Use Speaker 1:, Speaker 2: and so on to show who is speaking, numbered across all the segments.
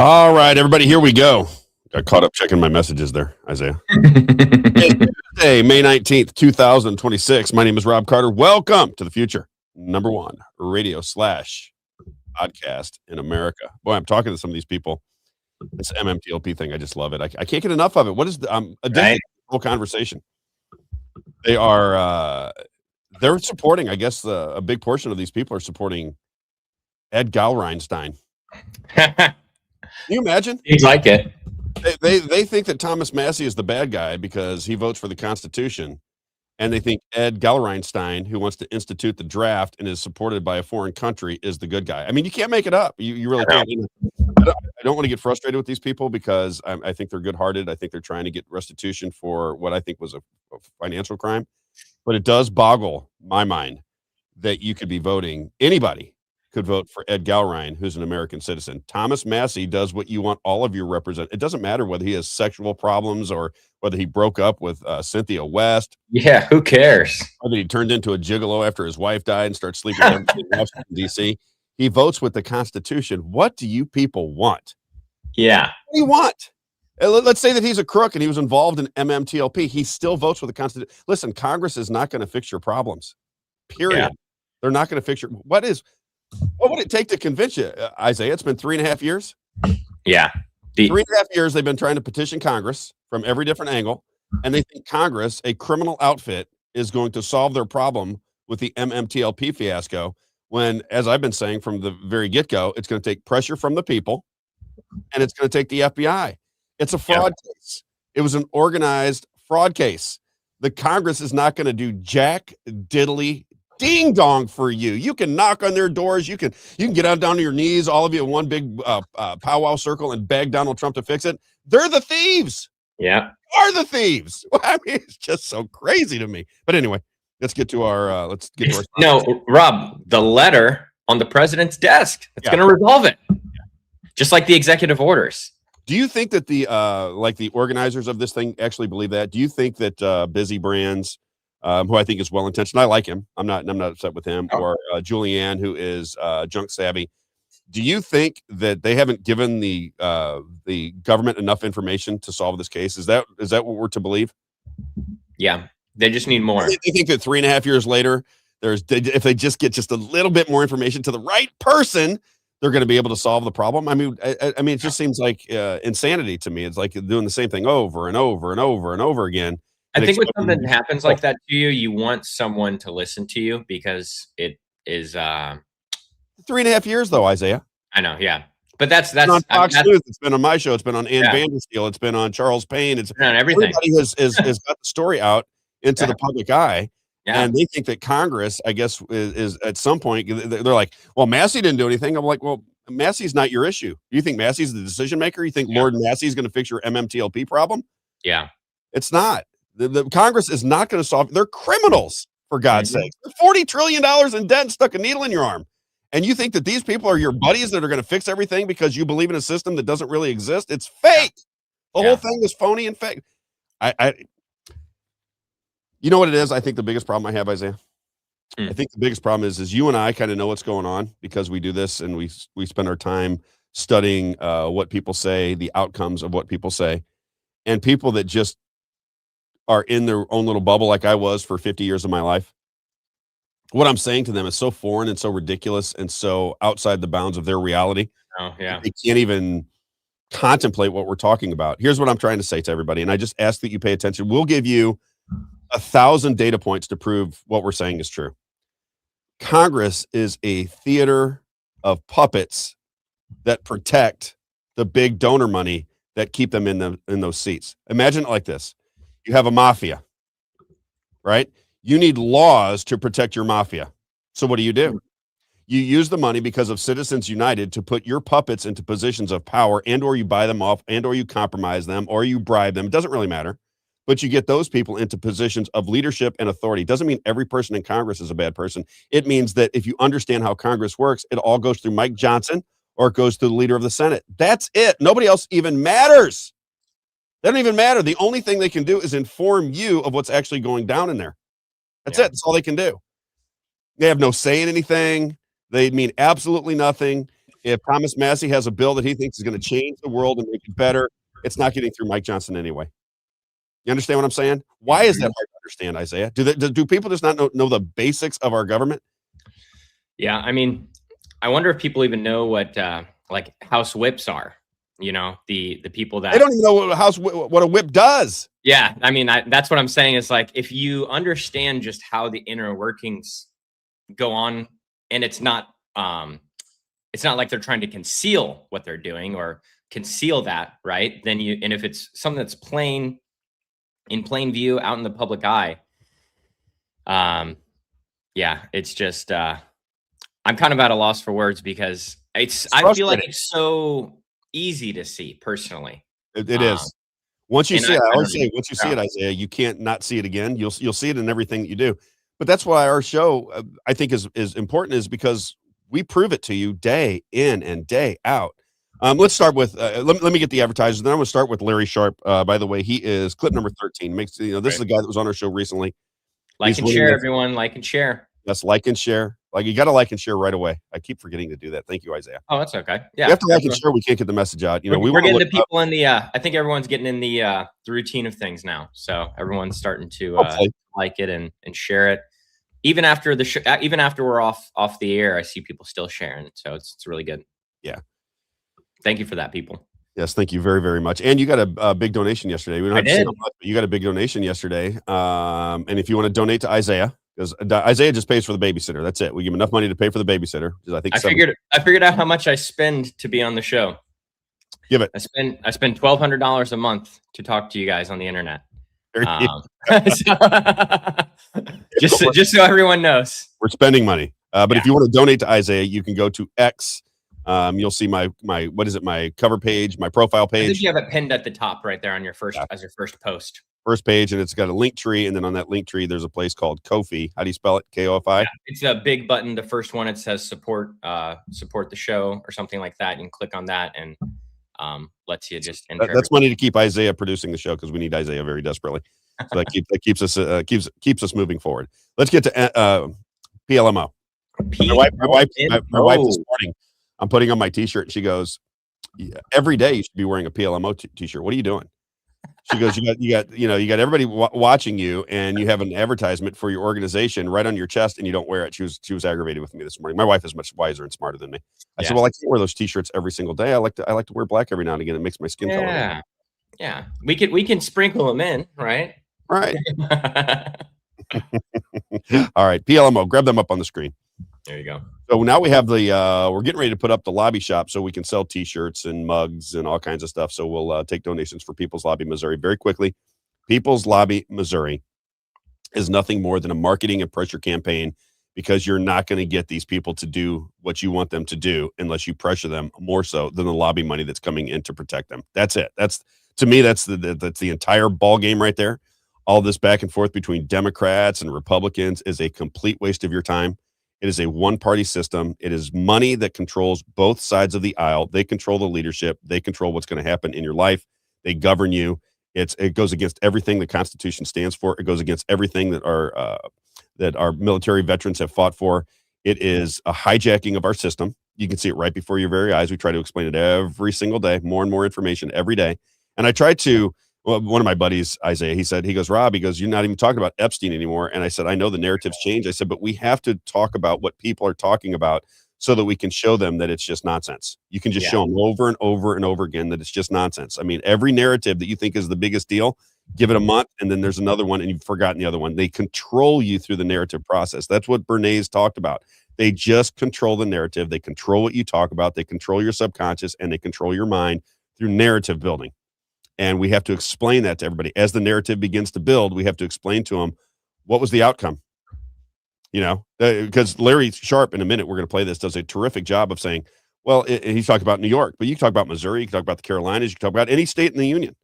Speaker 1: All right, everybody, here we go. Got caught up checking my messages there, Isaiah. It's Tuesday, May 19th, 2026. My name is Robb Carter. Welcome to the future. #1 radio / podcast in America. Boy, I'm talking to some of these people. This MMTLP thing, I just love it. I can't get enough of it. What is I'm addicted
Speaker 2: Right.
Speaker 1: to the whole conversation. They are they're supporting, I guess a big portion of these people are supporting Ed Galreinstein. Can you imagine?
Speaker 2: Seems like it.
Speaker 1: They think that Thomas Massie is the bad guy because he votes for the Constitution, and they think Ed Galreinstein, who wants to institute the draft and is supported by a foreign country, is the good guy. I mean, you can't make it up. You really can't. I don't want to get frustrated with these people because I think they're good-hearted. I think they're trying to get restitution for what I think was a financial crime. But it does boggle my mind that you could be voting, anybody could vote for Ed Galrein, who's an American citizen. Thomas Massie does what you want all of your represent. It doesn't matter whether he has sexual problems or whether he broke up with Cynthia West.
Speaker 2: Yeah, who cares?
Speaker 1: Whether he turned into a gigolo after his wife died and started sleeping in Washington, D.C. He votes with the Constitution. What do you people want?
Speaker 2: Yeah.
Speaker 1: What do you want? Let's say that he's a crook and he was involved in MMTLP. He still votes with the Constitution. Listen, Congress is not going to fix your problems. Period.
Speaker 2: Yeah.
Speaker 1: They're not going to fix your. What would it take to convince you, Isaiah? It's been 3.5 years.
Speaker 2: Yeah.
Speaker 1: 3.5 years they've been trying to petition Congress from every different angle, and they think Congress, a criminal outfit, is going to solve their problem with the MMTLP fiasco. When, as I've been saying from the very get-go, it's going to take pressure from the people, and it's going to take the FBI. It's a fraud case. It was an organized fraud case. The Congress is not going to do jack diddly ding dong for you. You can knock on their doors. You can get out down to your knees, all of you in one big powwow circle, and beg Donald Trump to fix it. They're the thieves.
Speaker 2: Yeah.
Speaker 1: Are the thieves. I mean, it's just so crazy to me. But anyway, let's get to our
Speaker 2: No, Rob, the letter on the president's desk. It's going to resolve it. Just like the executive orders.
Speaker 1: Do you think that the organizers of this thing actually believe that? Do you think that Busy Brands, who I think is well-intentioned, I like him. I'm not upset with him. Or Julianne, who is junk savvy. Do you think that they haven't given the government enough information to solve this case? Is that what we're to believe?
Speaker 2: Yeah, they just need more.
Speaker 1: Do you think that 3.5 years later, if they just get just a little bit more information to the right person, they're going to be able to solve the problem? I mean, it just seems like insanity to me. It's like doing the same thing over and over and over and over again.
Speaker 2: I think when something happens like that to you, you want someone to listen to you because it is
Speaker 1: 3.5 years though, Isaiah.
Speaker 2: I know, yeah. But that's
Speaker 1: on Fox News. It's been on my show. It's been on Ann Vandersteel. It's been on Charles Payne. It's
Speaker 2: been on everything.
Speaker 1: Everybody has got the story out into the public eye. Yeah. And they think that Congress, I guess, is at some point, they're like, well, Massie didn't do anything. I'm like, well, Massie's not your issue. You think Massie's the decision maker? You think Lord Massey is going to fix your MMTLP problem?
Speaker 2: Yeah.
Speaker 1: It's not. The Congress is not going to solve. They're criminals, for God's sake. They're $40 trillion in debt and stuck a needle in your arm. And you think that these people are your buddies that are going to fix everything because you believe in a system that doesn't really exist? It's fake. The whole thing is phony and fake. You know what it is? I think the biggest problem I have, Isaiah, I think the biggest problem is you and I kind of know what's going on because we do this and we spend our time studying what people say, the outcomes of what people say, and people that just are in their own little bubble like I was for 50 years of my life. What I'm saying to them is so foreign and so ridiculous and so outside the bounds of their reality.
Speaker 2: Oh, yeah.
Speaker 1: They can't even contemplate what we're talking about. Here's what I'm trying to say to everybody, and I just ask that you pay attention. We'll give you 1,000 data points to prove what we're saying is true. Congress is a theater of puppets that protect the big donor money that keep them in those seats. Imagine it like this. You have a mafia, right? You need laws to protect your mafia. So what do? You use the money because of Citizens United to put your puppets into positions of power, and or you buy them off, and or you compromise them, or you bribe them. It doesn't really matter. But you get those people into positions of leadership and authority. It doesn't mean every person in Congress is a bad person. It means that if you understand how Congress works, it all goes through Mike Johnson or it goes through the leader of the Senate. That's it. Nobody else even matters. They don't even matter. The only thing they can do is inform you of what's actually going down in there. That's it. That's all they can do. They have no say in anything. They mean absolutely nothing. If Thomas Massie has a bill that he thinks is going to change the world and make it better, it's not getting through Mike Johnson anyway. You understand what I'm saying? Why is that hard to understand, Isaiah? Do people just not know the basics of our government?
Speaker 2: Yeah, I mean, I wonder if people even know what like House whips are. You know, the people that
Speaker 1: They don't even know what a whip does.
Speaker 2: Yeah, I mean, that's what I'm saying is like if you understand just how the inner workings go on, and it's not like they're trying to conceal what they're doing or conceal that, right? Then and if it's something that's in plain view out in the public eye, yeah, it's just I'm kind of at a loss for words because I feel like it's so easy to see personally.
Speaker 1: It is. Once you see it, I always say, once you see it, Isaiah, you can't not see it again. You'll see it in everything that you do. But that's why our show, I think, is important, is because we prove it to you day in and day out. Let's start with let me get the advertisers. Then I'm going to start with Larry Sharp. By the way, he is clip number 13. This is the guy that was on our show recently.
Speaker 2: Like and share, everyone. Like and share.
Speaker 1: Yes, like and share. Like, you got to like and share right away. I keep forgetting to do that. Thank you, Isaiah.
Speaker 2: Oh, that's okay. Yeah,
Speaker 1: you have to like and share. We can't get the message out. You know,
Speaker 2: we're getting the people in the. I think everyone's getting in the routine of things now. So everyone's starting to like it and share it. Even after even after we're off the air, I see people still sharing it. So it's really good.
Speaker 1: Yeah.
Speaker 2: Thank you for that, people.
Speaker 1: Yes, thank you very, very much. And you got a big donation yesterday. We don't have to say how much, but you got a big donation yesterday. And if you want to donate to Isaiah, because Isaiah just pays for the babysitter. That's it. We give him enough money to pay for the babysitter. I think
Speaker 2: I figured out how much I spend to be on the show.
Speaker 1: Give it.
Speaker 2: I spend $1,200 a month to talk to you guys on the internet. Just so everyone knows,
Speaker 1: we're spending money. But if you want to donate to Isaiah, you can go to X. You'll see my my cover page, my profile page.
Speaker 2: I think you have it pinned at the top right there on your first as your first post.
Speaker 1: First page, and it's got a link tree, and then on that link tree, there's a place called Ko-fi. How do you spell it? K-O-F-I?
Speaker 2: Yeah, it's a big button. The first one, it says support the show or something like that. You can click on that and lets you just enter.
Speaker 1: That's money to keep Isaiah producing the show because we need Isaiah very desperately. So that keeps us moving forward. Let's get to PLMO. My wife this morning, I'm putting on my T-shirt, and she goes, "Every day you should be wearing a PLMO T-shirt. What are you doing?" She goes, "You got everybody watching you, and you have an advertisement for your organization right on your chest, and you don't wear it." She was aggravated with me this morning. My wife is much wiser and smarter than me. I said, "Well, I can't wear those T-shirts every single day. I like to wear black every now and again. It makes my skin color."
Speaker 2: Yeah, we can sprinkle them in, right?
Speaker 1: Right. All right, PLMO, grab them up on the screen.
Speaker 2: There you go.
Speaker 1: So now we have we're getting ready to put up the lobby shop so we can sell T-shirts and mugs and all kinds of stuff. So we'll take donations for People's Lobby Missouri very quickly. People's Lobby Missouri is nothing more than a marketing and pressure campaign, because you're not going to get these people to do what you want them to do unless you pressure them more so than the lobby money that's coming in to protect them. That's it. To me, that's the entire ball game right there. All this back and forth between Democrats and Republicans is a complete waste of your time. It is a one-party system. It is money that controls both sides of the aisle. They control the leadership. They control what's going to happen in your life. They govern you. It goes against everything the Constitution stands for. It goes against everything that our military veterans have fought for. It is a hijacking of our system. You can see it right before your very eyes. We try to explain it every single day, more and more information every day. And I tried to. Well, one of my buddies, Isaiah, he goes, "Rob, you're not even talking about Epstein anymore." And I said, "I know the narrative's changed." I said, "But we have to talk about what people are talking about so that we can show them that it's just nonsense." You can just show them over and over and over again that it's just nonsense. I mean, every narrative that you think is the biggest deal, give it a month, and then there's another one, and you've forgotten the other one. They control you through the narrative process. That's what Bernays talked about. They just control the narrative. They control what you talk about. They control your subconscious, and they control your mind through narrative building. And we have to explain that to everybody. As the narrative begins to build, we have to explain to them what was the outcome. Because Larry Sharp, in a minute, we're going to play this, does a terrific job of saying, well, he's talking about New York, but you can talk about Missouri, you can talk about the Carolinas, you can talk about any state in the union.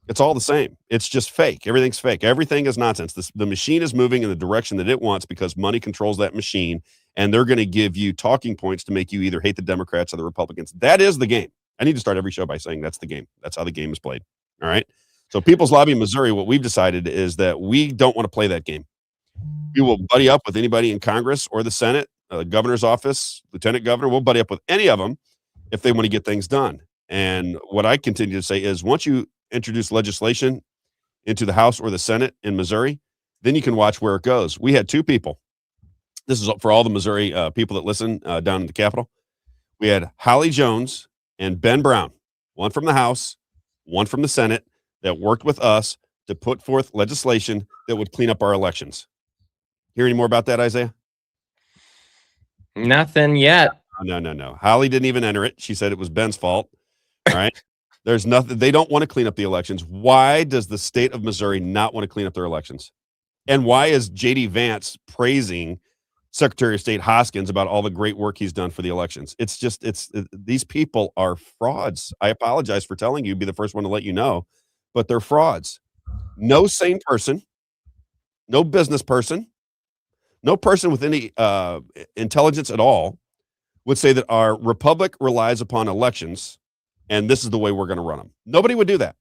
Speaker 1: It's all the same. It's just fake. Everything's fake. Everything is nonsense. The machine is moving in the direction that it wants because money controls that machine, and they're going to give you talking points to make you either hate the Democrats or the Republicans. That is the game. I need to start every show by saying that's the game. That's how the game is played. All right. So People's Lobby Missouri, what we've decided is that we don't want to play that game. We will buddy up with anybody in Congress or the Senate governor's office, lieutenant governor. We'll buddy up with any of them if they want to get things done. And what I continue to say is once you introduce legislation into the House or the Senate in Missouri, then you can watch where it goes. We had two people. This is for all the Missouri people that listen down in the Capitol. We had Holly Jones and Ben Brown, one from the House, one from the Senate, that worked with us to put forth legislation that would clean up our elections. Hear any more about that, Isaiah?
Speaker 2: Nothing yet.
Speaker 1: No. Holly didn't even enter it. She said it was Ben's fault. All right. There's nothing. They don't want to clean up the elections. Why does the state of Missouri not want to clean up their elections? And why is J.D. Vance praising Secretary of State Hoskins about all the great work he's done for the elections? These people are frauds. I apologize for telling you, be the first one to let you know, but they're frauds. No sane person, no business person, no person with any intelligence at all would say that our republic relies upon elections and this is the way we're going to run them. Nobody would do that.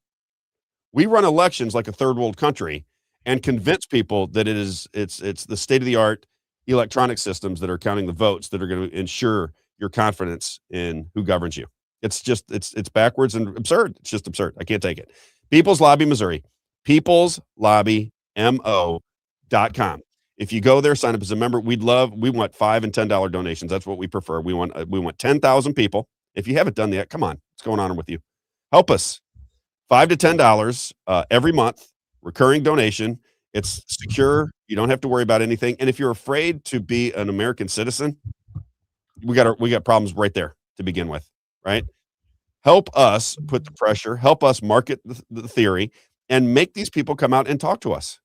Speaker 1: We run elections like a third world country and convince people that it's the state of the art electronic systems that are counting the votes that are going to ensure your confidence in who governs you. It's backwards and absurd. It's just absurd. I can't take it. People's Lobby Missouri, peopleslobbymo.com. If you go there, sign up as a member. We want $5 and $10 donations. That's what we prefer. We want 10,000 people. If you haven't done that, come on. What's going on with you? Help us. $5 to $10 every month, recurring donation. It's secure. You don't have to worry about anything. And if you're afraid to be an American citizen, we got problems right there to begin with, right? Help us put the pressure, help us market the theory, and make these people come out and talk to us.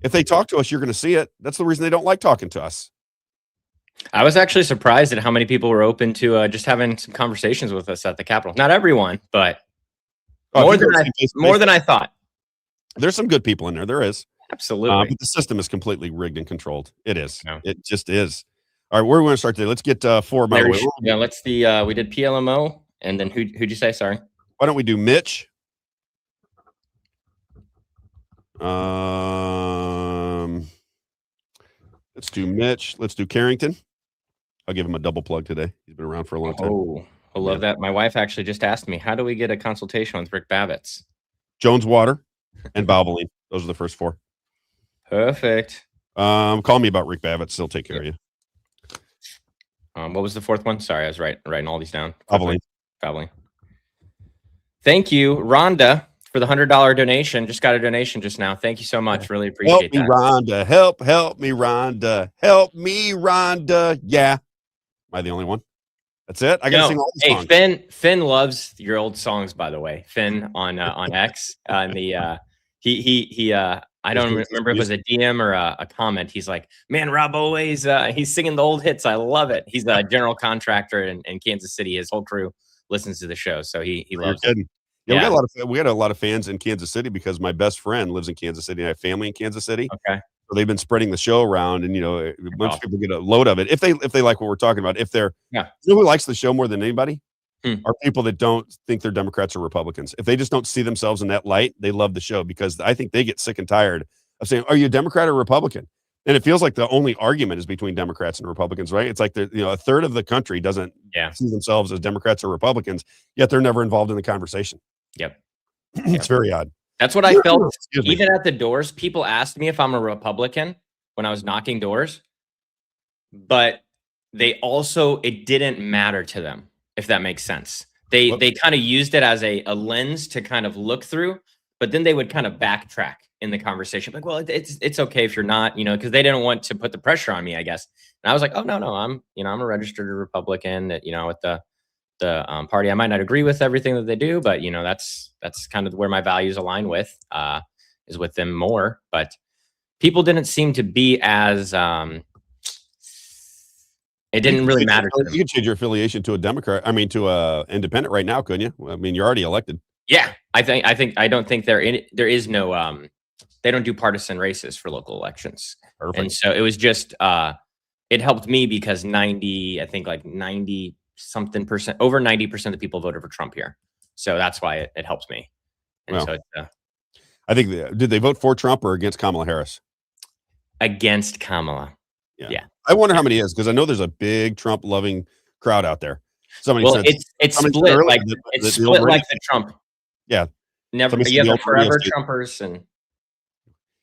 Speaker 1: If they talk to us, you're going to see it. That's the reason they don't like talking to us.
Speaker 2: I was actually surprised at how many people were open to just having some conversations with us at the Capitol. Not everyone, but more than I thought.
Speaker 1: There's some good people in there. There is.
Speaker 2: Absolutely.
Speaker 1: But the system is completely rigged and controlled. It is.
Speaker 2: No.
Speaker 1: It just is. All right, where are we going to start today? Let's get four.
Speaker 2: Yeah, we did PLMO, and then who'd you say? Sorry.
Speaker 1: Why don't we do Mitch? Let's do Mitch. Let's do Carrington. I'll give him a double plug today. He's been around for a long time.
Speaker 2: Oh, I love that. My wife actually just asked me, how do we get a consultation with Rick Babbitt's?
Speaker 1: Jones Water and Valvoline. Those are the first four.
Speaker 2: Perfect.
Speaker 1: Call me about Rick Babbitt. Still take care of you.
Speaker 2: What was the fourth one? Sorry, I was writing all these down.
Speaker 1: Valvoline.
Speaker 2: Thank you, Rhonda, for the $100 donation. Just got a donation just now. Thank you so much. Really appreciate that.
Speaker 1: Rhonda. Help me, Rhonda. Help me, Rhonda. Yeah. Am I the only one? That's it. I gotta sing all the songs.
Speaker 2: Finn loves your old songs, by the way. Finn on X, and he I don't remember if it was a DM or a comment. He's like, man, Rob always he's singing the old hits. I love it. He's a general contractor in Kansas City. His whole crew listens to the show, so he loves it.
Speaker 1: Yeah, we got a lot of fans in Kansas City because my best friend lives in Kansas City. I have family in Kansas City.
Speaker 2: Okay.
Speaker 1: So they've been spreading the show around, and a bunch of people get a load of it. If they like what we're talking about, you know who likes the show more than anybody? Are people that don't think they're Democrats or Republicans. If they just don't see themselves in that light, they love the show because I think they get sick and tired of saying, "Are you a Democrat or Republican?" And it feels like the only argument is between Democrats and Republicans, right? It's like a third of the country doesn't see themselves as Democrats or Republicans, yet they're never involved in the conversation.
Speaker 2: Yep.
Speaker 1: It's very odd.
Speaker 2: That's what I felt even at the doors. People asked me if I'm a Republican when I was knocking doors, but it didn't matter to them, if that makes sense. They kind of used it as a lens to kind of look through, but then they would kind of backtrack in the conversation. Like, well, it's okay if you're not, because they didn't want to put the pressure on me, I guess. And I was like, oh, no, I'm a registered Republican that, with the party. I might not agree with everything that they do, but that's kind of where my values align with, is with them more. But people didn't seem to be as it didn't really matter to them.
Speaker 1: You could change your affiliation to a Democrat. I mean, to a independent right now, couldn't you? I mean, you're already elected.
Speaker 2: Yeah, I don't think there is no they don't do partisan races for local elections.
Speaker 1: Perfect.
Speaker 2: And so it was just it helped me because 90 something percent, over 90% of people voted for Trump here. So that's why it helps me. And so
Speaker 1: I think did they vote for Trump or against Kamala Harris?
Speaker 2: Against Kamala.
Speaker 1: Yeah. I wonder how many is, because I know there's a big Trump loving crowd out there. Somebody
Speaker 2: Well,
Speaker 1: said
Speaker 2: it's
Speaker 1: somebody said
Speaker 2: split
Speaker 1: earlier
Speaker 2: like
Speaker 1: that
Speaker 2: it's
Speaker 1: the old
Speaker 2: split
Speaker 1: radio
Speaker 2: like the Trump.
Speaker 1: yeah,
Speaker 2: Never
Speaker 1: somebody
Speaker 2: you
Speaker 1: said
Speaker 2: have
Speaker 1: the
Speaker 2: the
Speaker 1: old radio
Speaker 2: forever
Speaker 1: station.
Speaker 2: Trumpers, and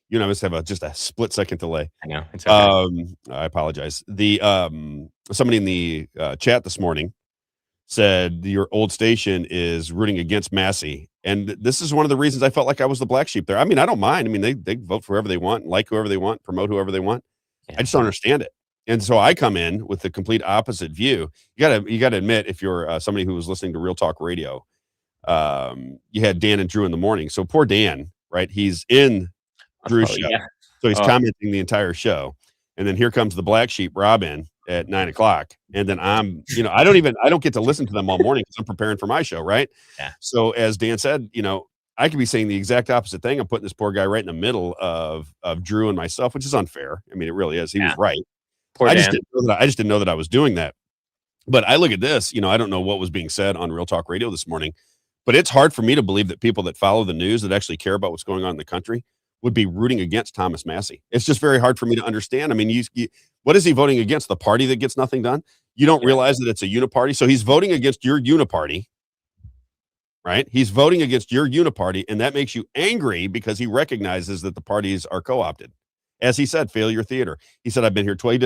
Speaker 1: You and I must have just a split second delay.
Speaker 2: I know it's okay.
Speaker 1: I apologize. The somebody in the chat this morning said your old station is rooting against Massie, and this is one of the reasons I felt like I was the black sheep there. I mean, I don't mind. I mean, they vote for whoever they want, like whoever they want, promote whoever they want. I
Speaker 2: Yeah.
Speaker 1: just don't understand it. And so I come in with the complete opposite view. You gotta admit, if you're somebody who was listening to Real Talk Radio, you had Dan and Drew in the morning. So poor Dan, right? He's in Drew's
Speaker 2: Oh,
Speaker 1: show,
Speaker 2: yeah.
Speaker 1: so he's
Speaker 2: Oh.
Speaker 1: commenting the entire show, and then here comes the black sheep Robin at 9:00, and then I'm, I don't get to listen to them all morning because I'm preparing for my show, right?
Speaker 2: Yeah.
Speaker 1: So as Dan said, I could be saying the exact opposite thing. I'm putting this poor guy right in the middle of Drew and myself, which is unfair. I mean, it really is. He was right.
Speaker 2: Poor
Speaker 1: I
Speaker 2: Dan.
Speaker 1: just didn't know that I was doing that. But I look at this, I don't know what was being said on Real Talk Radio this morning, but it's hard for me to believe that people that follow the news, that actually care about what's going on in the country, would be rooting against Thomas Massie. It's just very hard for me to understand. I mean, what is he voting against? The party that gets nothing done? You don't realize that it's a uniparty. So he's voting against your uniparty, right? He's voting against your uniparty, and that makes you angry because he recognizes that the parties are co-opted. As he said, failure theater. He said, I've been here 12,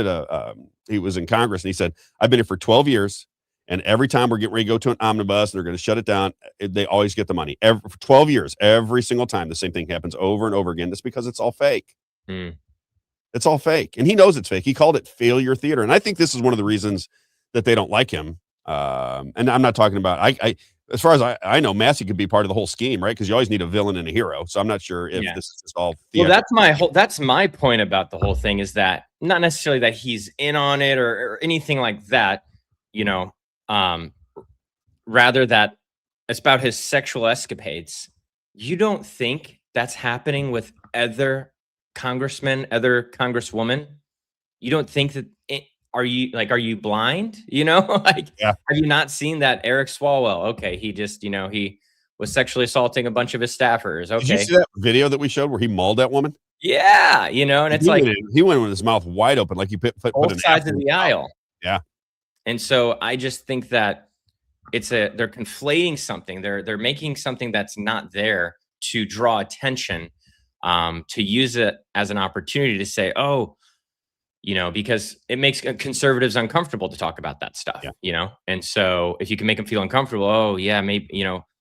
Speaker 1: he was in Congress, and he said, I've been here for 12 years, and every time we're getting ready to go to an omnibus and they're going to shut it down, they always get the money. For 12 years, every single time, the same thing happens over and over again. That's because it's all fake. It's all fake. And he knows it's fake. He called it failure theater. And I think this is one of the reasons that they don't like him. And I'm not talking about, as far as I know, Massie could be part of the whole scheme, right? Because you always need a villain and a hero. So I'm not sure if this is just all theatrical.
Speaker 2: Well, that's my point about the whole thing, is that not necessarily that he's in on it or anything like that, rather that it's about his sexual escapades. You don't think that's happening with other congressmen, other congresswomen? You don't think that are you blind? Have you not seen that Eric Swalwell? Okay, he just, he was sexually assaulting a bunch of his staffers. Okay.
Speaker 1: Did you see that video that we showed where he mauled that woman?
Speaker 2: Yeah, and it's
Speaker 1: he went with his mouth wide open, like he put
Speaker 2: both sides of the aisle.
Speaker 1: Yeah.
Speaker 2: And so I just think that they're conflating something. They're making something that's not there to draw attention, to use it as an opportunity to say, oh, because it makes conservatives uncomfortable to talk about that stuff, And so if you can make them feel uncomfortable, oh yeah, maybe,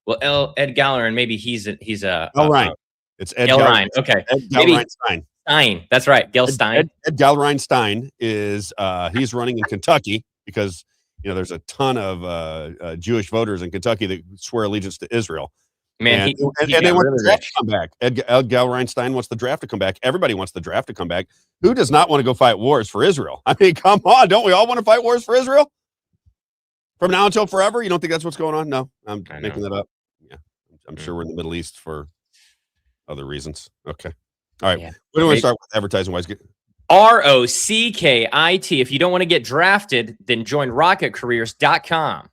Speaker 2: well, Ed Gallerin, maybe he's a
Speaker 1: Ryan. It's Ed
Speaker 2: Ryan. Okay.
Speaker 1: Ed Gallerin Stein.
Speaker 2: Stein. That's right. Gail Stein.
Speaker 1: Ed Gallerin Stein is, he's running in Kentucky because, there's a ton of Jewish voters in Kentucky that swear allegiance to Israel.
Speaker 2: Man,
Speaker 1: and they want the draft to come back. Ed Gallerin Stein wants the draft to come back. Everybody wants the draft to come back. Who does not want to go fight wars for Israel? I mean, come on. Don't we all want to fight wars for Israel? From now until forever? You don't think that's what's going on? No, I'm making that up. Yeah, I'm sure we're in the Middle East for other reasons. Okay. All right. What do we want to start with advertising wise?
Speaker 2: ROCKIT. If you don't want to get drafted, then join rocketcareers.com.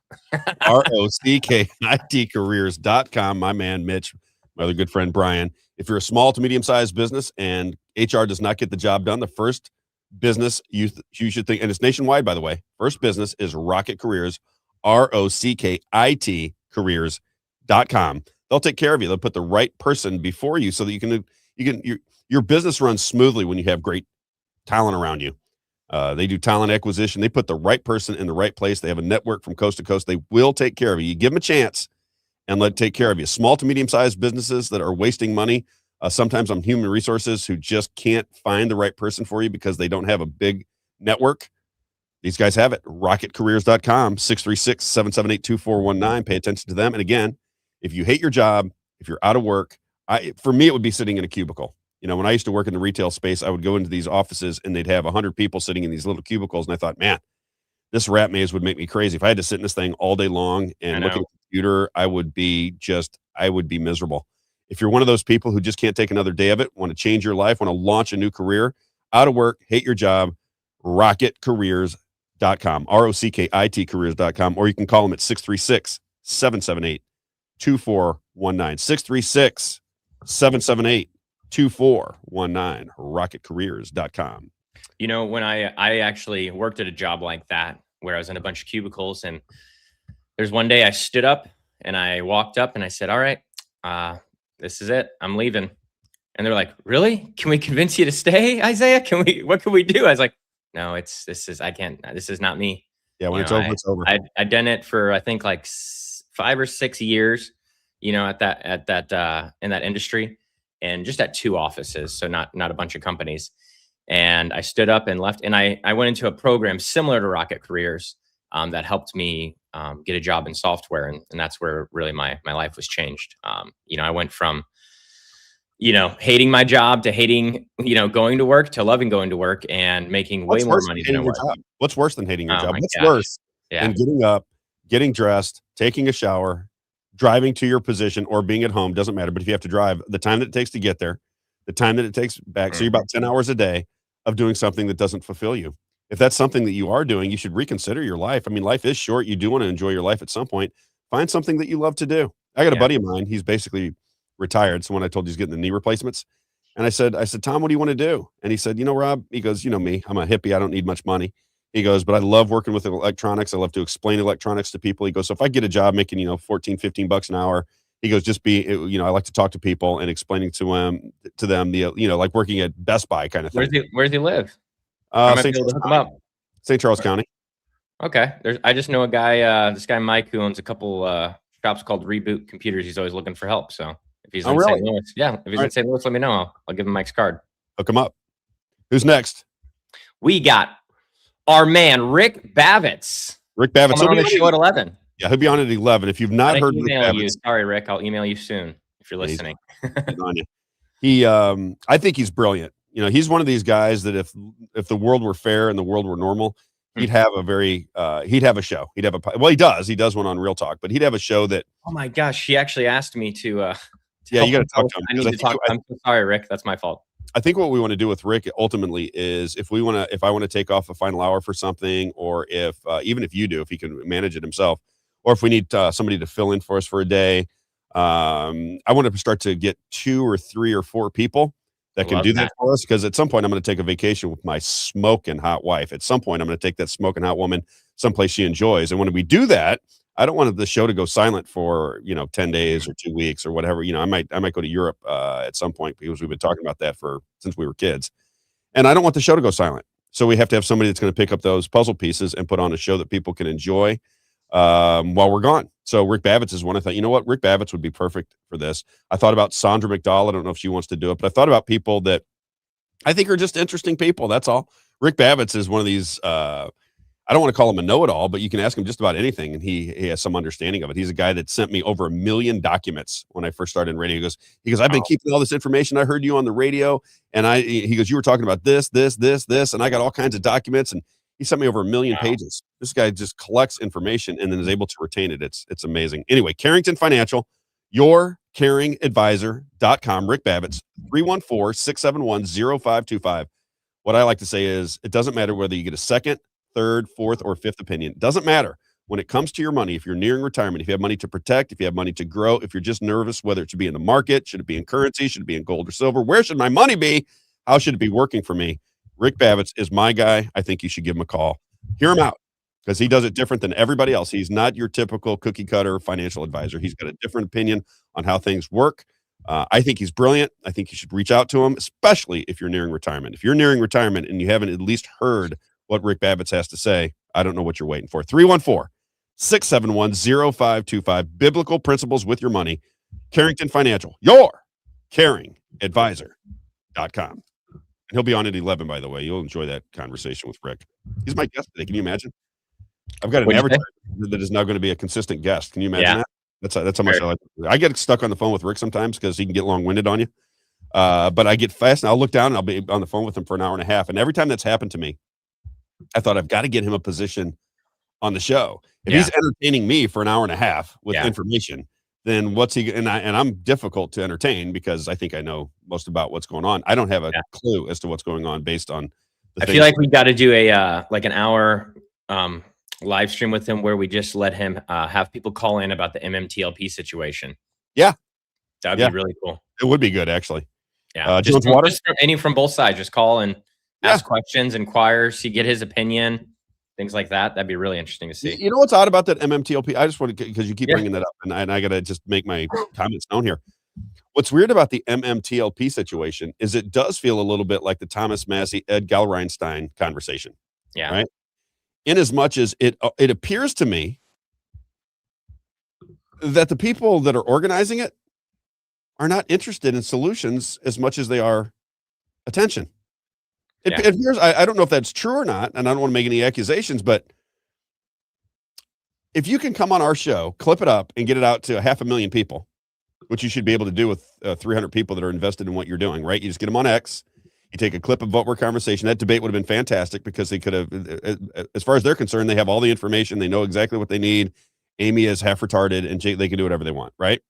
Speaker 1: ROCKIT careers.com. My man, Mitch, my other good friend, Brian. If you're a small to medium-sized business and HR does not get the job done, the first business you should think, and it's nationwide, by the way, first business is Rocket Careers, ROCKIT careers.com. They'll take care of you. They'll put the right person before you so that your business runs smoothly when you have great talent around you. They do talent acquisition. They put the right person in the right place. They have a network from coast to coast. They will take care of you. You give them a chance and let take care of you. Small to medium-sized businesses that are wasting money, sometimes on human resources, who just can't find the right person for you because they don't have a big network. These guys have it. RocketCareers.com, 636-778-2419. Pay attention to them. And again, if you hate your job, if you're out of work, for me, it would be sitting in a cubicle. When I used to work in the retail space, I would go into these offices and they'd have 100 people sitting in these little cubicles. And I thought, man, this rat maze would make me crazy. If I had to sit in this thing all day long and look at the computer, I would be miserable. If you're one of those people who just can't take another day of it, want to change your life, want to launch a new career, out of work, hate your job, rocketcareers.com, ROCKIT careers.com, or you can call them at 636-778-2419, 636-778-2419, rocketcareers.com.
Speaker 2: You know, when I actually worked at a job like that, where I was in a bunch of cubicles, and there's one day I stood up and I walked up and I said, "All right, this is it. I'm leaving." And they're like, "Really? Can we convince you to stay, Isaiah? What can we do?" I was like, "No, I can't, this is not me."
Speaker 1: Yeah, when
Speaker 2: You
Speaker 1: it's
Speaker 2: know,
Speaker 1: over, it's over.
Speaker 2: I'd done it for, I think, like 5 or 6 years, you know, in that industry, and just at 2 offices, so not a bunch of companies. And I stood up and left, and I went into a program similar to Rocket Careers, that helped me get a job in software, and that's where really my life was changed. You know, I went from, you know, hating my job to hating, you know, going to work, to loving going to work and making way
Speaker 1: What's
Speaker 2: more
Speaker 1: worse than
Speaker 2: money than I
Speaker 1: hating your
Speaker 2: was.
Speaker 1: job? What's worse than hating your
Speaker 2: Oh
Speaker 1: job?
Speaker 2: my
Speaker 1: What's
Speaker 2: gosh.
Speaker 1: worse
Speaker 2: Yeah.
Speaker 1: than getting up, getting dressed, taking a shower, driving to your position, or being at home? Doesn't matter. But if you have to drive, the time that it takes to get there, the time that it takes back, so you're
Speaker 2: Mhm.
Speaker 1: about 10 hours a day of doing something that doesn't fulfill you. If that's something that you are doing, you should reconsider your life. I mean, life is short. You do want to enjoy your life at some point. Find something that you love to do. I got a
Speaker 2: Yeah.
Speaker 1: buddy of mine. He's basically retired. So when I told you he's getting the knee replacements, and I said, Tom, what do you want to do? And he said, Rob, he goes, you know me, I'm a hippie. I don't need much money. He goes, but I love working with electronics. I love to explain electronics to people. He goes, so if I get a job making, 14, 15 bucks an hour, he goes, I like to talk to people and explaining to them, like working at Best Buy kind of thing.
Speaker 2: Where's he live? I might
Speaker 1: St.
Speaker 2: be able
Speaker 1: Charles
Speaker 2: to hook him
Speaker 1: County,
Speaker 2: up.
Speaker 1: St. Charles County.
Speaker 2: Okay. I just know a guy, this guy Mike, who owns a couple shops called Reboot Computers. He's always looking for help. So if he's
Speaker 1: Oh,
Speaker 2: in
Speaker 1: really?
Speaker 2: St. Louis, yeah, if he's
Speaker 1: All
Speaker 2: in
Speaker 1: right.
Speaker 2: St. Louis, let me know. I'll give him Mike's card.
Speaker 1: Hook him up. Who's next?
Speaker 2: We got our man Rick Bavitz
Speaker 1: Rick Bavitz.
Speaker 2: coming on the show at 11.
Speaker 1: Yeah, he'll be on at 11. If you've not
Speaker 2: Gotta
Speaker 1: heard Rick
Speaker 2: email you.
Speaker 1: Bavitz,
Speaker 2: Sorry, Rick. I'll email you soon if you're
Speaker 1: yeah, he's
Speaker 2: listening.
Speaker 1: on you. I think he's brilliant. He's one of these guys that if the world were fair and the world were normal, he'd have he'd have a show. He does one on Real Talk, but he'd have a show that.
Speaker 2: Oh my gosh, he actually asked me to
Speaker 1: Yeah, you got to talk to him.
Speaker 2: I need to talk. I'm so sorry, Rick. That's my fault.
Speaker 1: I think what we want to do with Rick ultimately is if I want to take off a final hour for something, or if even if you do, if he can manage it himself, or if we need somebody to fill in for us for a day, I want to start to get 2 or 3 or 4 people that can do that for us. Because at some point I'm going to take a vacation with my smoking hot wife. At some point I'm going to take that smoking hot woman someplace she enjoys, and when we do that, I don't want the show to go silent for 10 days or 2 weeks or whatever. I might go to Europe at some point, because we've been talking about that since we were kids, and I don't want the show to go silent. So we have to have somebody that's going to pick up those puzzle pieces and put on a show that people can enjoy while we're gone. So Rick Bavitz is one. I thought, you know what, Rick Bavitz would be perfect for this. I thought about Sandra McDowell. I don't know if she wants to do it, but I thought about people that I think are just interesting people. That's all. Rick Bavitz is one of these. I don't want to call him a know-it-all, but you can ask him just about anything, and he has some understanding of it. He's a guy that sent me over 1 million documents when I first started in radio. He goes, I've been keeping all this information. I heard you on the radio, and he goes, you were talking about this, and I got all kinds of documents, and he sent me over 1 million pages. This guy just collects information and then is able to retain it. It's amazing. Anyway, Carrington Financial, yourcaringadvisor.com. Rick Bavitz, 314-671-0525. What I like to say is, it doesn't matter whether you get a second, third, fourth, or fifth opinion. Doesn't matter. When it comes to your money, if you're nearing retirement, if you have money to protect, if you have money to grow, if you're just nervous, whether it should be in the market, should it be in currency, should it be in gold or silver, where should my money be? How should it be working for me? Rick Bavitz is my guy. I think you should give him a call. Hear him out, because he does it different than everybody else. He's not your typical cookie cutter financial advisor. He's got a different opinion on how things work. I think he's brilliant. I think you should reach out to him, especially if you're nearing retirement. If you're nearing retirement and you haven't at least heard what Rick Bavitz has to say, I don't know what you're waiting for. 314-671-0525. Biblical principles with your money. Carrington Financial, your caring advisor.com. And he'll be on at 11, by the way. You'll enjoy that conversation with Rick. He's my guest today. Can you imagine? I've got an advertiser that is now going to be a consistent guest. Can you imagine that? That's how much I like it. I get stuck on the phone with Rick sometimes because he can get long-winded on you. But I get fast, and I'll look down and I'll be on the phone with him for an hour and a half. And every time that's happened to me, I thought, I've got to get him a position on the show. If he's entertaining me for an hour and a half with information, then what's he? And I'm difficult to entertain because I think I know most about what's going on. I don't have a clue as to what's going on based on.
Speaker 2: I feel like we got to do a like an hour live stream with him where we just let him have people call in about the MMTLP situation.
Speaker 1: Yeah,
Speaker 2: that'd be really cool.
Speaker 1: It would be good, actually.
Speaker 2: Yeah,
Speaker 1: Jones Water,
Speaker 2: just from both sides, just call and ask questions, inquire, see, get his opinion, things like that. That'd be really interesting to see.
Speaker 1: You know what's odd about that MMTLP? I just want to, because you keep bringing that up, and I got to just make my comments known here. What's weird about the MMTLP situation is it does feel a little bit like the Thomas Massie, Ed Galreinstein conversation.
Speaker 2: Yeah.
Speaker 1: Right. In as much as it appears to me that the people that are organizing it are not interested in solutions as much as they are attention. It appears, I don't know if that's true or not, and I don't want to make any accusations, but if you can come on our show, clip it up, and get it out to 500,000 people, which you should be able to do with 300 people that are invested in what you're doing, right? You just get them on X, you take a clip of what we're conversation. That debate would have been fantastic because they could have, as far as they're concerned, they have all the information. They know exactly what they need. Amy is half retarded, and they can do whatever they want, right?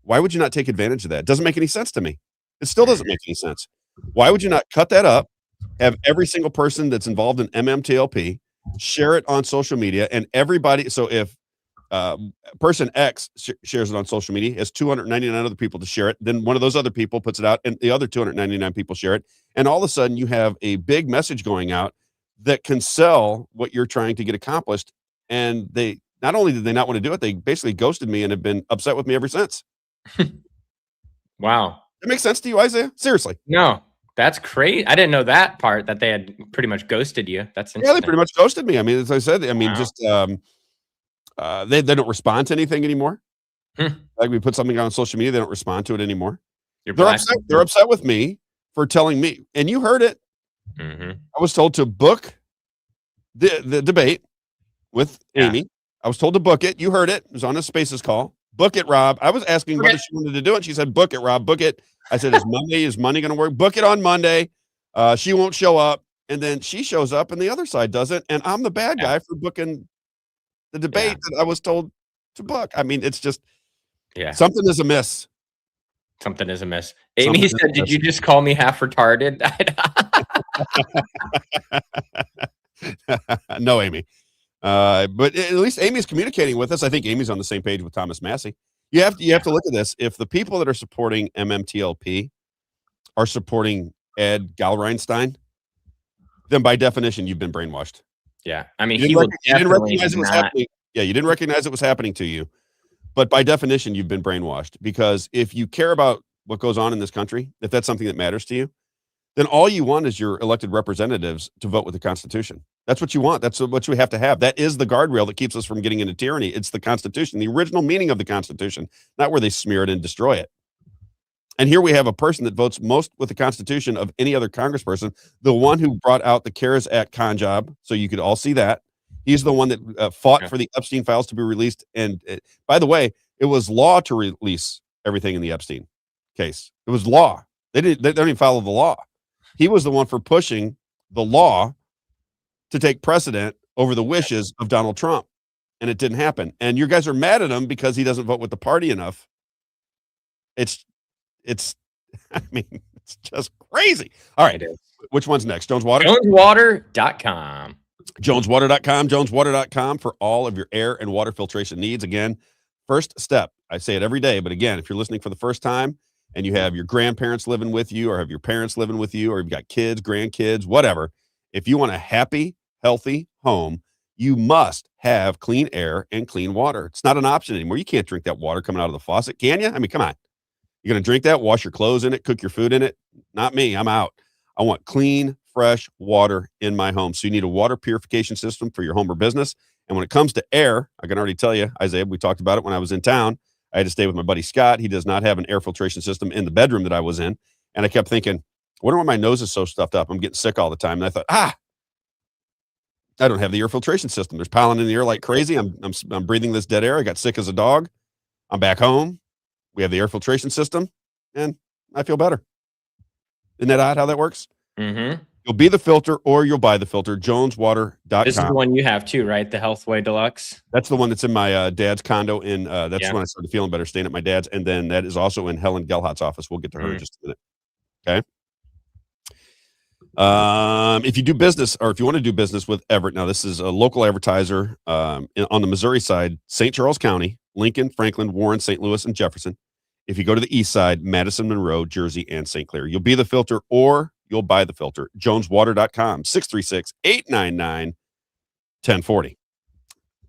Speaker 1: Why would you not take advantage of that? It doesn't make any sense to me. It still doesn't make any sense. Why would you not cut that up, have every single person that's involved in MMTLP share it on social media, and everybody, so if person X shares it on social media, has 299 other people to share it, then one of those other people puts it out, and the other 299 people share it, and all of a sudden you have a big message going out that can sell what you're trying to get accomplished. And they, not only did they not want to do it, they basically ghosted me and have been upset with me ever since.
Speaker 2: Wow.
Speaker 1: That makes sense to you, Isaiah? Seriously?
Speaker 2: No, that's crazy. I didn't know that part, that they had pretty much ghosted you. That's interesting.
Speaker 1: Yeah, they pretty much ghosted me. I mean, as I said, I mean, just they don't respond to anything anymore. Like we put something on social media, they don't respond to it anymore. They're upset with me for telling me, and you heard it. I was told to book the debate with Amy. I was told to book it. You heard it. It was on a Spaces call. Book it, Rob. I was asking whether she wanted to do it. She said, book it, Rob. Book it. I said, is money going to work? Book it on Monday. She won't show up. And then she shows up and the other side doesn't. And I'm the bad guy for booking the debate that I was told to book. I mean, it's just, something is amiss.
Speaker 2: Something is amiss. Amy said, did you just call me half retarded?
Speaker 1: No, Amy. But at least Amy's communicating with us. I think Amy's on the same page with Thomas Massie. You have to look at this. If the people that are supporting MMTLP are supporting Ed Galreinstein, then by definition, you've been brainwashed.
Speaker 2: Yeah. I mean,
Speaker 1: you didn't recognize it was happening. Yeah, you didn't recognize it was happening to you. But by definition, you've been brainwashed, because if you care about what goes on in this country, if that's something that matters to you, then all you want is your elected representatives to vote with the Constitution. That's what you want. That's what you have to have. That is the guardrail that keeps us from getting into tyranny. It's the Constitution, the original meaning of the Constitution, not where they smear it and destroy it. And here we have a person that votes most with the Constitution of any other congressperson, the one who brought out the CARES Act con job, so you could all see that. He's the one that fought for the Epstein files to be released. And by the way, it was law to release everything in the Epstein case. It was law. They don't even follow the law. He was the one for pushing the law to take precedent over the wishes of Donald Trump. And it didn't happen. And you guys are mad at him because he doesn't vote with the party enough. It's I mean, it's just crazy. All right. Which one's next? Joneswater?
Speaker 2: Joneswater.com.
Speaker 1: Joneswater.com for all of your air and water filtration needs. Again, first step. I say it every day, but again, if you're listening for the first time and you have your grandparents living with you, or have your parents living with you, or you've got kids, grandkids, whatever, if you want a happy, healthy home, you must have clean air and clean water. It's not an option anymore. You can't drink that water coming out of the faucet, can you? I mean, come on. You're going to drink that, wash your clothes in it, cook your food in it? Not me. I'm out. I want clean, fresh water in my home. So you need a water purification system for your home or business. And when it comes to air, I can already tell you, Isaiah, we talked about it when I was in town. I had to stay with my buddy Scott. He does not have an air filtration system in the bedroom that I was in. And I kept thinking, I wonder why my nose is so stuffed up. I'm getting sick all the time. And I thought, I don't have the air filtration system. There's pollen in the air like crazy. I'm breathing this dead air. I got sick as a dog. I'm back home. We have the air filtration system, and I feel better. Isn't that odd how that works?
Speaker 2: Mm-hmm.
Speaker 1: You'll be the filter, or you'll buy the filter. Joneswater.com.
Speaker 2: This is the one you have too, right? The Healthway Deluxe.
Speaker 1: That's the one that's in my dad's condo. That's when I started feeling better, staying at my dad's. And then that is also in Helen Gelhart's office. We'll get to her in just a minute. Okay. If you do business, or if you want to do business with Everett, now this is a local advertiser on the Missouri side, St. Charles County, Lincoln, Franklin, Warren, St. Louis, and Jefferson. If you go to the east side, Madison, Monroe, Jersey, and St. Clair, you'll be the filter, or you'll buy the filter. JonesWater.com, 636-899-1040.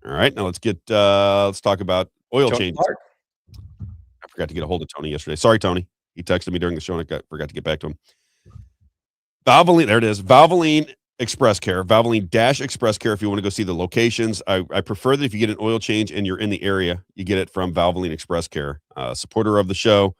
Speaker 1: All right, now let's talk about oil changes. I forgot to get a hold of Tony yesterday. Sorry, Tony. He texted me during the show and I forgot to get back to him. Valvoline, there it is. Valvoline Express Care, Valvoline-Express Care. If you want to go see the locations, I prefer that if you get an oil change and you're in the area, you get it from Valvoline Express Care. Supporter of the show,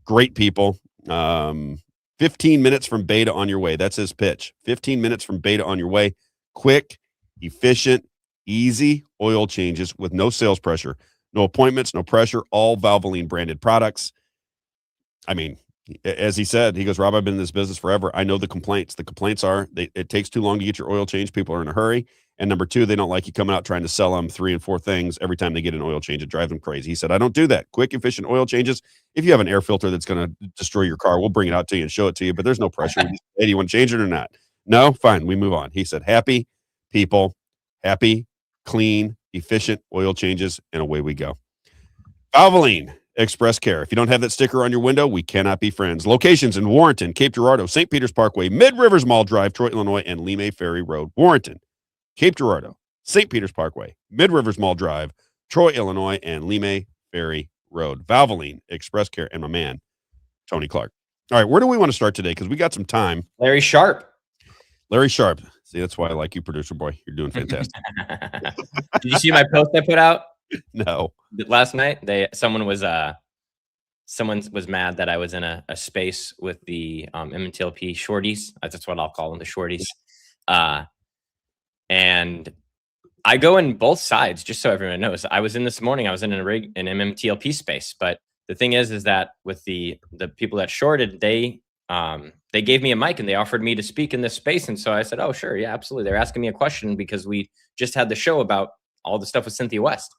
Speaker 1: great people. 15 minutes from Beta on your way. That's his pitch. 15 minutes from Beta on your way. Quick, efficient, easy oil changes with no sales pressure, no appointments, no pressure, all Valvoline branded products. I mean, as he said, he goes, Rob, I've been in this business forever. I know the complaints. The complaints are it takes too long to get your oil change. People are in a hurry. And number two, they don't like you coming out trying to sell them 3 and 4 things every time they get an oil change. It drives them crazy. He said, I don't do that. Quick, efficient oil changes. If you have an air filter that's going to destroy your car, we'll bring it out to you and show it to you, but there's no pressure. Hey, do you want to change it or not? No? Fine. We move on. He said, happy people, happy, clean, efficient oil changes, and away we go. Valvoline Express Care. If you don't have that sticker on your window, we cannot be friends. Locations in Warrenton, Cape Girardeau, St. Peters Parkway, Mid-Rivers Mall Drive, Troy, Illinois, and Lime Ferry Road. Warrenton, Cape Girardeau, St. Peters Parkway, Mid-Rivers Mall Drive, Troy, Illinois, and Lime Ferry Road. Valvoline Express Care, and my man, Tony Clark. All right, where do we want to start today? Because we got some time.
Speaker 2: Larry Sharp.
Speaker 1: Larry Sharp. See, that's why I like you, producer boy. You're doing fantastic.
Speaker 2: Did you see my post I put out?
Speaker 1: No.
Speaker 2: Last night, someone was mad that I was in a space with the MTLP shorties. That's what I'll call them, the shorties. And I go in both sides, just so everyone knows. I was in this morning. I was in an MTLP space, but the thing is that with the people that shorted, they gave me a mic and they offered me to speak in this space. And so I said, oh, sure. Yeah, absolutely. They're asking me a question because we just had the show about all the stuff with Cynthia West.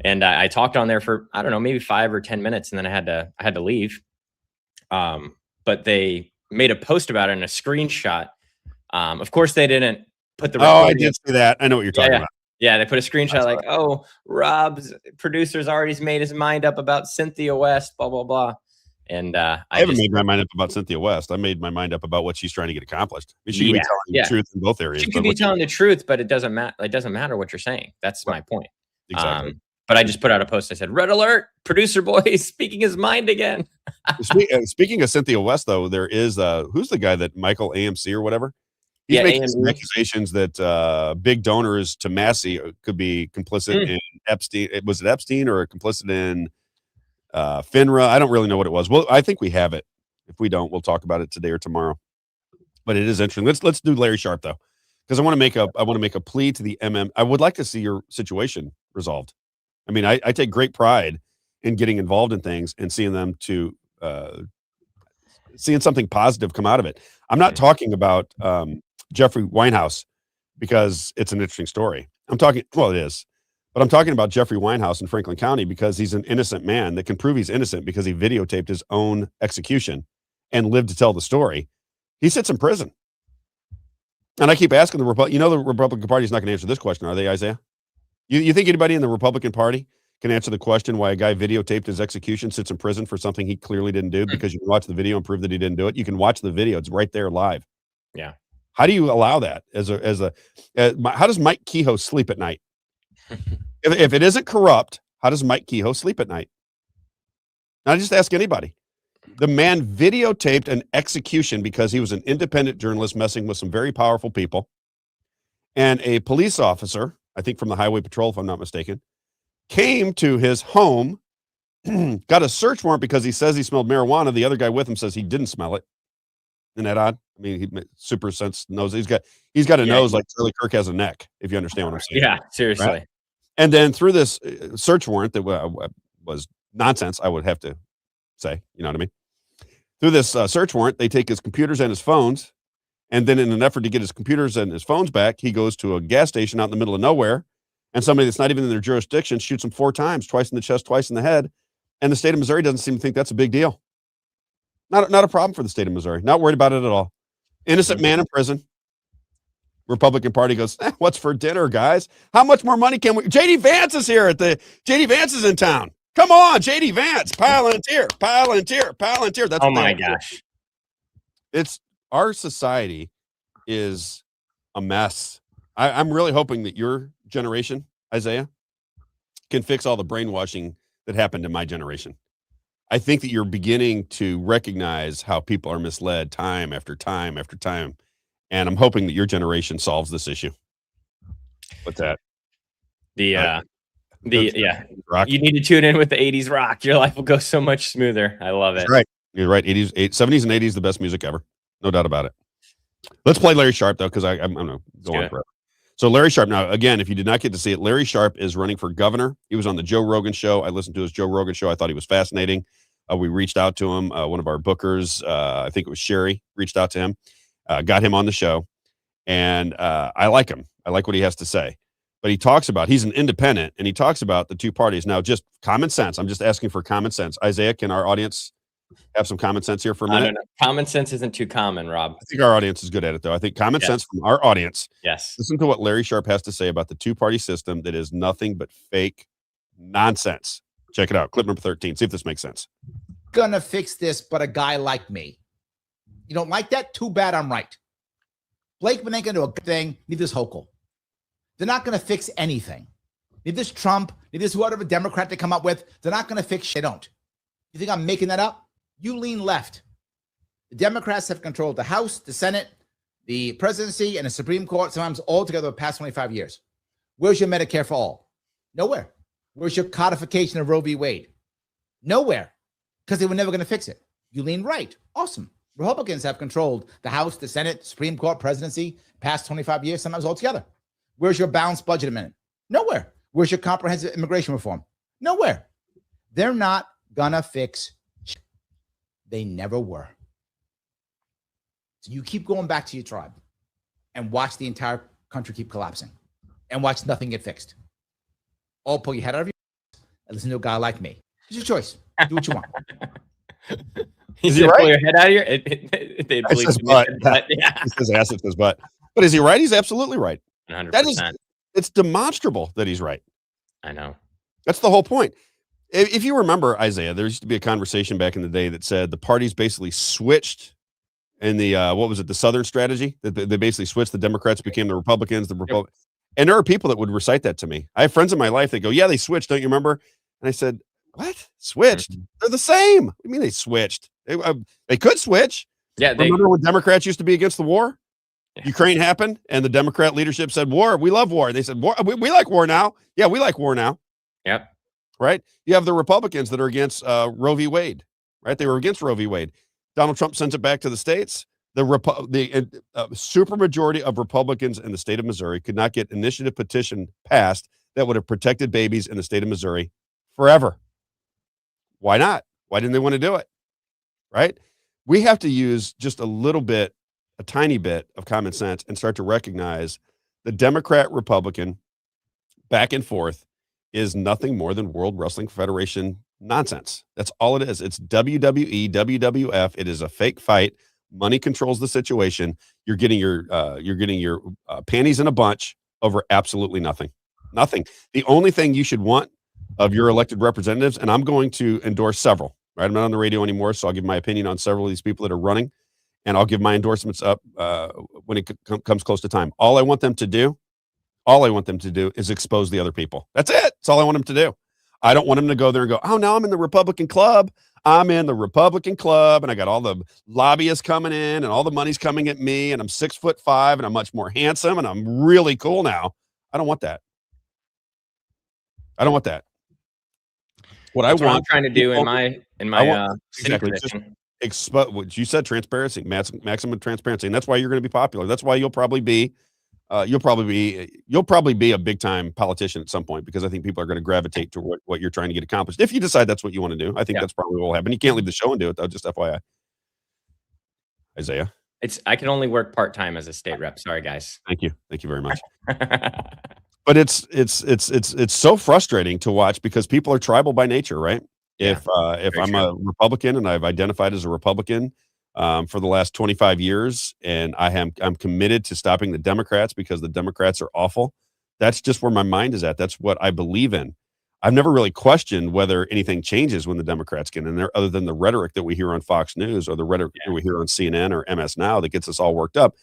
Speaker 2: And I talked on there for, I don't know, maybe 5 or 10 minutes. And then I had to leave. But they made a post about it and a screenshot. Of course, they didn't put the.
Speaker 1: Oh, I did see that. I know what you're talking about.
Speaker 2: Yeah, they put a screenshot like, oh, Rob's producer's already made his mind up about Cynthia West, blah, blah, blah. And I
Speaker 1: haven't made my mind up about Cynthia West. I made my mind up about what she's trying to get accomplished. I mean, she can be telling the truth in both areas.
Speaker 2: She can be telling the truth, but it doesn't matter. It doesn't matter what you're saying. That's my point.
Speaker 1: Exactly.
Speaker 2: But I just put out a post. I said, red alert, producer boy is speaking his mind again.
Speaker 1: Speaking of Cynthia West, though, there is, who's the guy that Michael AMC or whatever? He's making some accusations that big donors to Massie could be complicit in Epstein. Was it Epstein or complicit in FINRA? I don't really know what it was. Well, I think we have it. If we don't, we'll talk about it today or tomorrow. But it is interesting. Let's do Larry Sharp, though, because I want to make a plea to the MM. I would like to see your situation resolved. I mean, I take great pride in getting involved in things and seeing them to seeing something positive come out of it. I'm not talking about Jeffrey Winehouse because it's an interesting story. It is, but I'm talking about Jeffrey Winehouse in Franklin County because he's an innocent man that can prove he's innocent because he videotaped his own execution and lived to tell the story. He sits in prison. And I keep asking the Republican Party is not going to answer this question, are they, Isaiah? You think anybody in the Republican Party can answer the question why a guy videotaped his execution sits in prison for something he clearly didn't do? Because you can watch the video and prove that he didn't do it. You can watch the video; it's right there live.
Speaker 2: Yeah.
Speaker 1: How do you allow that? How does Mike Kehoe sleep at night? if it isn't corrupt, how does Mike Kehoe sleep at night? Now, just ask anybody. The man videotaped an execution because he was an independent journalist messing with some very powerful people, and a police officer, I think from the Highway Patrol, if I'm not mistaken, came to his home, got a search warrant because he says he smelled marijuana. The other guy with him says he didn't smell it. Isn't that odd? I mean, he super sense nose. He's got a nose like Charlie Kirk has a neck, if you understand what I'm saying.
Speaker 2: Yeah, seriously.
Speaker 1: Right? And then through this search warrant that was nonsense, I would have to say, you know what I mean? Through this search warrant, they take his computers and his phones. And then in an effort to get his computers and his phones back, he goes to a gas station out in the middle of nowhere. And somebody that's not even in their jurisdiction shoots him 4 times, twice in the chest, twice in the head. And the state of Missouri doesn't seem to think that's a big deal. Not a problem for the state of Missouri. Not worried about it at all. Innocent man in prison. Republican Party goes, what's for dinner, guys? How much more money can we? JD Vance is here JD Vance is in town. Come on, JD Vance. Palantir. That's
Speaker 2: oh my gosh.
Speaker 1: our society is a mess. I'm really hoping that your generation, Isaiah, can fix all the brainwashing that happened in my generation. I think that you're beginning to recognize how people are misled time after time after time. And I'm hoping that your generation solves this issue. What's that?
Speaker 2: Yeah,
Speaker 1: rock.
Speaker 2: you need to tune in with the 80s rock. Your life will go so much smoother. I love it.
Speaker 1: That's right. You're right. 70s and 80s, the best music ever. No doubt about it. Let's play Larry Sharp, though, because I'm going to go on forever. So Larry Sharp, now, again, if you did not get to see it, Larry Sharp is running for governor. He was on the Joe Rogan show. I listened to his Joe Rogan show. I thought he was fascinating. We reached out to him. One of our bookers, I think it was Sherry, reached out to him, got him on the show. And I like him. I like what he has to say. But he talks about, he's an independent, and he talks about the two parties. Now, just common sense. I'm just asking for common sense. Isaiah, can our audience have some common sense here for a minute?
Speaker 2: No. Common sense isn't too common, Rob.
Speaker 1: I think our audience is good at it, though. I think common sense from our audience.
Speaker 2: Yes.
Speaker 1: Listen to what Larry Sharp has to say about the two-party system that is nothing but fake nonsense. Check it out. Clip number 13. See if this makes sense.
Speaker 3: Gonna fix this, but a guy like me. You don't like that? Too bad, I'm right. Blakeman ain't gonna do a good thing. Neither is Hochul. They're not gonna fix anything. Neither is Trump. Neither is whatever Democrat they come up with. They're not gonna fix shit. They don't. You think I'm making that up? You lean left. The Democrats have controlled the House, the Senate, the presidency, and the Supreme Court, sometimes all together the past 25 years. Where's your Medicare for all? Nowhere. Where's your codification of Roe v. Wade? Nowhere. Because they were never going to fix it. You lean right. Awesome. Republicans have controlled the House, the Senate, Supreme Court, presidency, past 25 years, sometimes all together. Where's your balanced budget amendment? Nowhere. Where's your comprehensive immigration reform? Nowhere. They're not going to fix shit. They never were. So you keep going back to your tribe and watch the entire country keep collapsing and watch nothing get fixed. Or pull your head out of your and listen to a guy like me. It's your choice. Do what you want.
Speaker 1: Is he right?
Speaker 2: Pull your head out of your. They believe
Speaker 1: says butt. Yeah. He says ass, it says butt. But is he right? He's absolutely right.
Speaker 2: 100%.
Speaker 1: That is, it's demonstrable that he's right.
Speaker 2: I know.
Speaker 1: That's the whole point. If you remember, Isaiah, there used to be a conversation back in the day that said the parties basically switched in the what was it, the Southern strategy? That they basically switched. The Democrats became the Republicans. And there are people that would recite that to me. I have friends in my life that go, "Yeah, they switched. Don't you remember?" And I said, "What? Switched? Mm-hmm. They're the same. What do you mean they switched? They could switch."
Speaker 2: Yeah.
Speaker 1: Remember when Democrats used to be against the war? Yeah. Ukraine happened, and the Democrat leadership said, "War. We love war." They said, "War. We like war now." Yeah, we like war now.
Speaker 2: Yep.
Speaker 1: Right. You have the Republicans that are against Roe v. Wade. Right. They were against Roe v. Wade. Donald Trump sends it back to the states. The supermajority of Republicans in the state of Missouri could not get initiative petition passed that would have protected babies in the state of Missouri forever. Why not? Why didn't they want to do it? Right? We have to use just a tiny bit of common sense and start to recognize the Democrat Republican back and forth is nothing more than World Wrestling Federation nonsense. That's all it is. It's WWE, WWF. It is a fake fight. Money controls the situation. You're getting your panties in a bunch over absolutely nothing. Nothing. The only thing you should want of your elected representatives, and I'm going to endorse several. Right, I'm not on the radio anymore, so I'll give my opinion on several of these people that are running, and I'll give my endorsements up when it comes close to time. All I want them to do is expose the other people. That's it. That's all I want them to do. I don't want them to go there and go, "Oh, now I'm in the Republican club. I'm in the Republican club, and I got all the lobbyists coming in, and all the money's coming at me, and I'm 6'5", and I'm much more handsome, and I'm really cool now." I don't want that. I don't want that. What I'm
Speaker 2: trying to do in my
Speaker 1: exactly what you said, transparency, maximum transparency, and that's why you're going to be popular. That's why you'll probably be a big time politician at some point, because I think people are going to gravitate to what you're trying to get accomplished. If you decide that's what you want to do, I think that's probably what will happen. You can't leave the show and do it, though. Just FYI, Isaiah.
Speaker 2: I can only work part time as a state rep. Sorry, guys.
Speaker 1: Thank you very much. But it's so frustrating to watch because people are tribal by nature, right? Yeah, if I'm a Republican and I've identified as a Republican for the last 25 years, and I'm committed to stopping the Democrats because the Democrats are awful. That's just where my mind is at. That's what I believe in. I've never really questioned whether anything changes when the Democrats get in there, other than the rhetoric that we hear on Fox News or the rhetoric that we hear on CNN or MS Now that gets us all worked up.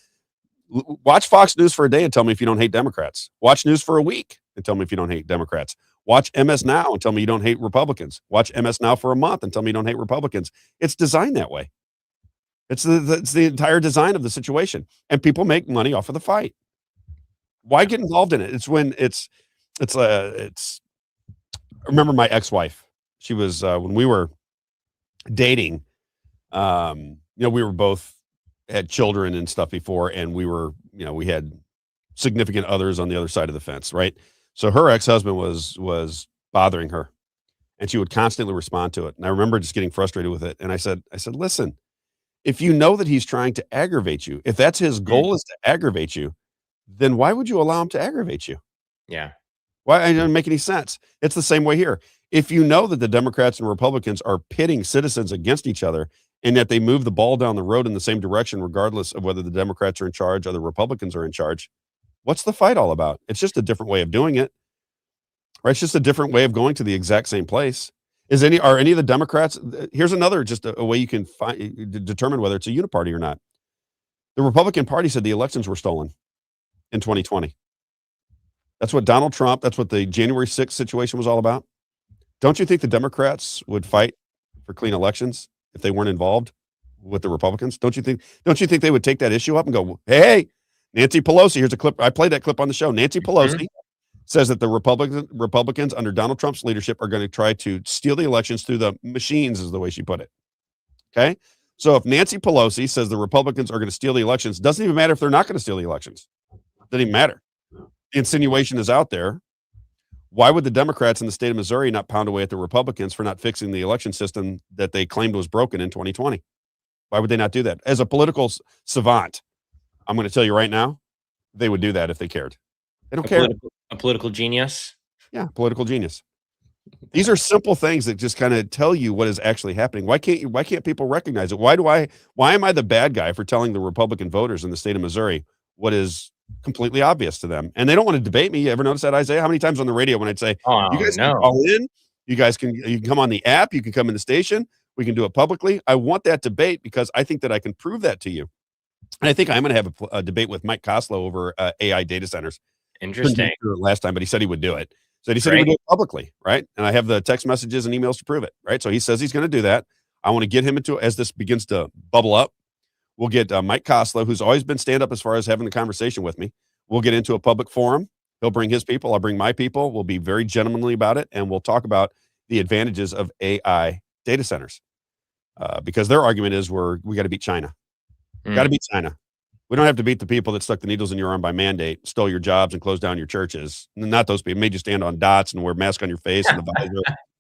Speaker 1: Watch Fox News for a day and tell me if you don't hate Democrats. Watch news for a week and tell me if you don't hate Democrats. Watch MS Now and tell me you don't hate Republicans. Watch MS Now for a month and tell me you don't hate Republicans. It's designed that way. It's the entire design of the situation. And people make money off of the fight. Why get involved in it? It's when it's I remember my ex-wife. She was when we were dating, we were both had children and stuff before, and we were, we had significant others on the other side of the fence, right? So her ex-husband was bothering her, and she would constantly respond to it. And I remember just getting frustrated with it. And I said, listen, if you know that he's trying to aggravate you, if that's his goal is to aggravate you, then why would you allow him to aggravate you?
Speaker 2: Yeah.
Speaker 1: Why? It doesn't make any sense. It's the same way here. If you know that the Democrats and Republicans are pitting citizens against each other and that they move the ball down the road in the same direction, regardless of whether the Democrats are in charge or the Republicans are in charge, what's the fight all about? It's just a different way of doing it, right? It's just a different way of going to the exact same place. Are any of the Democrats? Here's another, just a way you can determine whether it's a uniparty or not. The Republican Party said the elections were stolen in 2020. That's what Donald Trump, that's what the January 6th situation was all about. Don't you think the Democrats would fight for clean elections if they weren't involved with the Republicans? Don't you think they would take that issue up and go, hey, Nancy Pelosi, here's a clip. I played that clip on the show. Nancy Pelosi says that the Republicans under Donald Trump's leadership are going to try to steal the elections through the machines, is the way she put it. Okay? So if Nancy Pelosi says the Republicans are going to steal the elections, doesn't even matter if they're not going to steal the elections. Doesn't even matter. The insinuation is out there. Why would the Democrats in the state of Missouri not pound away at the Republicans for not fixing the election system that they claimed was broken in 2020? Why would they not do that? As a political savant, I'm going to tell you right now, they would do that if they cared. They don't care.
Speaker 2: A political genius.
Speaker 1: Yeah, political genius. These are simple things that just kind of tell you what is actually happening. Why can't people recognize it? Why am I the bad guy for telling the Republican voters in the state of Missouri what is completely obvious to them? And they don't want to debate me. You ever notice that, Isaiah? How many times on the radio when I'd say, you guys can call in, you can come on the app, you can come in the station, we can do it publicly. I want that debate because I think that I can prove that to you. And I think I'm going to have a debate with Mike Koslow over AI data centers.
Speaker 2: Interesting.
Speaker 1: Last time, but he said he would do it. He said he would do it publicly, right? And I have the text messages and emails to prove it, right? So he says he's going to do that. I want to get him into, as this begins to bubble up, we'll get Mike Koslow, who's always been stand up as far as having the conversation with me. We'll get into a public forum. He'll bring his people. I'll bring my people. We'll be very gentlemanly about it. And we'll talk about the advantages of AI data centers. Because their argument is we got to beat China. Got to beat China. We don't have to beat the people that stuck the needles in your arm by mandate, stole your jobs, and closed down your churches. Not those people. Made you stand on dots and wear a mask on your face and the visor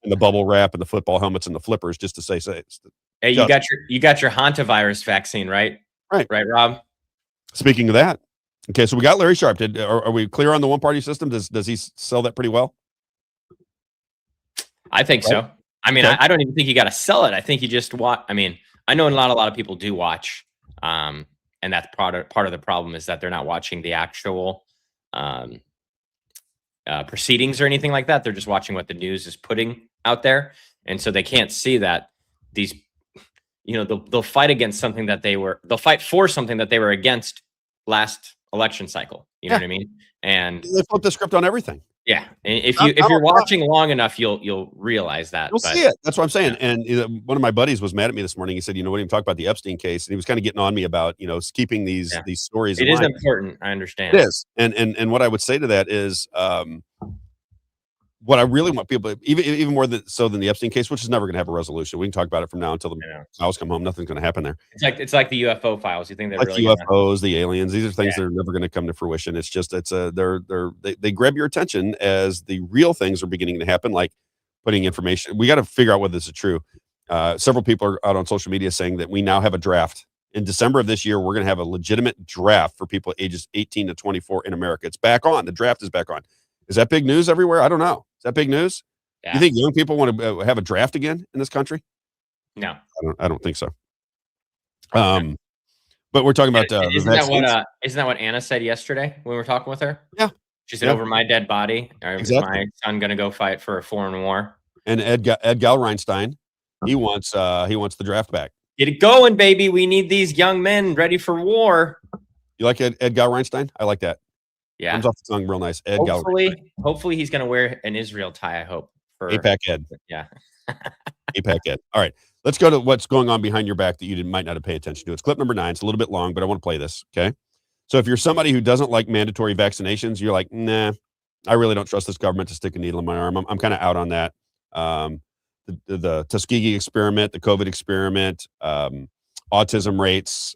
Speaker 1: and the bubble wrap and the football helmets and the flippers just to say.
Speaker 2: Hey, you got your hantavirus vaccine, right? Right, Rob.
Speaker 1: Speaking of that, okay, so we got Larry Sharp. Are we clear on the one-party system? Does he sell that pretty well?
Speaker 2: I think so. I mean, I don't even think you got to sell it. I think you just watch. I mean, I know a lot of people do watch. And that's part of the problem is that they're not watching the actual proceedings or anything like that. They're just watching what the news is putting out there. And so they can't see that these, they'll fight against something that they'll fight for something that they were against last election cycle. You know what I mean? And
Speaker 1: they flip the script on everything.
Speaker 2: Yeah. And if you're watching long enough, you'll realize that.
Speaker 1: You'll see it. That's what I'm saying. Yeah. And one of my buddies was mad at me this morning. He said, we didn't even talk about the Epstein case. And he was kind of getting on me about, keeping these stories.
Speaker 2: It is important. I understand.
Speaker 1: It is. And what I would say to that is, what I really want people, even more so than the Epstein case, which is never going to have a resolution. We can talk about it from now until the cows come home. Nothing's going to happen there.
Speaker 2: It's like the UFO files. You think they're
Speaker 1: like
Speaker 2: really
Speaker 1: UFOs, the aliens? These are things that are never going to come to fruition. It's just they grab your attention as the real things are beginning to happen, like putting information. We got to figure out whether this is true. Several people are out on social media saying that we now have a draft. In December of this year, we're going to have a legitimate draft for people ages 18 to 24 in America. It's back on. The draft is back on. Is that big news everywhere? I don't know. Is that big news? Yeah. You think young people want to have a draft again in this country?
Speaker 2: No,
Speaker 1: I don't think so. But we're talking about
Speaker 2: isn't that what Anna said yesterday when we were talking with her?
Speaker 1: Yeah,
Speaker 2: She said, over my dead body. Or
Speaker 1: Exactly.
Speaker 2: is my son going to go fight for a foreign war?
Speaker 1: And Ed Galreinstein, he wants the draft back.
Speaker 2: Get it going, baby. We need these young men ready for war.
Speaker 1: You like Ed Galreinstein? I like that.
Speaker 2: Yeah.
Speaker 1: Comes off the tongue real nice. Ed
Speaker 2: Hopefully he's going to wear an Israel tie, I hope. For
Speaker 1: AIPAC Ed.
Speaker 2: Yeah.
Speaker 1: AIPAC Ed. All right. Let's go to what's going on behind your back that you might not have paid attention to. It's clip number 9. It's a little bit long, but I want to play this. Okay. So if you're somebody who doesn't like mandatory vaccinations, you're like, nah, I really don't trust this government to stick a needle in my arm. I'm kind of out on that. The Tuskegee experiment, the COVID experiment, autism rates,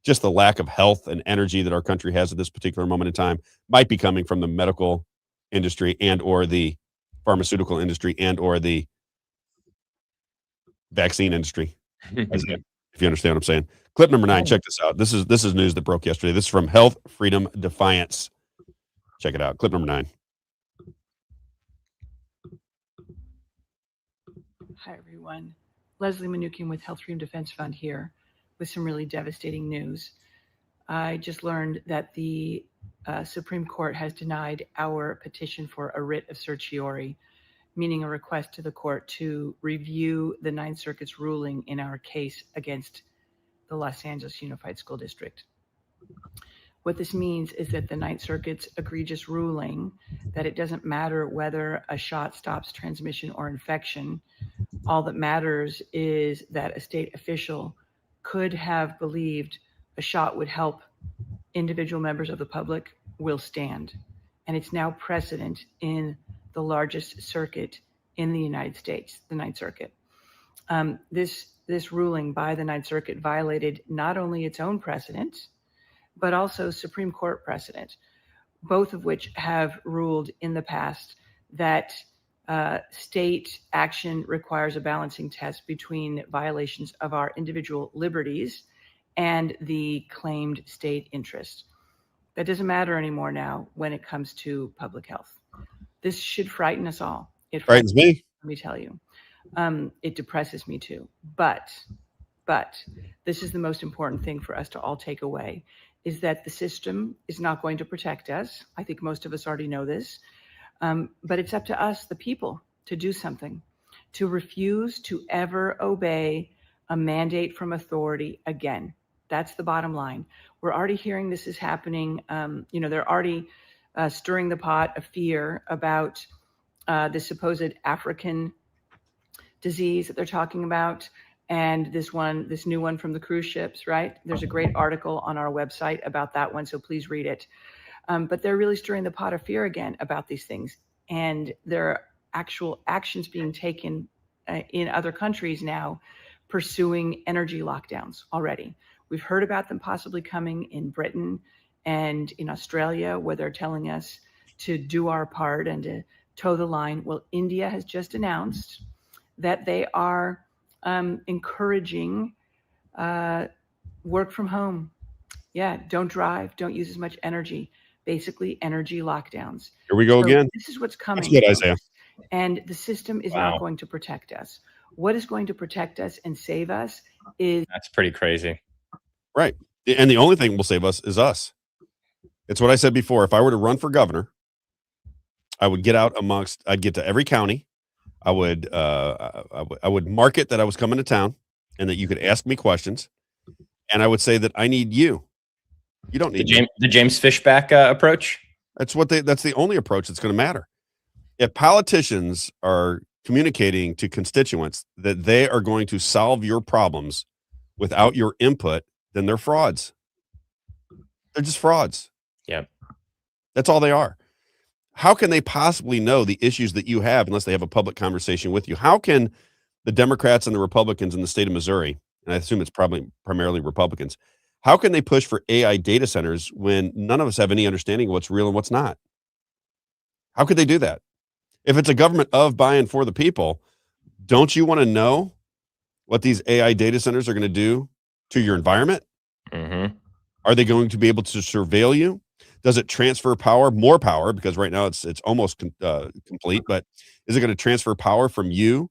Speaker 1: just the lack of health and energy that our country has at this particular moment in time might be coming from the medical industry and or the pharmaceutical industry and or the vaccine industry. If you understand what I'm saying. Clip number 9. Check this out. This is news that broke yesterday. This is from Health Freedom Defiance. Check it out. Clip number 9.
Speaker 4: Hi, everyone. Leslie Manukian with Health Freedom Defense Fund here with some really devastating news. I just learned that the Supreme Court has denied our petition for a writ of certiorari, meaning a request to the court to review the Ninth Circuit's ruling in our case against the Los Angeles Unified School District. What this means is that the Ninth Circuit's egregious ruling that it doesn't matter whether a shot stops transmission or infection, all that matters is that a state official could have believed a shot would help individual members of the public will stand. And it's now precedent in the largest circuit in the United States, the Ninth Circuit. This ruling by the Ninth Circuit violated not only its own precedent, but also Supreme Court precedent, both of which have ruled in the past that state action requires a balancing test between violations of our individual liberties and the claimed state interest. That doesn't matter anymore now when it comes to public health. This should frighten us all. It
Speaker 1: frightens me.
Speaker 4: Let me tell you. It depresses me too. But this is the most important thing for us to all take away, is that the system is not going to protect us. I think most of us already know this. But it's up to us, the people, to do something, to refuse to ever obey a mandate from authority again. That's the bottom line. We're already hearing this is happening. They're already stirring the pot of fear about the supposed African disease that they're talking about. And this new one from the cruise ships, right? There's a great article on our website about that one, so please read it. But they're really stirring the pot of fear again about these things. And there are actual actions being taken in other countries now pursuing energy lockdowns already. We've heard about them possibly coming in Britain and in Australia, where they're telling us to do our part and to toe the line. Well, India has just announced that they are encouraging work from home. Yeah, don't drive, don't use as much energy. Basically, energy lockdowns.
Speaker 1: Here we go again.
Speaker 4: This is what's coming.
Speaker 1: That's good, Isaiah.
Speaker 4: And the system is not going to protect us. What is going to protect us and save us is...
Speaker 2: That's pretty crazy.
Speaker 1: Right. And the only thing will save us is us. It's what I said before. If I were to run for governor, I would I'd get to every county. I would market that I was coming to town and that you could ask me questions. And I would say that I need you. You don't need
Speaker 2: the James Fishback approach.
Speaker 1: That's the only approach that's going to matter. If politicians are communicating to constituents that they are going to solve your problems without your input, then they're frauds. They're just frauds.
Speaker 2: Yeah.
Speaker 1: That's all they are. How can they possibly know the issues that you have unless they have a public conversation with you? How can the Democrats and the Republicans in the state of Missouri, and I assume it's probably primarily Republicans, how can they push for AI data centers when none of us have any understanding of what's real and what's not? How could they do that? If it's a government of, by, and for the people, don't you want to know what these AI data centers are going to do to your environment?
Speaker 2: Mm-hmm.
Speaker 1: Are they going to be able to surveil you? Does it transfer power, more power? Because right now it's almost complete, but is it going to transfer power from you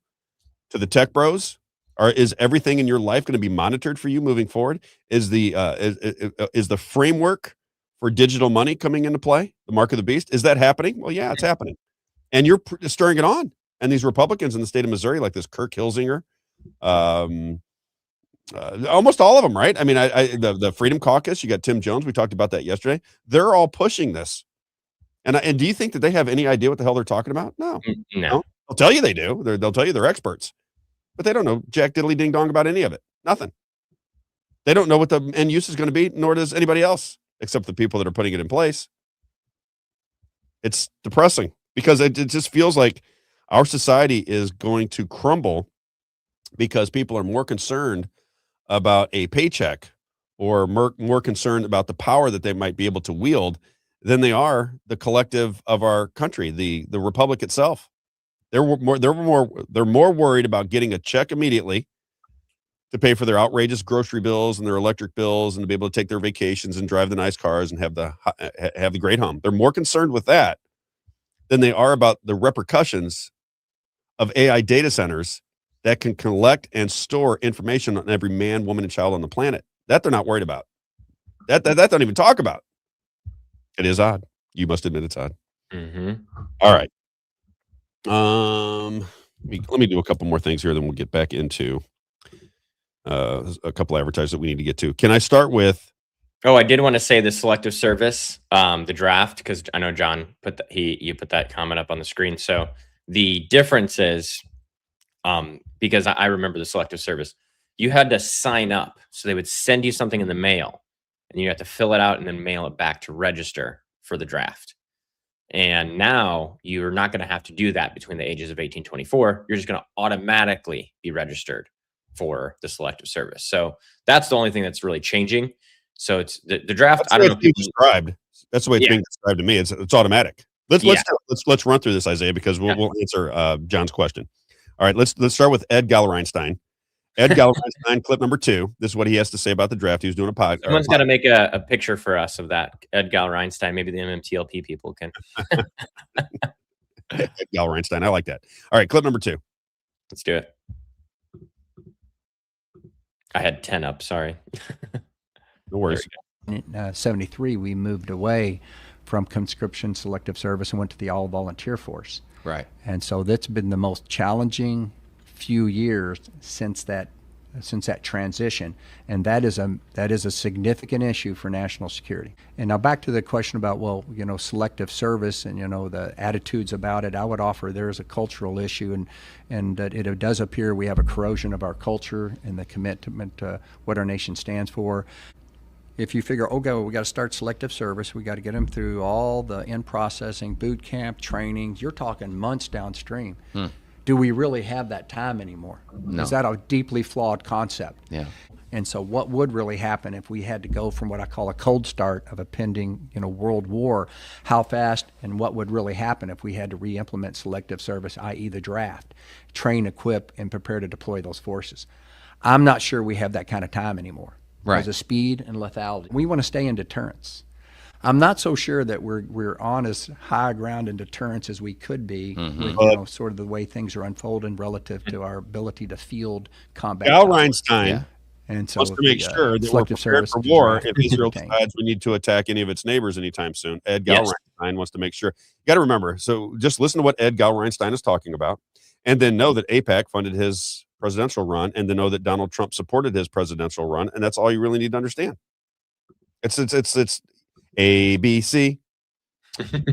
Speaker 1: to the tech bros? Or is everything in your life going to be monitored for you moving forward? Is the framework for digital money coming into play, the mark of the beast. Is that happening? Well, yeah, it's happening. And you're stirring it on. And these Republicans in the state of Missouri, like this Kirk Hilsinger, almost all of them, right? I mean, the Freedom Caucus, you got Tim Jones. We talked about that yesterday. They're all pushing this. And do you think that they have any idea what the hell they're talking about? No.
Speaker 2: No.
Speaker 1: They'll tell you they do. They'll tell you they're experts. But they don't know jack diddly ding dong about any of it. Nothing. They don't know what the end use is going to be, nor does anybody else, except the people that are putting it in place. It's depressing because it just feels like our society is going to crumble because people are more concerned about a paycheck or more concerned about the power that they might be able to wield than they are the collective of our country, the republic itself. They're more worried about getting a check immediately to pay for their outrageous grocery bills and their electric bills and to be able to take their vacations and drive the nice cars and have the great home. They're more concerned with that than they are about the repercussions of AI data centers that can collect and store information on every man, woman, and child on the planet. That they're not worried about. That don't even talk about. It is odd. You must admit it's odd.
Speaker 2: Mm-hmm.
Speaker 1: All right. Let me do a couple more things here, then we'll get back into a couple advertisers that we need to get to. Can I start with?
Speaker 2: Oh, I did want to say the selective service, the draft, because I know John you put that comment up on the screen. So the difference is, because I remember the selective service, you had to sign up. So they would send you something in the mail and you have to fill it out and then mail it back to register for the draft. And now you're not going to have to do that between the ages of 18 and 24. You're just going to automatically be registered for the selective service. So that's the only thing that's really changing. So it's the draft.
Speaker 1: That's I don't know. Being described. That's the way it's being described to me. It's automatic. Let's run through this, Isaiah, because we'll answer John's question. All right, let's start with Ed Gallereinstein. Ed Gallereinstein, clip number 2. This is what he has to say about the draft. He was doing a podcast.
Speaker 2: Someone's got to make a picture for us of that. Ed Gallereinstein. Maybe the MMTLP people can.
Speaker 1: Ed Gallereinstein. I like that. All right, clip number 2.
Speaker 2: Let's do it. I had 10 up. Sorry.
Speaker 1: No worries.
Speaker 5: In 73, we moved away from conscription selective service and went to the all volunteer force.
Speaker 3: Right.
Speaker 5: And so that's been the most challenging few years since that transition, and that is a significant issue for national security. And now back to the question about, well, selective service and the attitudes about it. I would offer there is a cultural issue, and that it does appear we have a corrosion of our culture and the commitment to what our nation stands for. If you figure, we got to start selective service, we got to get them through all the in-processing, boot camp, trainings, you're talking months downstream. Do we really have that time anymore?
Speaker 3: No.
Speaker 5: Is that a deeply flawed concept?
Speaker 3: Yeah.
Speaker 5: And so what would really happen if we had to go from what I call a cold start of a pending, world war? How fast, and what would really happen if we had to re-implement selective service, i.e. the draft, train, equip, and prepare to deploy those forces? I'm not sure we have that kind of time anymore.
Speaker 3: Right.
Speaker 5: Because of speed and lethality. We want to stay in deterrence. I'm not so sure that we're on as high ground in deterrence as we could be with sort of the way things are unfolding relative to our ability to field combat.
Speaker 1: Gallereinstein.
Speaker 3: Yeah.
Speaker 5: And so
Speaker 1: wants to make sure that we're prepared for war if Israel decides we need to attack any of its neighbors anytime soon. Ed Gallereinstein wants to make sure. You got to remember, so just listen to what Ed Gallereinstein is talking about, and then know that AIPAC funded his presidential run, and then know that Donald Trump supported his presidential run, and that's all you really need to understand. It's ABC.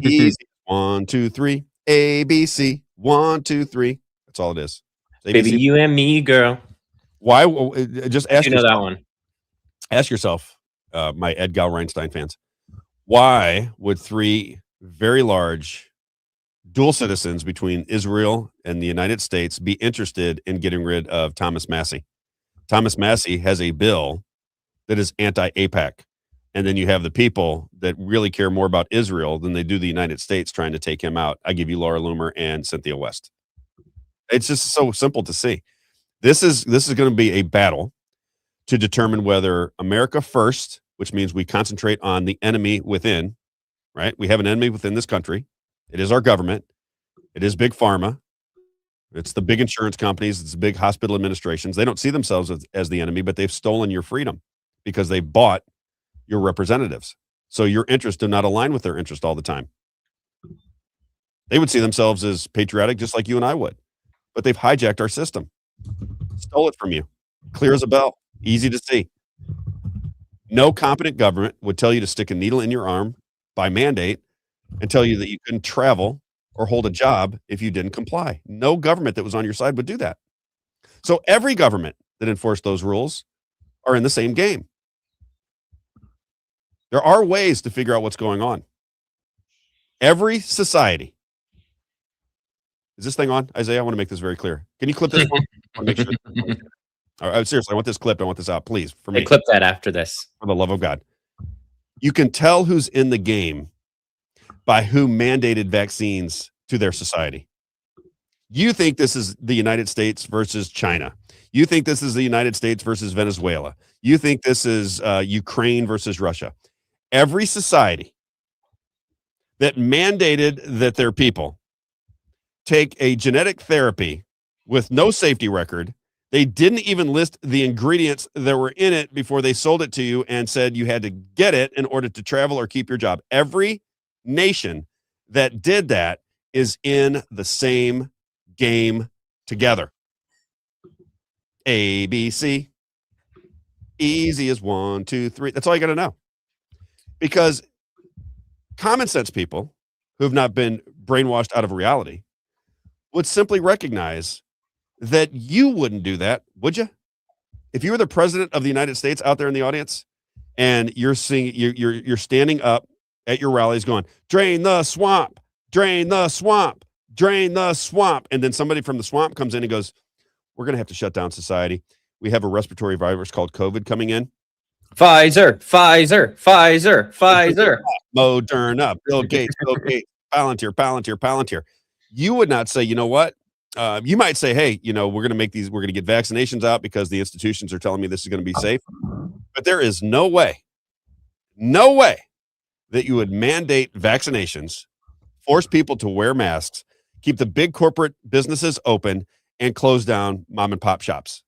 Speaker 1: Easy. 1, 2, 3. ABC. 1, 2, 3. That's all it is.
Speaker 2: Baby, you and me, girl.
Speaker 1: Why? Just ask
Speaker 2: You know that one.
Speaker 1: Ask yourself, my Ed Gallereinstein fans, why would 3 very large dual citizens between Israel and the United States be interested in getting rid of Thomas Massie? Thomas Massie has a bill that is anti-AIPAC. And then you have the people that really care more about Israel than they do the United States trying to take him out. I give you Laura Loomer and Cynthia West. It's just so simple to see. This is going to be a battle to determine whether America first, which means we concentrate on the enemy within, right? We have an enemy within this country. It is our government. It is big pharma. It's the big insurance companies. It's the big hospital administrations. They don't see themselves as the enemy, but they've stolen your freedom because they bought your representatives. So your interests do not align with their interest all the time. They would see themselves as patriotic just like you and I would. But they've hijacked our system. Stole it from you. Clear as a bell. Easy to see. No competent government would tell you to stick a needle in your arm by mandate and tell you that you couldn't travel or hold a job if you didn't comply. No government that was on your side would do that. So every government that enforced those rules are in the same game. There are ways to figure out what's going on. Every society. Is this thing on, Isaiah? I want to make this very clear. Can you clip this one? I want to make sure. All right, seriously, I want this clipped. I want this out, please, for me.
Speaker 2: They clip that after this.
Speaker 1: For the love of God. You can tell who's in the game by who mandated vaccines to their society. You think this is the United States versus China. You think this is the United States versus Venezuela. You think this is Ukraine versus Russia. Every society that mandated that their people take a genetic therapy with no safety record, they didn't even list the ingredients that were in it before they sold it to you and said you had to get it in order to travel or keep your job. Every nation that did that is in the same game together. A, B, C. Easy as 1, 2, 3. That's all you got to know. Because common sense people who have not been brainwashed out of reality would simply recognize that you wouldn't do that, would you? If you were the president of the United States out there in the audience and you're seeing you're standing up at your rallies going, drain the swamp, drain the swamp, drain the swamp. And then somebody from the swamp comes in and goes, we're going to have to shut down society. We have a respiratory virus called COVID coming in.
Speaker 2: Pfizer, Pfizer, Pfizer, Pfizer.
Speaker 1: Moderna, Bill Gates, Palantir. You would not say, you know what? You might say, hey, we're going to get vaccinations out because the institutions are telling me this is going to be safe. But there is no way that you would mandate vaccinations, force people to wear masks, keep the big corporate businesses open, and close down mom and pop shops.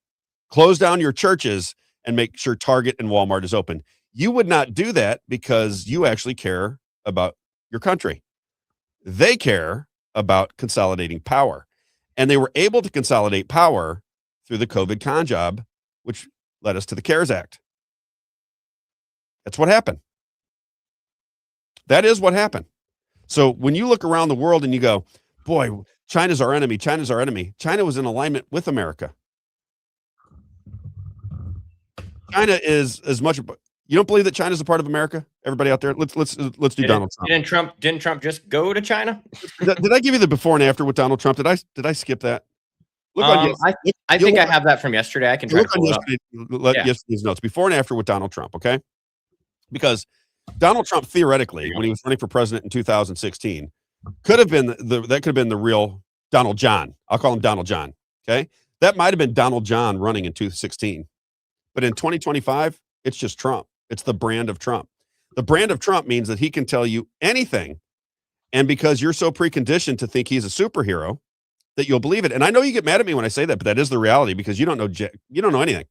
Speaker 1: Close down your churches and make sure Target and Walmart is open. You would not do that because you actually care about your country. They care about consolidating power. And they were able to consolidate power through the COVID con job, which led us to the CARES Act. That's what happened. That is what happened. So when you look around the world and you go, boy, China's our enemy. China's our enemy. China was in alignment with America. China is as much. You don't believe that China's a part of America? Everybody out there, let's do Donald Trump.
Speaker 2: Didn't Trump just go to China?
Speaker 1: Did I give you the before and after with Donald Trump? Did I skip that?
Speaker 2: I think I have that from yesterday. I can try to pull it up.
Speaker 1: Yesterday's notes before and after with Donald Trump. Okay, because Donald Trump theoretically, when he was running for president in 2016, could have been the real Donald John. I'll call him Donald John. Okay, that might have been Donald John running in 2016, but in 2025, it's just Trump. It's the brand of Trump. The brand of Trump means that he can tell you anything. And because you're so preconditioned to think he's a superhero, that you'll believe it. And I know you get mad at me when I say that, but that is the reality because you don't know anything.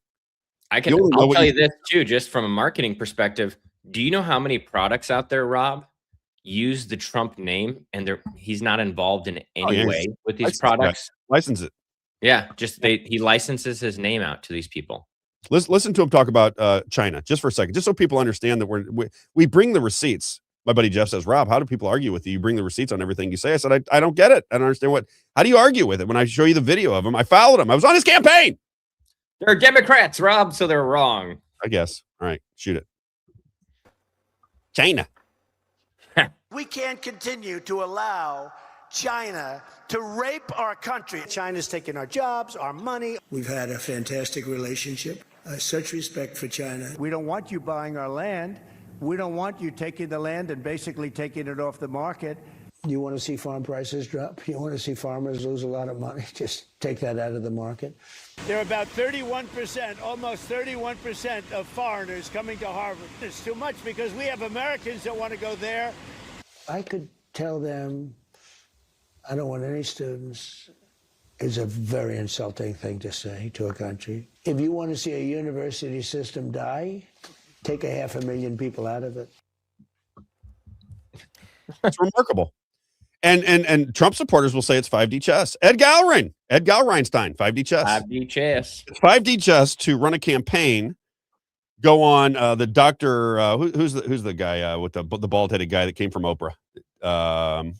Speaker 2: I'll tell you this too, just from a marketing perspective. Do you know how many products out there, Rob, use the Trump name and he's not involved in any way with these products?
Speaker 1: License it.
Speaker 2: Yeah, he licenses his name out to these people.
Speaker 1: Listen to him talk about China just for a second, just so people understand that we bring the receipts. My buddy Jeff says, Rob, how do people argue with you? You bring the receipts on everything you say. I said, I don't get it. I don't understand how do you argue with it? When I show you the video of him, I followed him. I was on his campaign.
Speaker 2: They're Democrats, Rob, so they're wrong.
Speaker 1: I guess. All right, shoot it. China.
Speaker 6: We can't continue to allow China to rape our country. China's taking our jobs, our money.
Speaker 7: We've had a fantastic relationship. Such respect for China.
Speaker 6: We don't want you buying our land. We don't want you taking the land and basically taking it off the market.
Speaker 7: You want to see farm prices drop? You want to see farmers lose a lot of money? Just take that out of the market.
Speaker 6: There are about 31%, almost 31% of foreigners coming to Harvard. It's too much because we have Americans that want to go there.
Speaker 7: I could tell them, I don't want any students. It's a very insulting thing to say to a country. If you want to see a university system die, take 500,000 people out of it.
Speaker 1: It's remarkable. And Trump supporters will say it's 5D chess. Ed Galreinstein, 5D chess.
Speaker 2: 5D chess.
Speaker 1: It's 5D chess to run a campaign. Go on the doctor. Who's the guy with the bald headed guy that came from Oprah?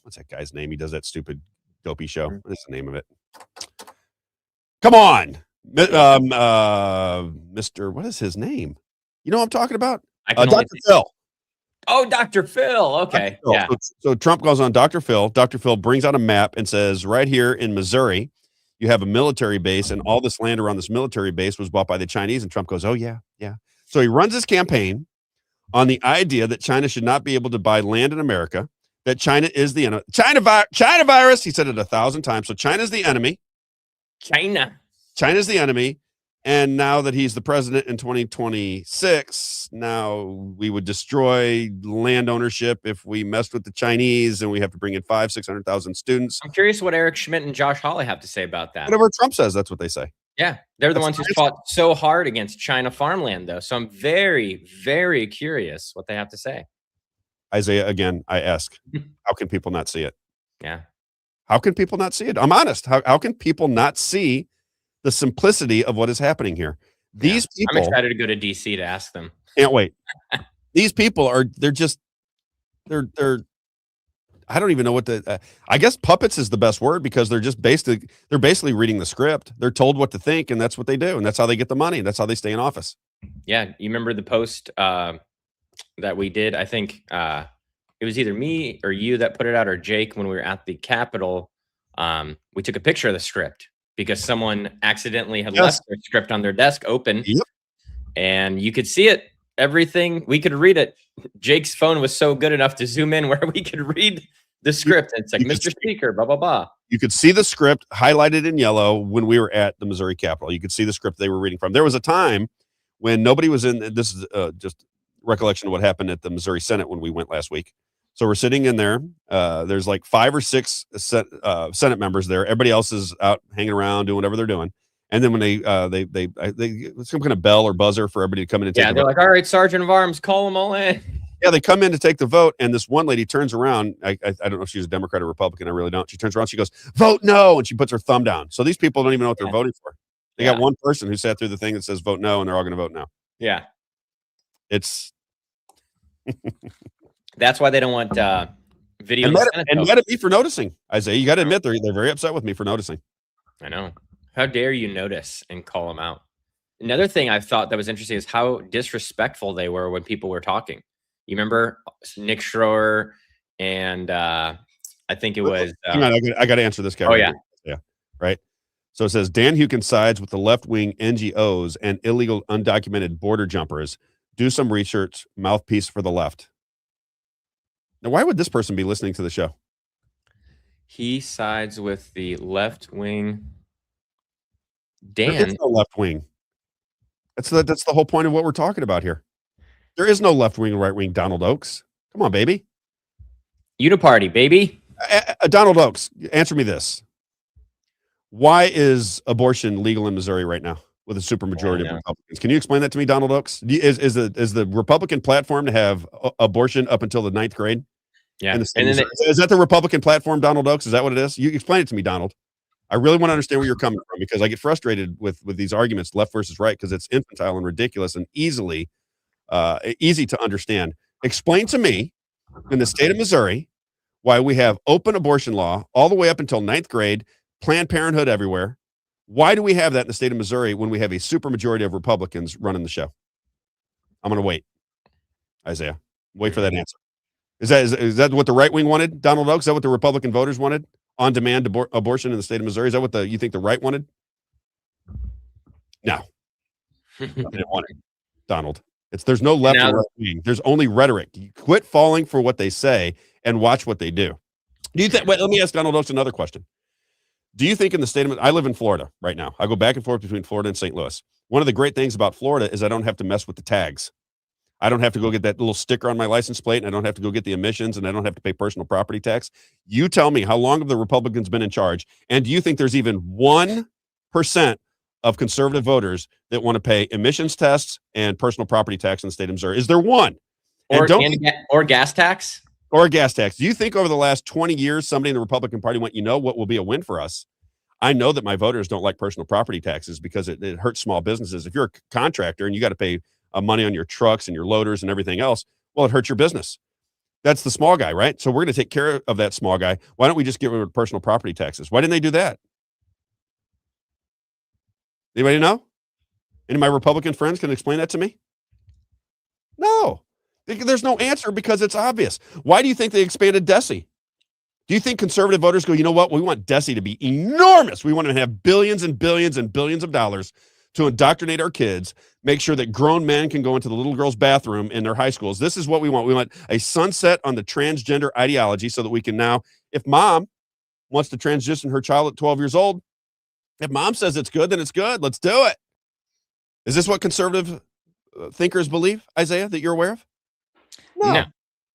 Speaker 1: What's that guy's name? He does that stupid dopey show. What's the name of it? Come on, Mr. What is his name? You know what I'm talking about? Dr. Phil.
Speaker 2: Oh, Dr. Phil. Okay.
Speaker 1: Phil.
Speaker 2: Yeah.
Speaker 1: So Trump goes on Dr. Phil. Dr. Phil brings out a map and says, right here in Missouri, you have a military base, and all this land around this military base was bought by the Chinese. And Trump goes, oh, yeah. So he runs his campaign on the idea that China should not be able to buy land in America, that China is the enemy. China virus. He said it 1,000 times. So China's the enemy. China's the enemy. And now that he's the president in 2026, now we would destroy land ownership if we messed with the Chinese, and we have to bring in 500,000-600,000 students.
Speaker 2: I'm curious what Eric Schmidt and Josh Hawley have to say about that.
Speaker 1: Whatever Trump says, that's what they say.
Speaker 2: Yeah, they're the ones who fought so hard against China farmland, though. So I'm very, very curious what they have to say.
Speaker 1: Isaiah, again, I ask, how can people not see it?
Speaker 2: Yeah.
Speaker 1: How can people not see it? I'm honest. How can people not see the simplicity of what is happening here? These people.
Speaker 2: I'm excited to go to DC to ask them.
Speaker 1: Can't wait. These people they're I don't even know what I guess puppets is the best word, because they're basically reading the script. They're told what to think, and that's what they do. And that's how they get the money. That's how they stay in office.
Speaker 2: Yeah. You remember the post that we did? I think it was either me or you that put it out, or Jake, when we were at the Capitol. We took a picture of the script because someone accidentally had left their script on their desk open.
Speaker 1: Yep.
Speaker 2: And you could see it. Everything, we could read it. Jake's phone was so good enough to zoom in where we could read the script. And it's like, Mr. Speaker, blah, blah, blah.
Speaker 1: You could see the script highlighted in yellow when we were at the Missouri Capitol. You could see the script they were reading from. There was a time when nobody was in. This is just recollection of what happened at the Missouri Senate when we went last week. So we're sitting in there. There's like 5 or 6 Senate members there. Everybody else is out hanging around doing whatever they're doing. And then when they some kind of bell or buzzer for everybody to come in and take.
Speaker 2: Yeah, they're like, all right, Sergeant of Arms, call them all in.
Speaker 1: Yeah, they come in to take the vote, and this one lady turns around. I don't know if she's a Democrat or Republican. I really don't. She turns around, she goes, "Vote no," and she puts her thumb down. So these people don't even know what they're voting for. They got one person who sat through the thing that says "vote no," and they're all going to vote no.
Speaker 2: Yeah,
Speaker 1: it's.
Speaker 2: That's why they don't want video.
Speaker 1: And mad at me for noticing, Isaiah. You got to admit they're very upset with me for noticing.
Speaker 2: I know. How dare you notice and call them out? Another thing I thought that was interesting is how disrespectful they were when people were talking. You remember Nick Schroer and I think it was.
Speaker 1: Hang on, I got to answer this guy.
Speaker 2: Oh, yeah.
Speaker 1: Right. So it says Dan Hukin sides with the left-wing NGOs and illegal undocumented border jumpers. Do some research. Mouthpiece for the left. Now, why would this person be listening to the show?
Speaker 2: He sides with the left wing. Dan.
Speaker 1: There is no left wing. That's the whole point of what we're talking about here. There is no left wing, right wing. Donald Oaks. Come on, baby.
Speaker 2: Uniparty, baby.
Speaker 1: Donald Oaks, answer me this. Why is abortion legal in Missouri right now with a supermajority of Republicans? Can you explain that to me, Donald Oaks? Is the Republican platform to have abortion up until the 9th grade?
Speaker 2: Yeah.
Speaker 1: And then is that the Republican platform, Donald Oaks? Is that what it is? You explain it to me, Donald. I really want to understand where you're coming from, because I get frustrated with these arguments, left versus right, because it's infantile and ridiculous and easy to understand. Explain to me, in the state of Missouri, why we have open abortion law all the way up until 9th grade, Planned Parenthood everywhere. Why do we have that in the state of Missouri when we have a supermajority of Republicans running the show? I'm going to wait, Isaiah. Wait for that answer. Is that what the right wing wanted, Donald Oaks? Is that what the Republican voters wanted? On-demand abortion in the state of Missouri? Is that what you think the right wanted? No. They didn't want it, Donald. There's no left or right wing. There's only rhetoric. You quit falling for what they say and watch what they do. Do you think? Wait, let me ask Donald Oaks another question. Do you think in the state of I live in Florida right now. I go back and forth between Florida and St. Louis. One of the great things about Florida is I don't have to mess with the tags. I don't have to go get that little sticker on my license plate, and I don't have to go get the emissions, and I don't have to pay personal property tax. You tell me, how long have the Republicans been in charge? And do you think there's even 1% of conservative voters that want to pay emissions tests and personal property tax in the state of Missouri? Is there one?
Speaker 2: Or gas tax?
Speaker 1: Or a gas tax. Do you think over the last 20 years, somebody in the Republican Party went, what will be a win for us? I know that my voters don't like personal property taxes because it hurts small businesses. If you're a contractor and you got to pay money on your trucks and your loaders and everything else, well, it hurts your business. That's the small guy, right? So we're going to take care of that small guy. Why don't we just get rid of personal property taxes? Why didn't they do that? Anybody know? Any of my Republican friends can explain that to me? No. There's no answer because it's obvious. Why do you think they expanded DESE? Do you think conservative voters go, you know what? We want DESE to be enormous. We want to have billions and billions and billions of dollars to indoctrinate our kids, make sure that grown men can go into the little girl's bathroom in their high schools. This is what we want. We want a sunset on the transgender ideology so that we can now, if mom wants to transition her child at 12 years old, if mom says it's good, then it's good. Let's do it. Is this what conservative thinkers believe, Isaiah, that you're aware of? No.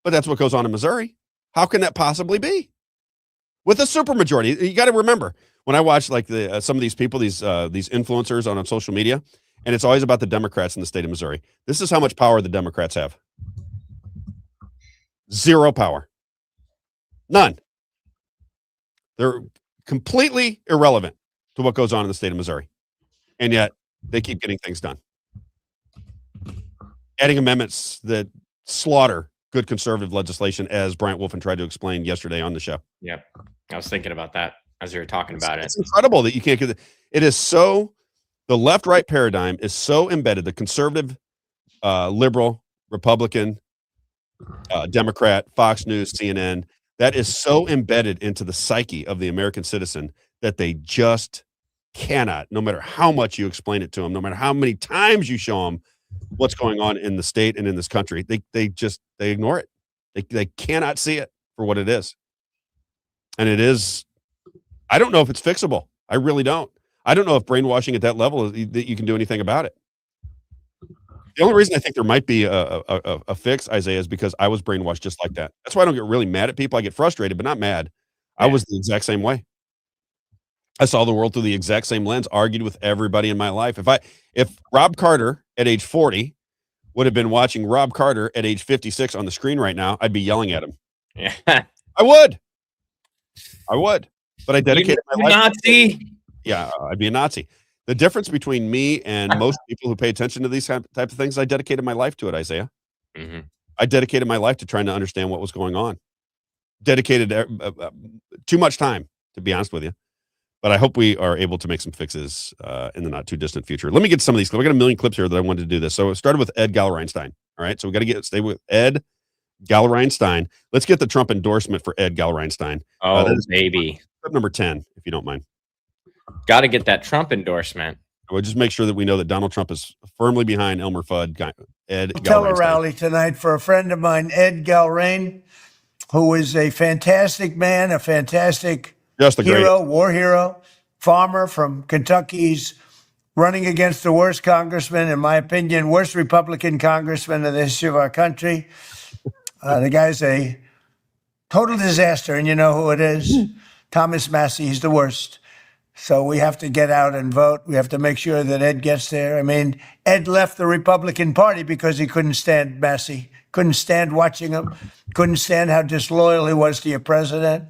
Speaker 1: But that's what goes on in Missouri. How can that possibly be? With a supermajority, you got to remember, when I watch like some of these people, these influencers on social media, and it's always about the Democrats in the state of Missouri. This is how much power the Democrats have. Zero power. None. They're completely irrelevant to what goes on in the state of Missouri. And yet they keep getting things done. Adding amendments that slaughter good conservative legislation, as Bryant Wolfen tried to explain yesterday on the show.
Speaker 2: Yep. I was thinking about that as you were talking about it.
Speaker 1: It's incredible that you can't get it. Is so, the left-right paradigm is so embedded, the conservative, liberal, Republican, Democrat, Fox News, CNN, that is so embedded into the psyche of the American citizen that they just cannot, no matter how much you explain it to them, no matter how many times you show them what's going on in the state and in this country, they ignore it. They cannot see it for what it is. And it is, I don't know if it's fixable. I really don't. I don't know if brainwashing at that level that you can do anything about it. The only reason I think there might be a fix, Isaiah, is because I was brainwashed just like that. That's why I don't get really mad at people. I get frustrated, but not mad. Yeah. I was the exact same way. I saw the world through the exact same lens, argued with everybody in my life. If Robb Carter at age 40 would have been watching Robb Carter at age 56 on the screen right now, I'd be yelling at him.
Speaker 2: Yeah.
Speaker 1: I would. But I dedicated my life.
Speaker 2: Nazi.
Speaker 1: Yeah, I'd be a Nazi. The difference between me and most people who pay attention to these type of things, I dedicated my life to it, Isaiah.
Speaker 2: Mm-hmm.
Speaker 1: I dedicated my life to trying to understand what was going on. Dedicated too much time, to be honest with you. But I hope we are able to make some fixes in the not too distant future. Let me get some of these. We got a million clips here that I wanted to do this. So it started with Ed Gallereinstein. All right. So we got to stay with Ed Gallereinstein. Let's get the Trump endorsement for Ed Gallereinstein.
Speaker 2: Oh, baby.
Speaker 1: Clip number 10, if you don't mind.
Speaker 2: Got to get that Trump endorsement.
Speaker 1: We'll just make sure that we know that Donald Trump is firmly behind Elmer Fudd, Ed Gallereinstein.
Speaker 8: Tell a rally tonight for a friend of mine, Ed Galrein, who is a fantastic man, a fantastic hero, war hero, farmer from Kentucky. He's running against the worst congressman, in my opinion, worst Republican congressman in the history of our country. The guy's a total disaster, and you know who it is? Thomas Massie. He's the worst. So we have to get out and vote. We have to make sure that Ed gets there. I mean, Ed left the Republican Party because he couldn't stand Massie, couldn't stand watching him, couldn't stand how disloyal he was to your president.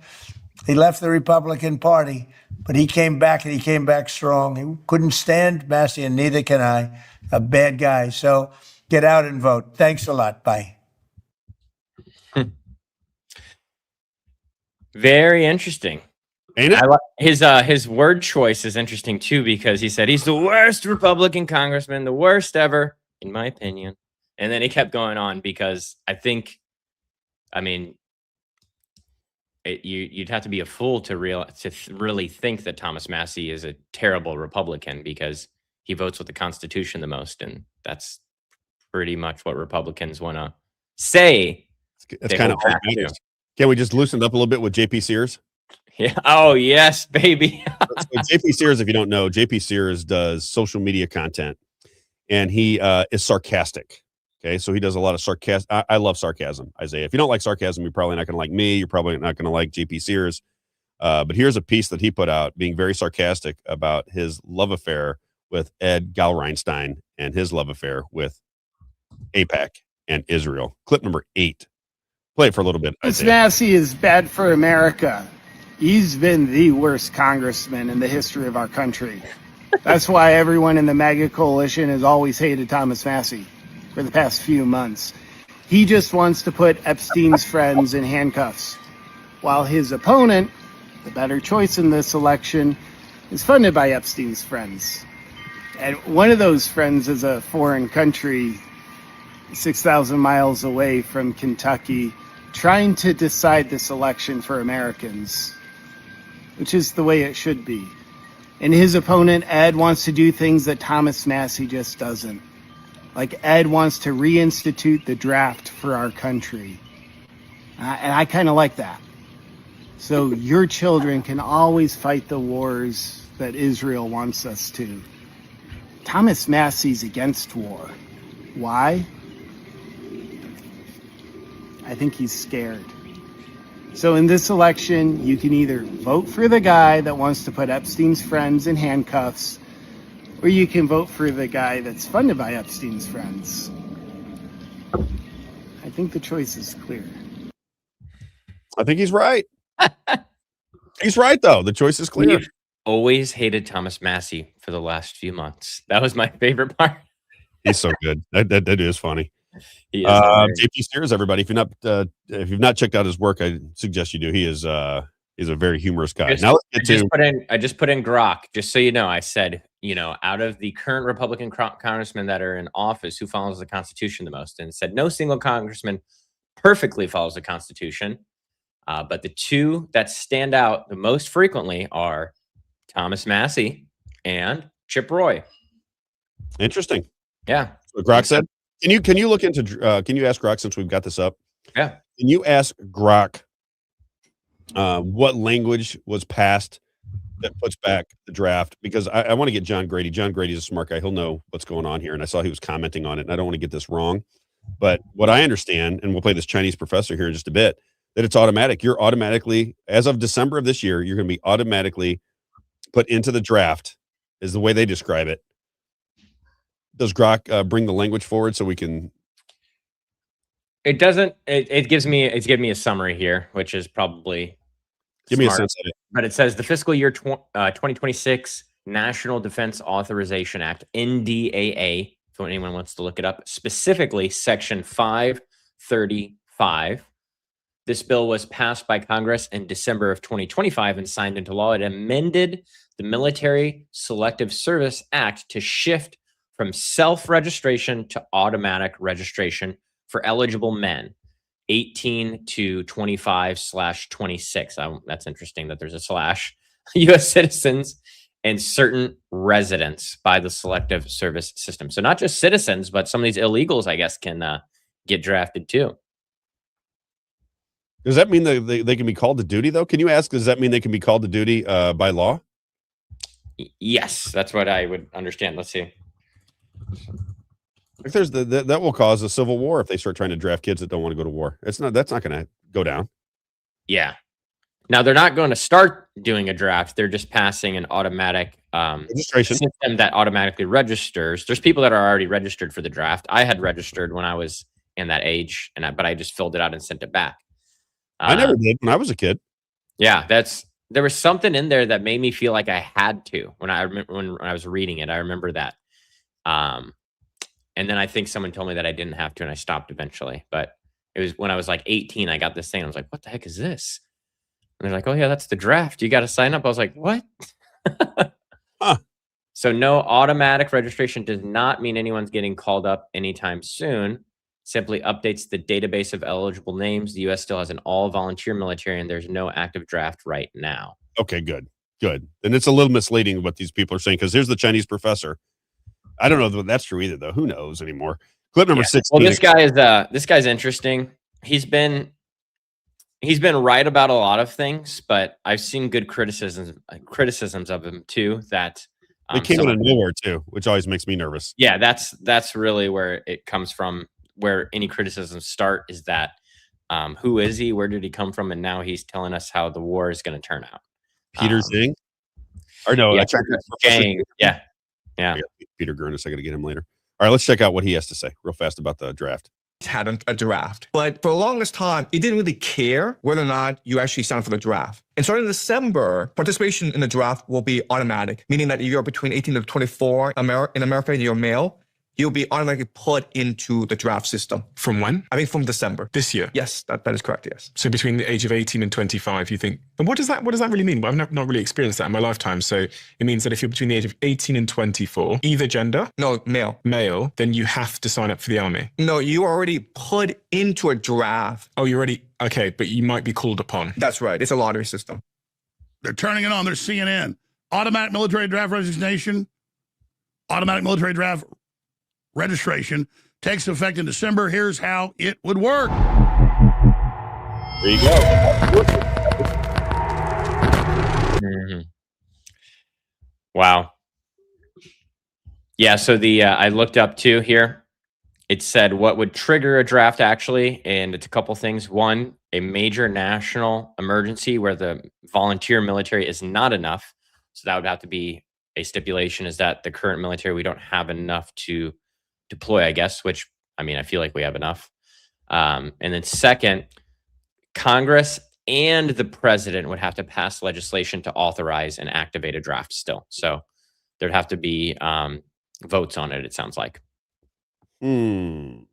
Speaker 8: He left the Republican Party, but he came back, and he came back strong. He couldn't stand Massie, and neither can I. A bad guy. So get out and vote. Thanks a lot. Bye.
Speaker 2: Very interesting.
Speaker 1: Ain't it?
Speaker 2: I like his word choice is interesting too, because he said he's the worst Republican congressman, the worst ever, in my opinion. And then he kept going on because you'd have to be a fool to really think that Thomas Massie is a terrible Republican, because he votes with the Constitution the most, and that's pretty much what Republicans want to say.
Speaker 1: It's kind of hard. Can we just loosen it up a little bit with JP Sears?
Speaker 2: Yeah. Oh, yes, baby.
Speaker 1: So JP Sears, if you don't know, JP Sears does social media content, and he is sarcastic. Okay, so he does a lot of sarcasm. I love sarcasm, Isaiah. If you don't like sarcasm, you're probably not going to like me. You're probably not going to like JP Sears. But here's a piece that he put out being very sarcastic about his love affair with Ed Gallereinstein and his love affair with AIPAC and Israel. Clip number 8. Play it for a little bit.
Speaker 9: Massie is bad for America. He's been the worst congressman in the history of our country. That's why everyone in the MAGA coalition has always hated Thomas Massie for the past few months. He just wants to put Epstein's friends in handcuffs, while his opponent, the better choice in this election, is funded by Epstein's friends. And one of those friends is a foreign country 6,000 miles away from Kentucky, trying to decide this election for Americans, which is the way it should be. And his opponent, Ed, wants to do things that Thomas Massie just doesn't. Like Ed wants to reinstitute the draft for our country. And I kind of like that. So your children can always fight the wars that Israel wants us to. Thomas Massie's against war. Why? I think he's scared. So in this election, you can either vote for the guy that wants to put Epstein's friends in handcuffs, or you can vote for the guy that's funded by Epstein's friends. I think the choice is clear.
Speaker 1: I think he's right. He's right, though. The choice is clear.
Speaker 2: We've always hated Thomas Massie for the last few months. That was my favorite part.
Speaker 1: He's so good. That is funny.
Speaker 2: He is
Speaker 1: JP Steers, everybody. If you've not checked out his work, I suggest you do. He's a very humorous guy. Now let's get
Speaker 2: I just put in Grok, just so you know. I said, out of the current Republican congressmen that are in office, who follows the Constitution the most? And it said no single congressman perfectly follows the Constitution. But the two that stand out the most frequently are Thomas Massie and Chip Roy.
Speaker 1: Interesting.
Speaker 2: Yeah.
Speaker 1: So Grok said, can you look into can you ask Grok, since we've got this up?
Speaker 2: Yeah.
Speaker 1: Can you ask Grok what language was passed that puts back the draft? Because I want to get John Grady. John Grady's a smart guy. He'll know what's going on here. And I saw he was commenting on it, and I don't want to get this wrong. But what I understand, and we'll play this Chinese professor here in just a bit, that it's automatic. You're automatically, as of December of this year, you're going to be automatically put into the draft, is the way they describe it. Does Grok bring the language forward so we can?
Speaker 2: It doesn't. It gives me a summary here, which is probably
Speaker 1: give me a sense of it.
Speaker 2: But it says the fiscal year 2026 National Defense Authorization Act, NDAA. If anyone wants to look it up, specifically Section 535. This bill was passed by Congress in December of 2025 and signed into law. It amended the Military Selective Service Act to shift from self-registration to automatic registration for eligible men, 18 to 25/26. That's interesting that there's a slash. U.S. citizens and certain residents by the Selective Service system. So not just citizens, but some of these illegals, I guess, can get drafted too.
Speaker 1: Does that mean that they can be called to duty, though? Can you ask, does that mean they can be called to duty by law?
Speaker 2: Yes, that's what I would understand. Let's see.
Speaker 1: If there's that will cause a civil war if they start trying to draft kids that don't want to go to war. That's not going to go down.
Speaker 2: Yeah. Now they're not going to start doing a draft. They're just passing an automatic
Speaker 1: registration
Speaker 2: system that automatically registers. There's people that are already registered for the draft. I had registered when I was in that age, but I just filled it out and sent it back.
Speaker 1: I never did when I was a kid.
Speaker 2: Yeah, there was something in there that made me feel like I had to when I was reading it. I remember that. And then I think someone told me that I didn't have to, and I stopped eventually. But it was when I was like 18, I got this thing. I was like, what the heck is this? And they're like, oh, yeah, that's the draft. You got to sign up. I was like, what?
Speaker 1: Huh.
Speaker 2: So no automatic registration does not mean anyone's getting called up anytime soon. Simply updates the database of eligible names. The U.S. still has an all-volunteer military, and there's no active draft right now.
Speaker 1: Okay, good. And it's a little misleading what these people are saying, because here's the Chinese professor. I don't know if that's true either, though. Who knows anymore? Clip number 16.
Speaker 2: Well, this guy's interesting. He's been right about a lot of things, but I've seen good criticisms of him too. That
Speaker 1: they came out of nowhere too, which always makes me nervous.
Speaker 2: Yeah, that's really where it comes from. Where any criticisms start is that who is he? Where did he come from? And now he's telling us how the war is going to turn out.
Speaker 1: Peter Zing? Or no,
Speaker 2: yeah, yeah.
Speaker 1: Peter Gurnis. I got to get him later. All right, let's check out what he has to say real fast about the draft.
Speaker 10: had a draft. But for the longest time, it didn't really care whether or not you actually signed for the draft. And starting in December, participation in the draft will be automatic, meaning that if you're between 18 to 24 in America and you're male, you'll be automatically put into the draft system.
Speaker 11: From when?
Speaker 10: I mean, from December.
Speaker 11: This year?
Speaker 10: Yes, that is correct, yes.
Speaker 11: So between the age of 18 and 25, you think, and what does that really mean? Well, I've not really experienced that in my lifetime. So it means that if you're between the age of 18 and 24, either gender,
Speaker 10: No, male.
Speaker 11: male, then you have to sign up for the army.
Speaker 10: No, you already put into a draft.
Speaker 11: Oh, you're already, okay, but you might be called upon.
Speaker 10: That's right. It's a lottery system.
Speaker 12: They're turning it on. They're CNN. Automatic military draft resignation. Automatic military draft registration takes effect in December. Here's how it would work.
Speaker 1: There you go.
Speaker 2: Wow. Yeah, so the I looked up too here. It said what would trigger a draft actually, and it's a couple things. One, a major national emergency where the volunteer military is not enough. So that would have to be a stipulation, is that the current military, we don't have enough to deploy, I guess, which, I mean, I feel like we have enough. And then second, Congress and the president would have to pass legislation to authorize and activate a draft still. So there'd have to be votes on it, it sounds like.
Speaker 1: Okay.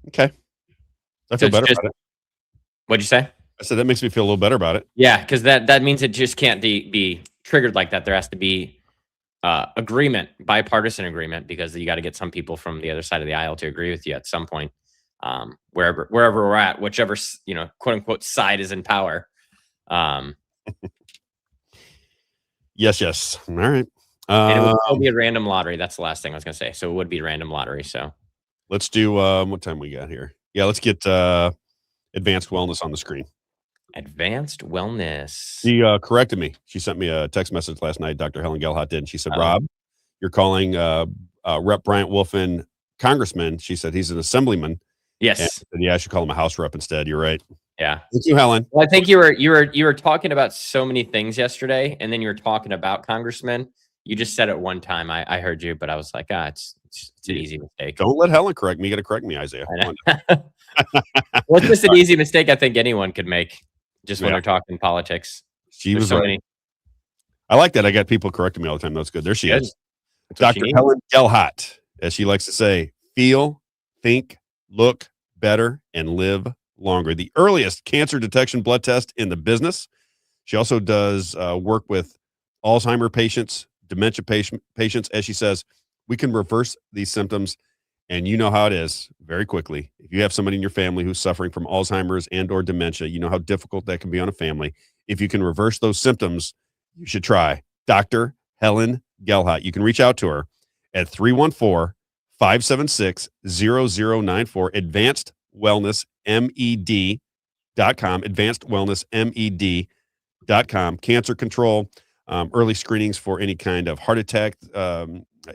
Speaker 1: I feel better about it.
Speaker 2: What'd you say?
Speaker 1: I said that makes me feel a little better about it.
Speaker 2: Yeah, because that means it just can't be triggered like that. There has to be agreement, bipartisan agreement, because you got to get some people from the other side of the aisle to agree with you at some point, wherever we're at, whichever, quote unquote side is in power.
Speaker 1: Yes. All right.
Speaker 2: And it would still be a random lottery. That's the last thing I was going to say. So it would be random lottery. So
Speaker 1: let's do what time we got here? Yeah, let's get advanced wellness on the screen.
Speaker 2: Advanced wellness.
Speaker 1: She corrected me. She sent me a text message last night. Dr. Helen Gelhart did. And she said, Rob, you're calling Rep. Bryant Wolfen congressman. She said he's an assemblyman.
Speaker 2: Yes.
Speaker 1: And said, yeah, I should call him a House rep instead. You're right.
Speaker 2: Yeah.
Speaker 1: Thank you, Helen.
Speaker 2: Well, I think you were talking about so many things yesterday, and then you were talking about congressmen. You just said it one time. I heard you, but I was like, it's an easy mistake.
Speaker 1: Don't let Helen correct me. You got to correct me, Isaiah.
Speaker 2: Well, it's just an easy mistake I think anyone could make just when they're talking politics.
Speaker 1: She was right. I like that. I got people correcting me all the time. That's good. There she is. Dr. Helen Gelhart, as she likes to say, feel, think, look better, and live longer. The earliest cancer detection blood test in the business. She also does work with Alzheimer patients, dementia patients. As she says, we can reverse these symptoms. And you know how it is very quickly. If you have somebody in your family who's suffering from Alzheimer's and or dementia, you know how difficult that can be on a family. If you can reverse those symptoms, you should try Dr. Helen Gelhart. You can reach out to her at 314-576-0094, advancedwellnessmed.com, advancedwellnessmed.com. Cancer control, early screenings for any kind of heart attack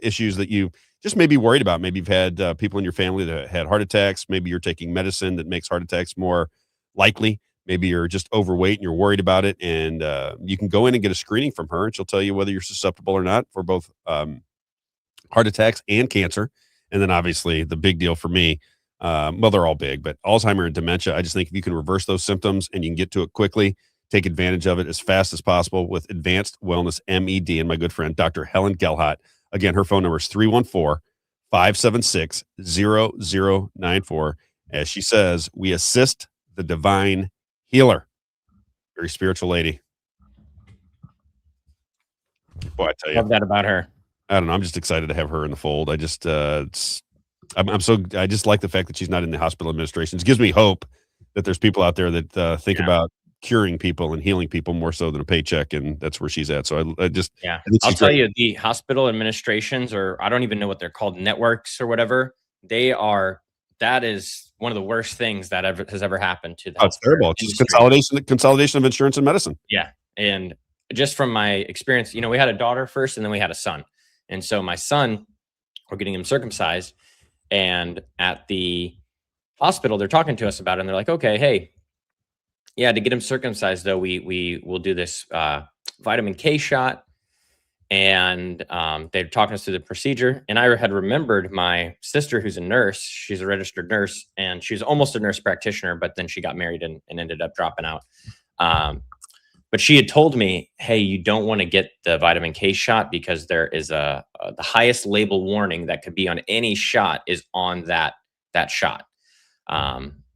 Speaker 1: issues that you just may be worried about. Maybe you've had people in your family that had heart attacks. Maybe you're taking medicine that makes heart attacks more likely. Maybe you're just overweight and you're worried about it. And you can go in and get a screening from her, and she'll tell you whether you're susceptible or not for both heart attacks and cancer. And then obviously the big deal for me, well, they're all big, but Alzheimer and dementia, I just think if you can reverse those symptoms and you can get to it quickly, take advantage of it as fast as possible with Advanced Wellness MED and my good friend, Dr. Helen Gelhart. Again, her phone number is 314-576-0094. As she says, we assist the divine healer. Very spiritual lady. Boy, I tell you.
Speaker 2: Love that about her.
Speaker 1: I don't know. I'm just excited to have her in the fold. I just, I just like the fact that she's not in the hospital administration. It gives me hope that there's people out there that think about curing people and healing people more so than a paycheck, and that's where she's at. So I just,
Speaker 2: I'll tell you, the hospital administrations, or I don't even know what they're called, networks or whatever, that is one of the worst things that has ever happened to the
Speaker 1: it's terrible. It's just consolidation of insurance and medicine.
Speaker 2: Yeah. And just from my experience, we had a daughter first and then we had a son. And so my son, we're getting him circumcised, and at the hospital, they're talking to us about it, and they're like, okay, hey, yeah, to get him circumcised, though, we will do this vitamin K shot, and they're talking us through the procedure. And I had remembered my sister, who's a nurse. She's a registered nurse, and she's almost a nurse practitioner, but then she got married and ended up dropping out. But she had told me, hey, you don't want to get the vitamin K shot because there is the highest label warning that could be on any shot is on that shot.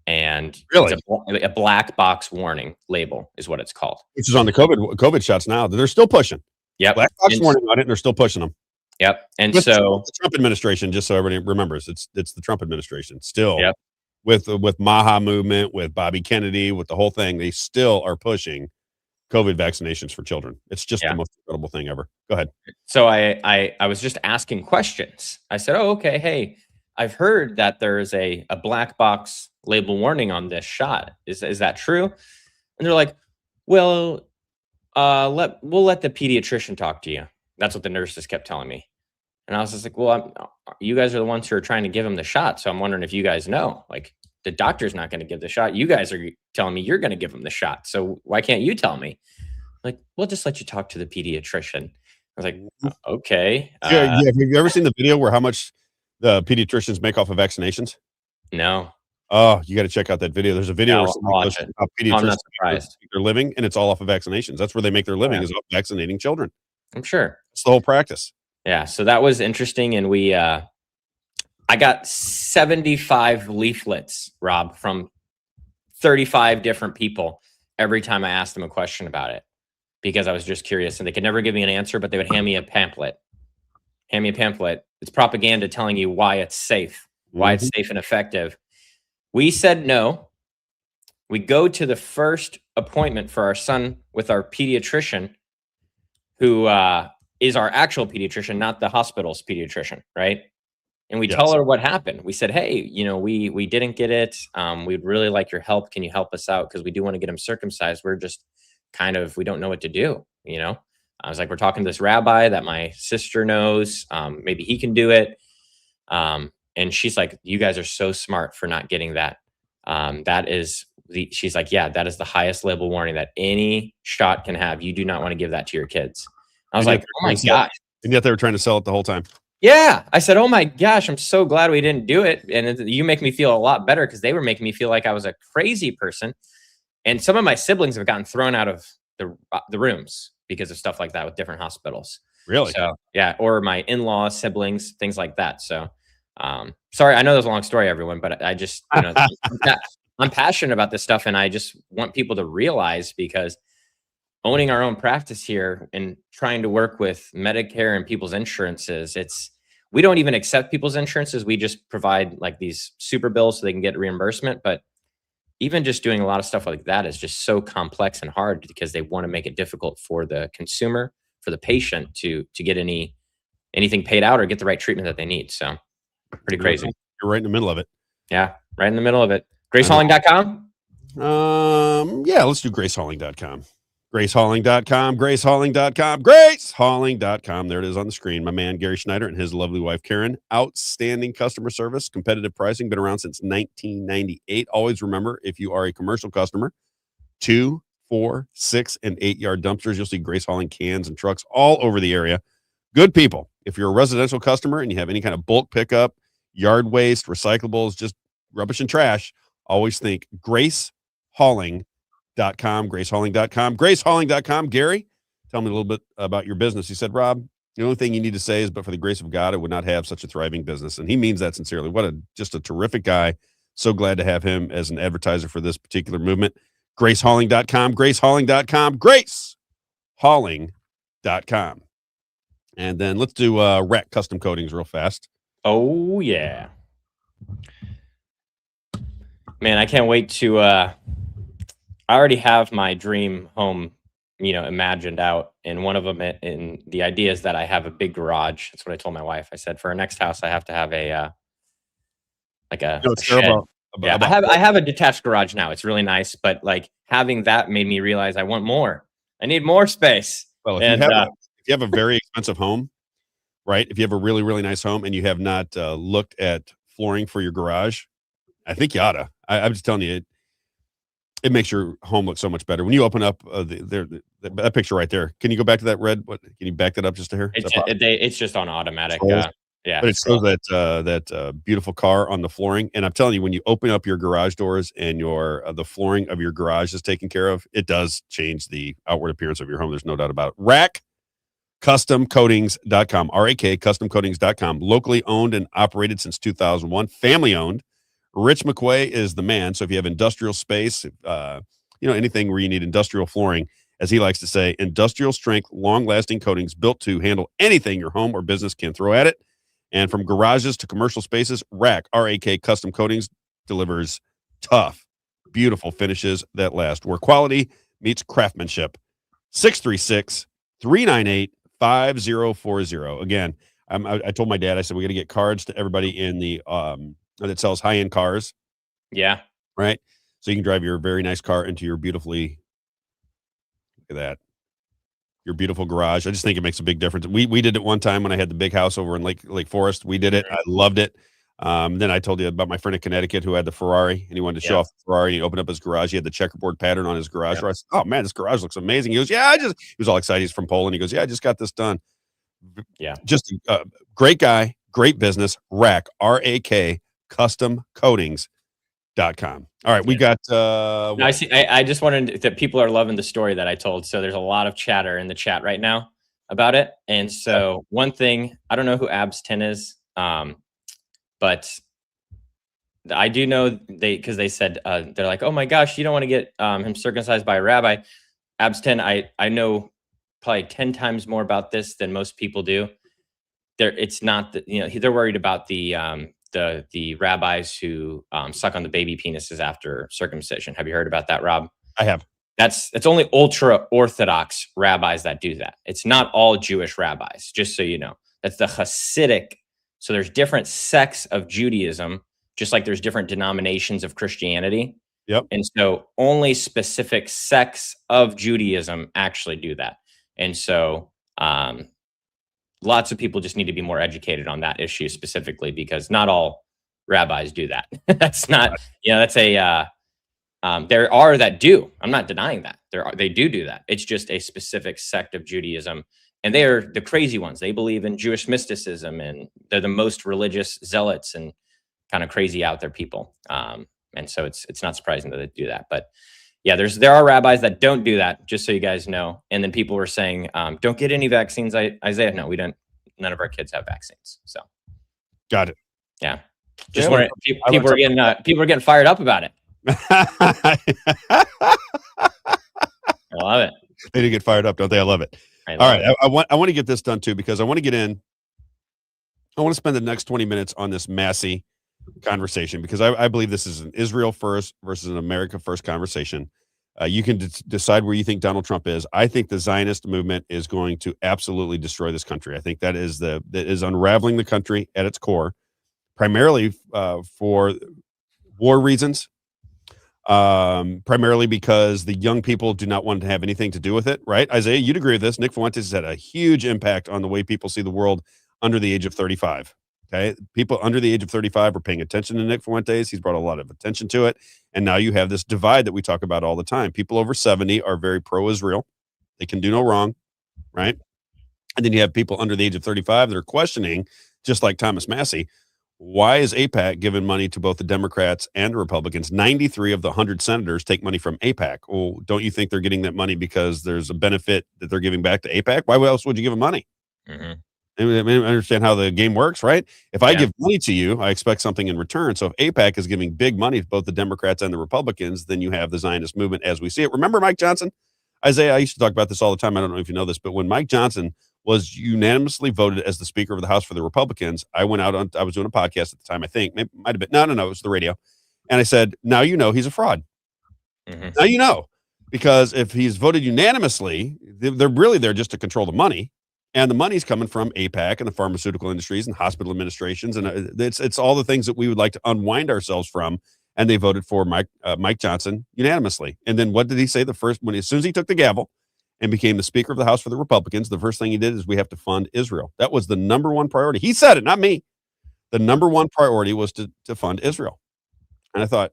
Speaker 2: And
Speaker 1: really,
Speaker 2: it's a black box warning label is what it's called.
Speaker 1: Which is on the COVID shots now. They're still pushing.
Speaker 2: Yep.
Speaker 1: Black box warning on it, and they're still pushing them.
Speaker 2: Yep. And
Speaker 1: with
Speaker 2: so
Speaker 1: the Trump administration, just so everybody remembers, it's the Trump administration still.
Speaker 2: Yep.
Speaker 1: With MAGA movement, with Bobby Kennedy, with the whole thing, they still are pushing COVID vaccinations for children. It's just the most incredible thing ever. Go ahead.
Speaker 2: So I was just asking questions. I said, oh, okay. Hey, I've heard that there is a black box label warning on this shot. Is that true? And they're like, well, we'll let the pediatrician talk to you. That's what the nurses kept telling me. And I was just like, well, you guys are the ones who are trying to give him the shot. So I'm wondering if you guys know, like, the doctor's not going to give the shot. You guys are telling me you're going to give him the shot. So why can't you tell me? Like, we'll just let you talk to the pediatrician. I was like, okay.
Speaker 1: Yeah. Have you ever seen the video where how much the pediatricians make off of vaccinations?
Speaker 2: No.
Speaker 1: Oh, you got to check out that video. There's a video where
Speaker 2: I'm not surprised.
Speaker 1: Their living, and it's all off of vaccinations. That's where they make their living, is off vaccinating children.
Speaker 2: I'm sure.
Speaker 1: It's the whole practice.
Speaker 2: Yeah. So that was interesting. And I got 75 leaflets, Rob, from 35 different people every time I asked them a question about it, because I was just curious, and they could never give me an answer, but they would hand me a pamphlet. It's propaganda telling you why it's safe, why it's safe and effective. We said no. We go to the first appointment for our son with our pediatrician, who is our actual pediatrician, not the hospital's pediatrician, right? And we tell her what happened. We said, hey, we didn't get it. We'd really like your help. Can you help us out? Because we do want to get him circumcised. We're just we don't know what to do. I was like, we're talking to this rabbi that my sister knows. Maybe he can do it. And she's like, you guys are so smart for not getting that. She's like, yeah, that is the highest label warning that any shot can have. You do not want to give that to your kids. I was like, oh my gosh.
Speaker 1: And yet they were trying to sell it the whole time.
Speaker 2: Yeah. I said, oh my gosh, I'm so glad we didn't do it. And you make me feel a lot better, because they were making me feel like I was a crazy person. And some of my siblings have gotten thrown out of the rooms because of stuff like that with different hospitals.
Speaker 1: Really?
Speaker 2: So yeah. Or my in-laws, siblings, things like that. So sorry, I know that's a long story, everyone, but I just, I'm passionate about this stuff, and I just want people to realize, because owning our own practice here and trying to work with Medicare and people's insurances, we don't even accept people's insurances. We just provide like these super bills so they can get reimbursement. But even just doing a lot of stuff like that is just so complex and hard, because they want to make it difficult for the consumer, for the patient to get anything paid out or get the right treatment that they need. So pretty crazy.
Speaker 1: You're right in the middle of it.
Speaker 2: Yeah, right in the middle of it. GraceHauling.com?
Speaker 1: Yeah, let's do GraceHauling.com. GraceHauling.com, GraceHauling.com, GraceHauling.com. There it is on the screen. My man, Gary Schneider, and his lovely wife, Karen. Outstanding customer service, competitive pricing, been around since 1998. Always remember, if you are a commercial customer, 2, 4, 6, and 8 yard dumpsters. You'll see Grace Hauling cans and trucks all over the area. Good people. If you're a residential customer and you have any kind of bulk pickup, yard waste, recyclables, just rubbish and trash, always think GraceHauling.com, GraceHauling.com, GraceHauling.com. Gary, tell me a little bit about your business. He said, Rob, the only thing you need to say is, but for the grace of God, I would not have such a thriving business. And he means that sincerely. Just a terrific guy. So glad to have him as an advertiser for this particular movement. GraceHauling.com, GraceHauling.com, GraceHauling.com. And then let's do rack custom coatings real fast.
Speaker 2: Oh, yeah. Man, I can't wait to I already have my dream home, imagined out. And one of them, in the idea is that I have a big garage. That's what I told my wife. I said, for our next house, I have to have a shed. I have a detached garage now. It's really nice, but like having that made me realize I want more. I need more space.
Speaker 1: Well, if you have a very expensive home, right? If you have a really, really nice home and you have not looked at flooring for your garage, I think you oughta. I'm just telling you, it makes your home look so much better when you open up that picture right there. Can you go back to that red? What can you back that up just to here?
Speaker 2: It's just on automatic. Yeah,
Speaker 1: but it shows that beautiful car on the flooring. And I'm telling you, when you open up your garage doors and the flooring of your garage is taken care of, it does change the outward appearance of your home. There's no doubt about it. RACCustomcoatings.com, RAK customcoatings.com, locally owned and operated since 2001, family owned. Rich McQuay is the man. So if you have industrial space, anything where you need industrial flooring, as he likes to say, industrial strength, long lasting coatings built to handle anything your home or business can throw at it. And from garages to commercial spaces, RAK Custom Coatings delivers tough, beautiful finishes that last, where quality meets craftsmanship. 636-398-5040. Again, I told my dad, I said, we got to get cards to everybody in the that sells high-end cars.
Speaker 2: Yeah.
Speaker 1: Right? So you can drive your very nice car into your look at that, your beautiful garage. I just think it makes a big difference. We did it one time when I had the big house over in Lake Forest. We did it. I loved it. Then I told you about my friend in Connecticut who had the Ferrari, and he wanted to show off the Ferrari. He opened up his garage. He had the checkerboard pattern on his garage. I said, oh man, this garage looks amazing. He goes, he was all excited. He's from Poland. He goes, I just got this done.
Speaker 2: Yeah.
Speaker 1: Just great guy, great business. RAK, RAK, customcoatings.com. All right. We got,
Speaker 2: I see. I just wanted that people are loving the story that I told. So there's a lot of chatter in the chat right now about it. And so one thing, I don't know who Abs 10 is. But I do know because they said, they're like, oh my gosh, you don't want to get him circumcised by a rabbi. Abs 10, I know probably 10 times more about this than most people do. It's not that, they're worried about the rabbis who suck on the baby penises after circumcision. Have you heard about that, Rob?
Speaker 1: I have.
Speaker 2: It's only ultra Orthodox rabbis that do that. It's not all Jewish rabbis, just so you know. That's the Hasidic. So there's different sects of Judaism, just like there's different denominations of Christianity.
Speaker 1: Yep.
Speaker 2: And so only specific sects of Judaism actually do that. And so lots of people just need to be more educated on that issue specifically, because not all rabbis do that. That's not, that's there are that do. I'm not denying that. They do that. It's just a specific sect of Judaism. And they are the crazy ones. They believe in Jewish mysticism, and they're the most religious zealots and kind of crazy out there people. And so it's not surprising that they do that. But yeah, there are rabbis that don't do that, just so you guys know. And then people were saying, don't get any vaccines. Isaiah, no, we don't. None of our kids have vaccines. So
Speaker 1: got it.
Speaker 2: Yeah. Just wondering, people are getting fired up about it. I love it.
Speaker 1: They do get fired up, don't they? I love it. All right. I want to get this done too, because I want to spend the next 20 minutes on this Massie conversation, because I believe this is an Israel first versus an America first conversation. You can decide where you think Donald Trump is. I think the Zionist movement is going to absolutely destroy this country. I think that is unraveling the country at its core, primarily for war reasons. Primarily because the young people do not want to have anything to do with it, right? Isaiah, you'd agree with this. Nick Fuentes has had a huge impact on the way people see the world under the age of 35. Okay. People under the age of 35 are paying attention to Nick Fuentes. He's brought a lot of attention to it. And now you have this divide that we talk about all the time. People over 70 are very pro-Israel. They can do no wrong, right? And then you have people under the age of 35 that are questioning, just like Thomas Massie, why is AIPAC giving money to both the Democrats and the Republicans? 93 of the 100 senators take money from AIPAC. Well, don't you think they're getting that money because there's a benefit that they're giving back to AIPAC? Why else would you give them money?
Speaker 2: Mm-hmm.
Speaker 1: I understand how the game works, right? If I give money to you, I expect something in return. So if AIPAC is giving big money to both the Democrats and the Republicans, then you have the Zionist movement as we see it. Remember Mike Johnson? Isaiah, I used to talk about this all the time. I don't know if you know this, but when Mike Johnson was unanimously voted as the Speaker of the House for the Republicans, I went out I was doing a podcast at the time, I think. Maybe might have been. No, it was the radio. And I said, now you know he's a fraud.
Speaker 2: Mm-hmm.
Speaker 1: Now you know. Because if he's voted unanimously, they're really there just to control the money. And the money's coming from AIPAC and the pharmaceutical industries and hospital administrations. And it's all the things that we would like to unwind ourselves from. And they voted for Mike Johnson unanimously. And then what did he say? As soon as he took the gavel and became the Speaker of the House for the Republicans, the first thing he did is we have to fund Israel. That was the number one priority. He said it, not me. The number one priority was to fund Israel. And I thought,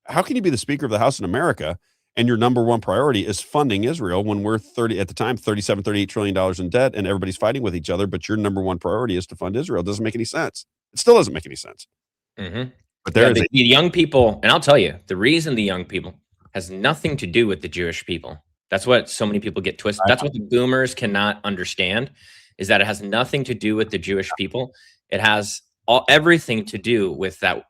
Speaker 1: How can you be the Speaker of the House in America and your number one priority is funding Israel when we're $37-38 trillion in debt and everybody's fighting with each other, but your number one priority is to fund Israel? It doesn't make any sense. It still doesn't make any sense. But
Speaker 2: the young people, and I'll tell you, the reason the young people has nothing to do with the Jewish people. That's what so many people get twisted. That's what the boomers cannot understand, is that it has nothing to do with the Jewish people. It has everything to do with that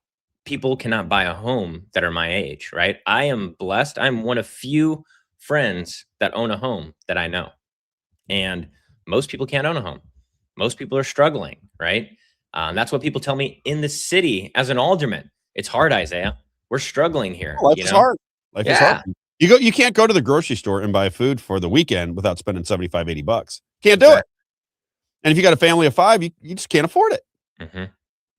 Speaker 2: people cannot buy a home that are my age, right? I am blessed. I'm one of few friends that own a home that I know. And most people can't own a home. Most people are struggling, right? That's what people tell me in the city as an alderman. It's hard, Isaiah. We're struggling here.
Speaker 1: Life is hard. Life is hard. You can't go to the grocery store and buy food for the weekend without spending $75-80. Can't do it. And if you got a family of 5, you just can't afford it.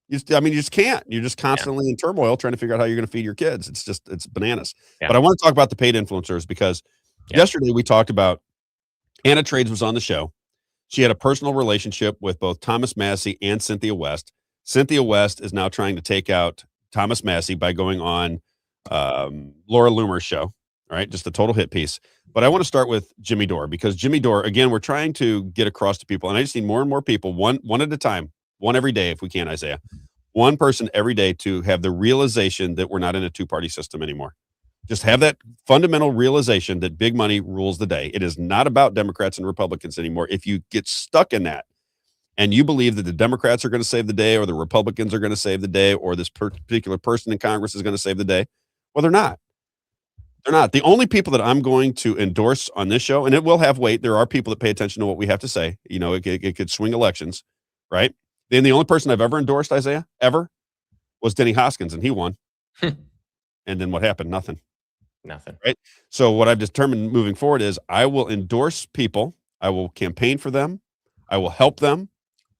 Speaker 1: You just can't. You're just constantly in turmoil trying to figure out how you're going to feed your kids. It's bananas. But I want to talk about the paid influencers because yesterday we talked about Anna Trades was on the show. She had a personal relationship with both Thomas Massie and Cynthia West. Cynthia West is now trying to take out Thomas Massie by going on Laura Loomer's show. All right, just a total hit piece. But I want to start with Jimmy Dore because Jimmy Dore, again, we're trying to get across to people, and I just need more and more people, one at a time, one every day if we can, Isaiah. One person every day to have the realization that we're not in a two-party system anymore. Just have that fundamental realization that big money rules the day. It is not about Democrats and Republicans anymore. If you get stuck in that and you believe that the Democrats are going to save the day or the Republicans are going to save the day or this particular person in Congress is going to save the day, well, they're not. They're not. The only people that I'm going to endorse on this show, and it will have weight, there are people that pay attention to what we have to say. You know, it could swing elections, right? Then the only person I've ever endorsed, Isaiah, ever, was Denny Hoskins, and he won. And then what happened? Nothing. Right? So what I've determined moving forward is I will endorse people. I will campaign for them. I will help them.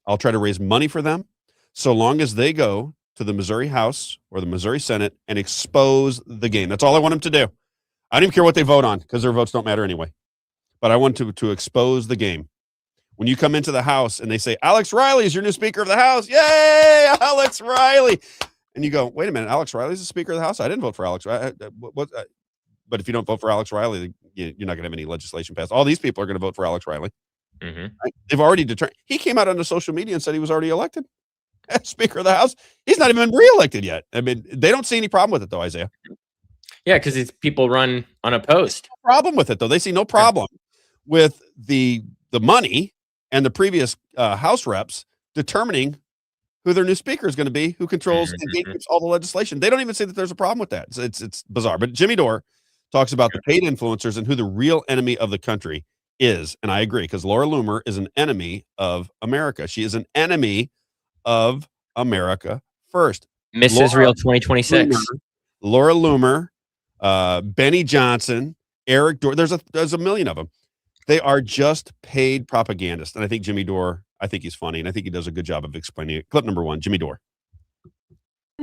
Speaker 1: I'll try to raise money for them so long as they go to the Missouri House or the Missouri Senate and expose the game. That's all I want them to do. I don't even care what they vote on because their votes don't matter anyway. But I want to expose the game. When you come into the House and they say, Alex Riley is your new Speaker of the House. Yay, Alex Riley. And you go, wait a minute, Alex Riley is the Speaker of the House? I didn't vote for Alex Riley. But if you don't vote for Alex Riley, you're not going to have any legislation passed. All these people are going to vote for Alex Riley. Right? They've already determined. He came out on the social media and said he was already elected as Speaker of the House. He's not even reelected yet. I mean, they don't see any problem with it, though, Isaiah.
Speaker 2: Yeah, because people run unopposed.
Speaker 1: No problem with it, though. They see no problem with the money and the previous House reps determining who their new speaker is going to be, who controls and gatekeeps all the legislation. They don't even see that there's a problem with that. It's bizarre. But Jimmy Dore talks about the paid influencers and who the real enemy of the country is. And I agree, because Laura Loomer is an enemy of America. She is an enemy of America first.
Speaker 2: Miss Israel 2026.
Speaker 1: Laura Loomer, Benny Johnson, Eric Dore. There's a million of them. They are just paid propagandists. And I think Jimmy Dore, I think he's funny, and I think he does a good job of explaining it. Clip number 1, Jimmy Dore.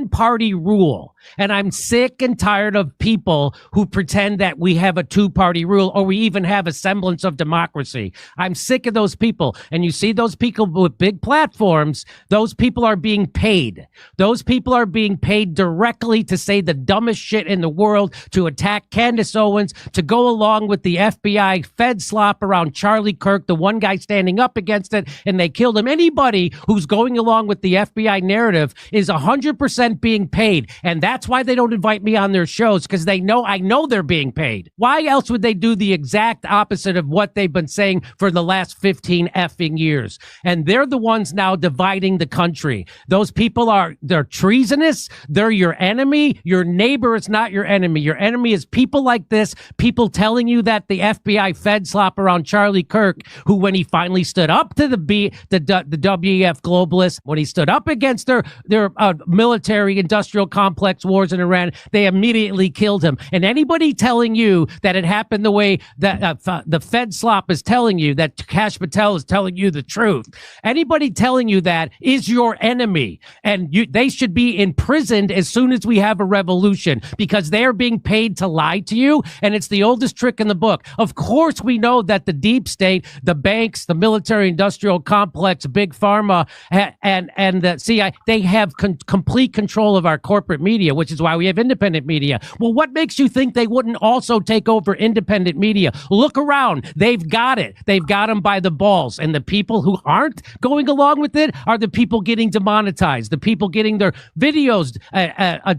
Speaker 13: Party rule. And I'm sick and tired of people who pretend that we have a two-party rule or we even have a semblance of democracy. I'm sick of those people. And you see those people with big platforms, those people are being paid. Those people are being paid directly to say the dumbest shit in the world, to attack Candace Owens, to go along with the FBI Fed slop around Charlie Kirk, the one guy standing up against it, and they killed him. Anybody who's going along with the FBI narrative is 100% being paid. And that's why they don't invite me on their shows, because I know they're being paid. Why else would they do the exact opposite of what they've been saying for the last 15 effing years? And they're the ones now dividing the country. Those people they're treasonous. They're your enemy. Your neighbor is not your enemy. Your enemy is people like this, people telling you that the FBI Fed slop around Charlie Kirk, who when he finally stood up to the WEF globalists, when he stood up against their military industrial complex wars in Iran, they immediately killed him. And anybody telling you that it happened the way that the Fed slop is telling you, that Kash Patel is telling you the truth, anybody telling you that is your enemy. And they should be imprisoned as soon as we have a revolution, because they're being paid to lie to you. And it's the oldest trick in the book. Of course, we know that the deep state, the banks, the military industrial complex, big pharma, and the CIA, they have complete control of our corporate media, which is why we have independent media. Well, what makes you think they wouldn't also take over independent media? Look around. They've got it. They've got them by the balls. And the people who aren't going along with it are the people getting demonetized, the people getting their videos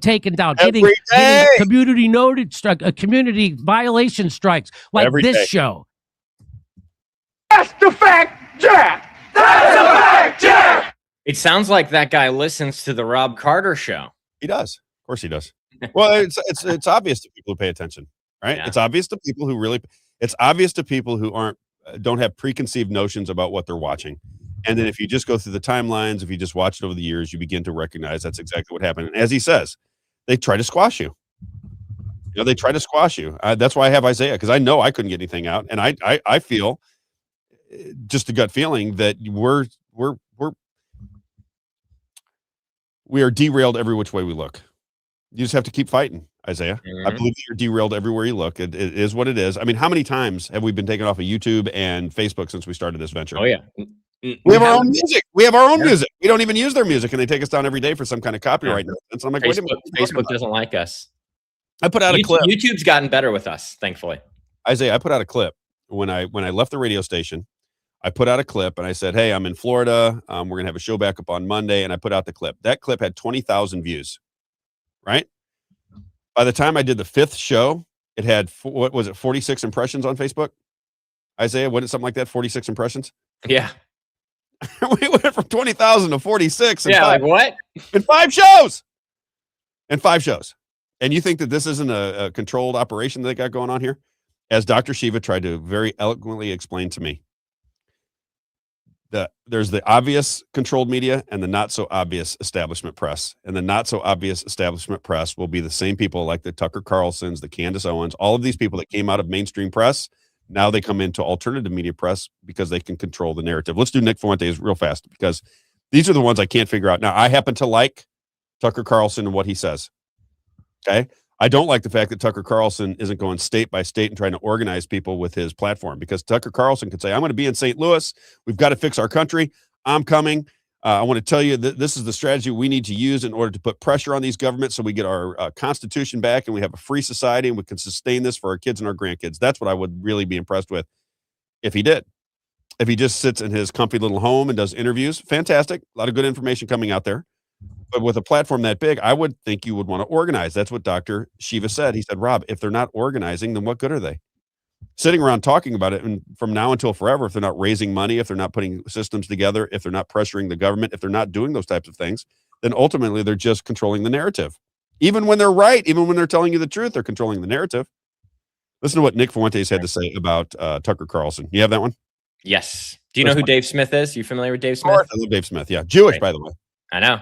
Speaker 13: taken down, getting community noted, community violation strikes like this show.
Speaker 9: That's the fact, Jack! That's the fact, Jack!
Speaker 2: It sounds like that guy listens to the Robb Carter Show.
Speaker 1: He does. Of course he does. Well, it's obvious to people who pay attention, right?
Speaker 2: Yeah.
Speaker 1: It's obvious to people who it's obvious to people who don't have preconceived notions about what they're watching. And then if you just go through the timelines, if you just watch it over the years, you begin to recognize that's exactly what happened. And as he says, they try to squash you. They try to squash you. That's why I have Isaiah, because I know I couldn't get anything out. And I feel just a gut feeling that we are derailed every which way we look. You just have to keep fighting, Isaiah. I believe that you're derailed everywhere you look. It is what it is. I mean, how many times have we been taken off of YouTube and Facebook since we started this venture?
Speaker 2: Oh, yeah.
Speaker 1: We have our own music. We have our own music. We don't even use their music, and they take us down every day for some kind of copyright. And so I'm like, wait a minute.
Speaker 2: Facebook doesn't like us.
Speaker 1: I put out a clip.
Speaker 2: YouTube's gotten better with us, thankfully.
Speaker 1: Isaiah, I put out a clip when I left the radio station. I put out a clip and I said, hey, I'm in Florida. We're going to have a show back up on Monday. And I put out the clip. That clip had 20,000 views, right? By the time I did the 5th show, it had, 46 impressions on Facebook? Isaiah, wasn't it something like that? 46 impressions?
Speaker 2: Yeah.
Speaker 1: We went from 20,000 to 46.
Speaker 2: Like what?
Speaker 1: In 5 shows. In 5 shows. And you think that this isn't a controlled operation that they got going on here? As Dr. Shiva tried to very eloquently explain to me, there's the obvious controlled media and the not so obvious establishment press. And the not so obvious establishment press will be the same people like the Tucker Carlsons, the Candace Owens, all of these people that came out of mainstream press. Now they come into alternative media press because they can control the narrative. Let's do Nick Fuentes real fast, because these are the ones I can't figure out. Now, I happen to like Tucker Carlson and what he says. Okay. I don't like the fact that Tucker Carlson isn't going state by state and trying to organize people with his platform, because Tucker Carlson could say, I'm going to be in St. Louis. We've got to fix our country. I'm coming. I want to tell you that this is the strategy we need to use in order to put pressure on these governments so we get our Constitution back and we have a free society and we can sustain this for our kids and our grandkids. That's what I would really be impressed with if he did. If he just sits in his comfy little home and does interviews, fantastic. A lot of good information coming out there. But with a platform that big, I would think you would want to organize. That's what Dr. Shiva said. He said, Rob, if they're not organizing, then what good are they? Sitting around talking about it, and from now until forever, if they're not raising money, if they're not putting systems together, if they're not pressuring the government, if they're not doing those types of things, then ultimately they're just controlling the narrative. Even when they're right, even when they're telling you the truth, they're controlling the narrative. Listen to what Nick Fuentes had to say about Tucker Carlson. You have that one?
Speaker 2: Yes. Do you know who Dave Smith is? You familiar with Dave Smith?
Speaker 1: I love Dave Smith. Yeah. Jewish, by the way.
Speaker 2: I know.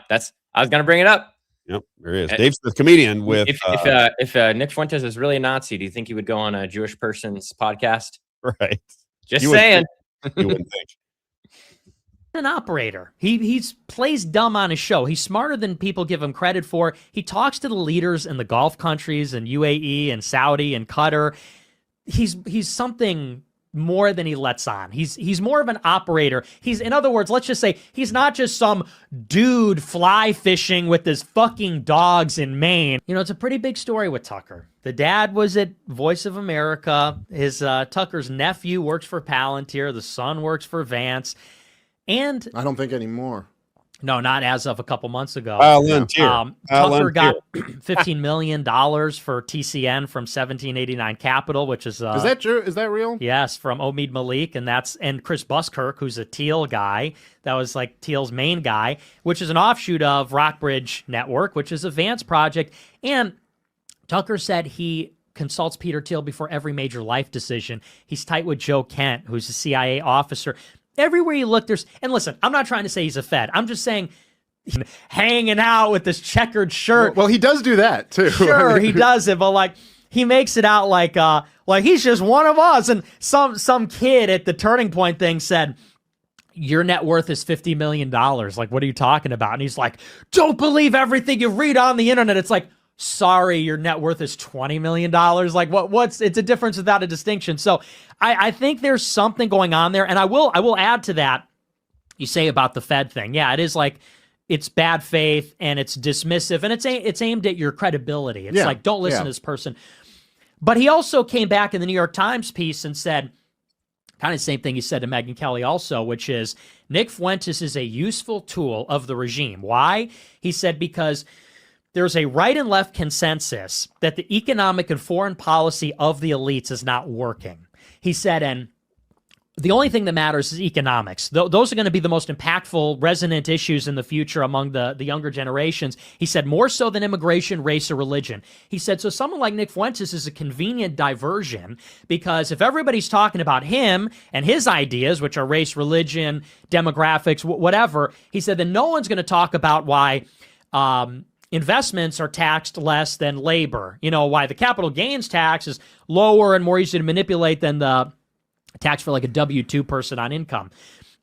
Speaker 2: I was going to bring it up.
Speaker 1: Yep, there he is. Dave Smith, comedian with...
Speaker 2: If Nick Fuentes is really a Nazi, do you think he would go on a Jewish person's podcast?
Speaker 1: Right.
Speaker 2: Just saying.
Speaker 1: You wouldn't think.
Speaker 14: An operator. He plays dumb on his show. He's smarter than people give him credit for. He talks to the leaders in the Gulf countries and UAE and Saudi and Qatar. He's something more than he lets on. He's more of an operator. In other words, let's just say he's not just some dude fly fishing with his fucking dogs in Maine. It's a pretty big story with Tucker. The dad was at Voice of America. His Tucker's nephew works for Palantir. The son works for Vance. And
Speaker 15: I don't think anymore.
Speaker 14: No, not as of a couple months ago.
Speaker 1: Tucker
Speaker 14: got $15 million for TCN from 1789 Capital, which is
Speaker 15: that true? Is that real?
Speaker 14: Yes, from Omid Malik, and Chris Buskirk, who's a Teal guy. That was like Teal's main guy, which is an offshoot of Rockbridge Network, which is a Vance project. And Tucker said he consults Peter Thiel before every major life decision. He's tight with Joe Kent, who's a CIA officer. Everywhere you look, and listen, I'm not trying to say he's a Fed. I'm just saying hanging out with this checkered shirt.
Speaker 15: Well, he does do that too.
Speaker 14: Sure, he does it, but he makes it out like he's just one of us. And some kid at the Turning Point thing said, your net worth is $50 million. Like, what are you talking about? And he's like, don't believe everything you read on the internet. It's like, sorry, your net worth is $20 million. Like, it's a difference without a distinction. So I think there's something going on there. And I will add to that, you say about the Fed thing. Yeah, it is like, it's bad faith and it's dismissive and it's aimed at your credibility. It's like, don't listen to this person. But he also came back in the New York Times piece and said kind of the same thing he said to Megyn Kelly also, which is Nick Fuentes is a useful tool of the regime. Why? He said because there's a right and left consensus that the economic and foreign policy of the elites is not working. He said, and the only thing that matters is economics. Those are going to be the most impactful, resonant issues in the future among the younger generations. He said, more so than immigration, race, or religion. He said, so someone like Nick Fuentes is a convenient diversion because if everybody's talking about him and his ideas, which are race, religion, demographics, whatever, he said, then no one's going to talk about why investments are taxed less than labor. You know, why the capital gains tax is lower and more easy to manipulate than the tax for like a W-2 person on income.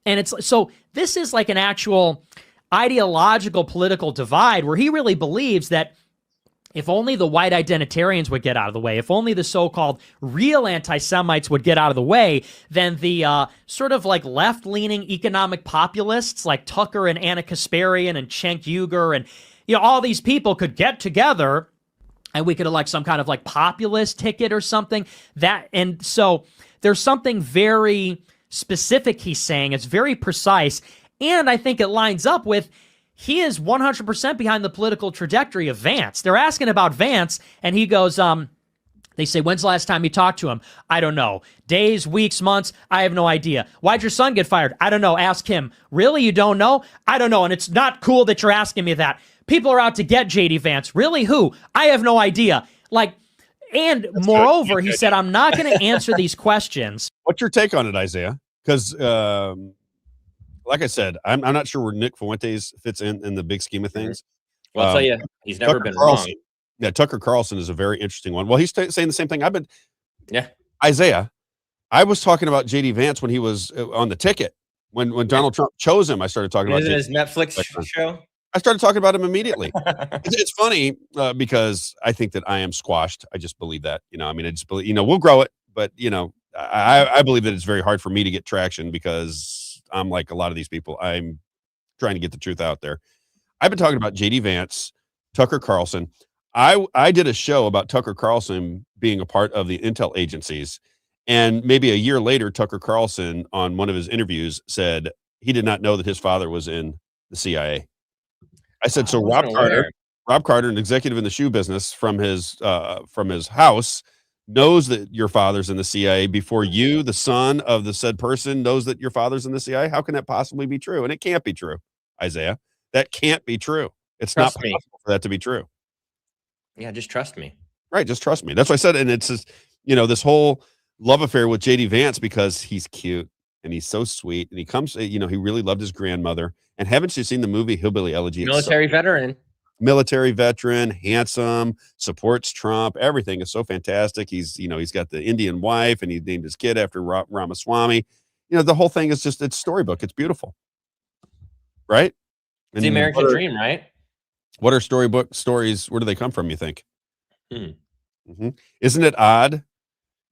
Speaker 14: And it's so this is like an actual ideological political divide where he really believes that if only the white identitarians would get out of the way, if only the so-called real anti-Semites would get out of the way, then the sort of like left-leaning economic populists like Tucker and Anna Kasparian and Cenk Uygur and all these people could get together and we could elect some kind of like populist ticket or something. And so there's something very specific he's saying. It's very precise. And I think it lines up with he is 100% behind the political trajectory of Vance. They're asking about Vance, and he goes, they say, when's the last time you talked to him? I don't know. Days, weeks, months? I have no idea. Why'd your son get fired? I don't know. Ask him. Really? You don't know? I don't know. And it's not cool that you're asking me that. People are out to get JD Vance. Really? Who? I have no idea. And moreover, he said, I'm not going to answer these questions.
Speaker 1: What's your take on it, Isaiah? Because, like I said, I'm not sure where Nick Fuentes fits in the big scheme of things.
Speaker 2: Well, I'll tell you, he's never been wrong.
Speaker 1: Yeah, Tucker Carlson is a very interesting one. Well, he's saying the same thing. Isaiah, I was talking about JD Vance when he was on the ticket. When Donald Trump chose him, I started talking about
Speaker 2: his Netflix show.
Speaker 1: I started talking about him immediately. It's funny because I think that I am squashed. I just believe that, I just believe, we'll grow it, but I believe that it's very hard for me to get traction because I'm like a lot of these people. I'm trying to get the truth out there. I've been talking about JD Vance, Tucker Carlson. I did a show about Tucker Carlson being a part of the intel agencies. And maybe a year later, Tucker Carlson on one of his interviews said he did not know that his father was in the CIA. I said, so Robb Carter, an executive in the shoe business from his house, knows that your father's in the CIA before you, the son of the said person, knows that your father's in the CIA. How can that possibly be true? And it can't be true, Isaiah. That can't be true. It's not possible for that to be true.
Speaker 2: Yeah, just trust me.
Speaker 1: Right, just trust me. That's what I said. And it's just, this whole love affair with JD Vance because he's cute and he's so sweet and he comes, he really loved his grandmother. And haven't you seen the movie Hillbilly Elegy? Military veteran, handsome, supports Trump. Everything is so fantastic. He's got the Indian wife and he named his kid after Ramaswamy. The whole thing is just, it's storybook. It's beautiful. Right?
Speaker 2: It's the American dream, right?
Speaker 1: What are storybook stories? Where do they come from, you think? Mm-hmm. Isn't it odd?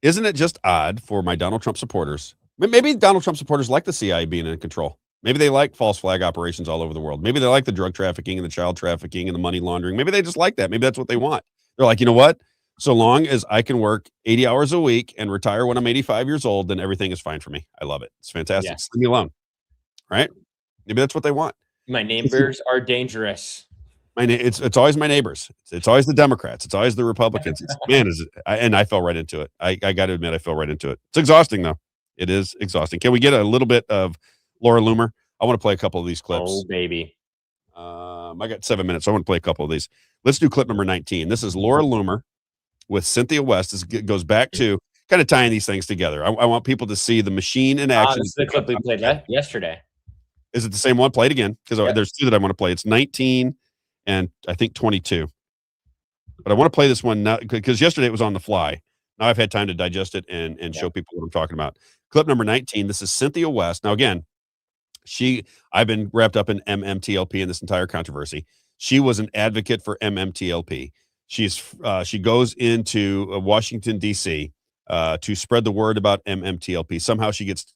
Speaker 1: Isn't it just odd for my Donald Trump supporters? Maybe Donald Trump supporters like the CIA being in control. Maybe they like false flag operations all over the world. Maybe they like the drug trafficking and the child trafficking and the money laundering. Maybe they just like that. Maybe that's what they want. They're like, you know what? So long as I can work 80 hours a week and retire when I'm 85 years old, then everything is fine for me. I love it. It's fantastic. Yeah. Leave me alone. Right? Maybe that's what they want.
Speaker 2: My neighbors are dangerous.
Speaker 1: It's always my neighbors. It's always the Democrats. It's always the Republicans. And I fell right into it. I got to admit, I fell right into it. It's exhausting, though. It is exhausting. Can we get a little bit of Laura Loomer? I want to play a couple of these clips.
Speaker 2: Oh, baby.
Speaker 1: I got 7 minutes. So I want to play a couple of these. Let's do clip number 19. This is Laura Loomer with Cynthia West. This goes back to kind of tying these things together. I want people to see the machine in action.
Speaker 2: This is the clip we played yesterday.
Speaker 1: Is it the same one? Play it again, because there's two that I want to play. It's 19 and I think 22. But I want to play this one now because yesterday it was on the fly. Now I've had time to digest it and show people what I'm talking about. Clip number 19. This is Cynthia West. Now, again, I've been wrapped up in MMTLP in this entire controversy. She was an advocate for MMTLP. She goes into Washington, D.C. To spread the word about MMTLP. Somehow she gets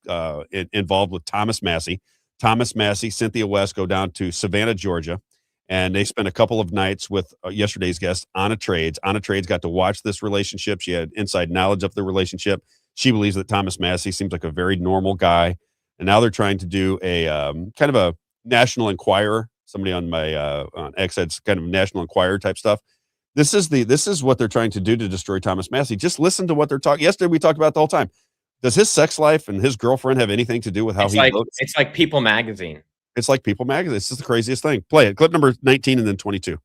Speaker 1: involved with Thomas Massie. Thomas Massie, Cynthia West go down to Savannah, Georgia, and they spent a couple of nights with yesterday's guest, Anna Trades. Anna Trades got to watch this relationship. She had inside knowledge of the relationship. She believes that Thomas Massie seems like a very normal guy. And now they're trying to do a kind of a National Enquirer. Somebody on my on X had kind of National Enquirer type stuff. This is what they're trying to do to destroy Thomas Massie. Just listen to what they're talking. Yesterday we talked about it the whole time. Does his sex life and his girlfriend have anything to do with how he looks?
Speaker 2: It's like People Magazine.
Speaker 1: It's like People Magazine. This is the craziest thing. Play it. Clip number 19 and then 22.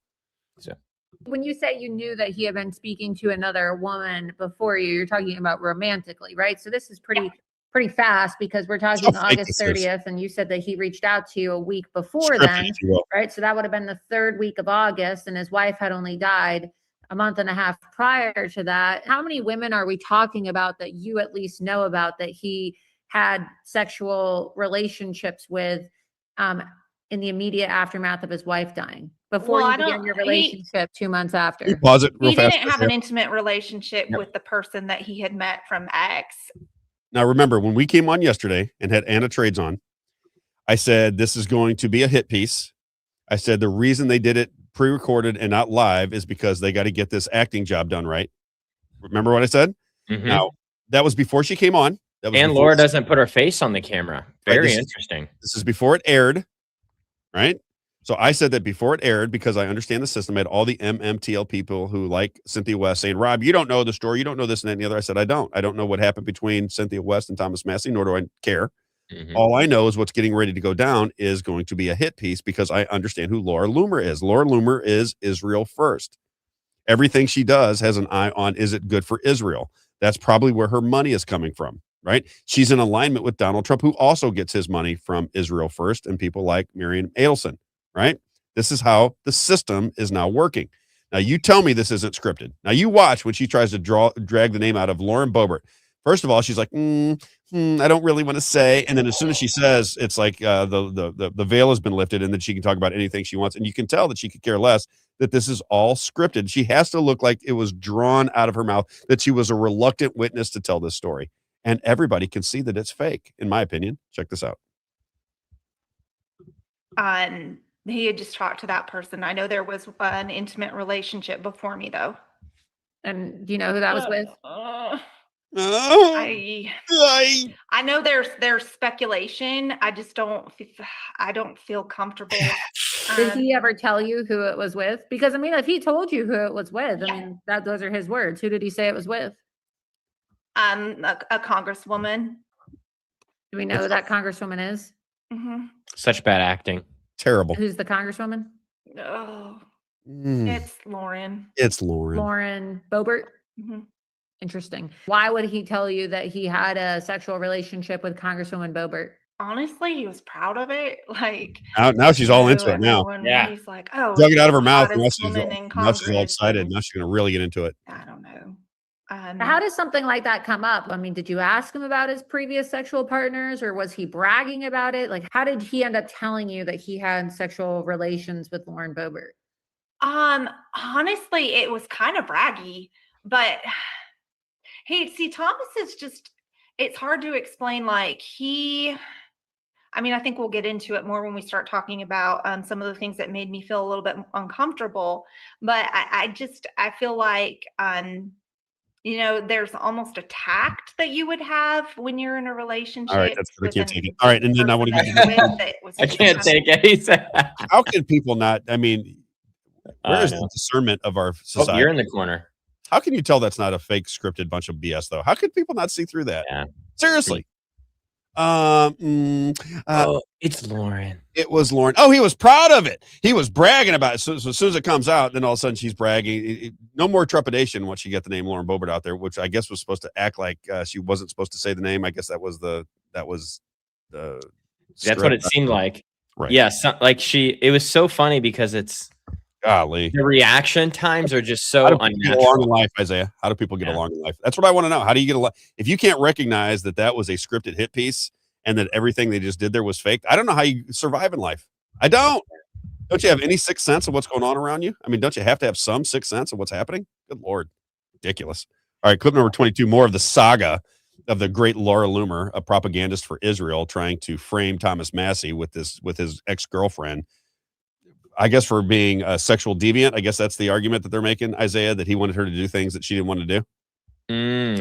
Speaker 16: When you say you knew that he had been speaking to another woman before you, you're talking about romantically, right? So this is pretty fast because we're talking August 30th, and you said that he reached out to you a week before then, right? So that would have been the third week of August, and his wife had only died a month and a half prior to that. How many women are we talking about that you at least know about that he had sexual relationships with in the immediate aftermath of his wife dying? Before you began your relationship 2 months after.
Speaker 1: He pause it real
Speaker 17: He
Speaker 1: fast.
Speaker 17: didn't have an intimate relationship with the person that he had met from X.
Speaker 1: Now, remember, when we came on yesterday and had Anna Trades on, I said, this is going to be a hit piece. I said, the reason they did it pre-recorded and not live is because they got to get this acting job done right. Remember what I said?
Speaker 2: Mm-hmm.
Speaker 1: Now, that was before she came on. That was
Speaker 2: and Laura doesn't put her face on the camera. Very interesting.
Speaker 1: This is before it aired, right? So I said that before it aired because I understand the system. I had all the MMTL people who like Cynthia West saying, Rob, you don't know the story. You don't know this and that and the other. I said, I don't. I don't know what happened between Cynthia West and Thomas Massie, nor do I care.
Speaker 2: Mm-hmm.
Speaker 1: All I know is what's getting ready to go down is going to be a hit piece because I understand who Laura Loomer is. Laura Loomer is Israel first. Everything she does has an eye on, is it good for Israel? That's probably where her money is coming from, right? She's in alignment with Donald Trump, who also gets his money from Israel first and people like Miriam Adelson. Right? This is how the system is now working. Now, you tell me this isn't scripted. Now, you watch when she tries to drag the name out of Lauren Boebert. First of all, she's like, I don't really want to say. And then as soon as she says, it's like the veil has been lifted and then she can talk about anything she wants. And you can tell that she could care less, that this is all scripted. She has to look like it was drawn out of her mouth, that she was a reluctant witness to tell this story. And everybody can see that it's fake, in my opinion. Check this out.
Speaker 17: He had just talked to that person. I know there was an intimate relationship before me, though.
Speaker 16: And do you know who that was with?
Speaker 17: I know there's speculation. I just don't feel comfortable.
Speaker 16: Did he ever tell you who it was with? Because I mean, if he told you who it was with, I mean, those are his words. Who did he say it was with?
Speaker 17: A congresswoman.
Speaker 16: Do we know who that congresswoman is?
Speaker 17: Mm-hmm.
Speaker 2: Such bad acting.
Speaker 1: Terrible.
Speaker 16: Who's the congresswoman?
Speaker 17: Oh, it's Lauren.
Speaker 1: It's Lauren.
Speaker 16: Lauren Boebert.
Speaker 17: Mm-hmm.
Speaker 16: Interesting. Why would he tell you that he had a sexual relationship with Congresswoman Boebert?
Speaker 17: Honestly, he was proud of it. Like
Speaker 1: now she's all into it now.
Speaker 2: Yeah.
Speaker 17: He's like, oh,
Speaker 1: dug it out of her mouth. Now
Speaker 17: hottest
Speaker 1: she's
Speaker 17: woman in
Speaker 1: all
Speaker 17: Congress.
Speaker 1: excited. Now she's going to really get into it.
Speaker 17: I don't know.
Speaker 16: How does something like that come up? I mean, did you ask him about his previous sexual partners, or was he bragging about it? Like, how did he end up telling you that he had sexual relations with Lauren Boebert?
Speaker 17: Honestly, it was kind of braggy, but Thomas is just, it's hard to explain. Like I mean, I think we'll get into it more when we start talking about some of the things that made me feel a little bit uncomfortable. But I feel like, there's almost a tact that you would have when you're in a relationship.
Speaker 1: All right, that's good. I can't take it. All right, and then I want to get
Speaker 2: I can't take it. He said.
Speaker 1: How can people not? I mean, where is the discernment of our society?
Speaker 2: Oh, you're in the corner.
Speaker 1: How can you tell that's not a fake scripted bunch of BS though? How could people not see through that?
Speaker 2: Yeah.
Speaker 1: Seriously.
Speaker 2: It's Lauren.
Speaker 1: It was Lauren. Oh, he was proud of it. He was bragging about it. So as soon as it comes out, then all of a sudden she's bragging. No more trepidation once you get the name Lauren Boebert out there, which I guess was supposed to act like she wasn't supposed to say the name. I guess that was the
Speaker 2: That's what it seemed like.
Speaker 1: Right.
Speaker 2: Yeah. It was so funny because it's,
Speaker 1: golly,
Speaker 2: the reaction times are just so
Speaker 1: unnatural. Get along in life, Isaiah? How do people get along in life? That's what I want to know. How do you get along? If you can't recognize that was a scripted hit piece and that everything they just did there was fake, I don't know how you survive in life. I don't. Don't you have any sixth sense of what's going on around you? I mean, don't you have to have some sixth sense of what's happening? Good Lord. Ridiculous. All right, clip number 22, more of the saga the great Laura Loomer, a propagandist for Israel, trying to frame Thomas Massie with his ex-girlfriend, I guess for being a sexual deviant. I guess that's the argument that they're making, Isaiah, that he wanted her to do things that she didn't want to do.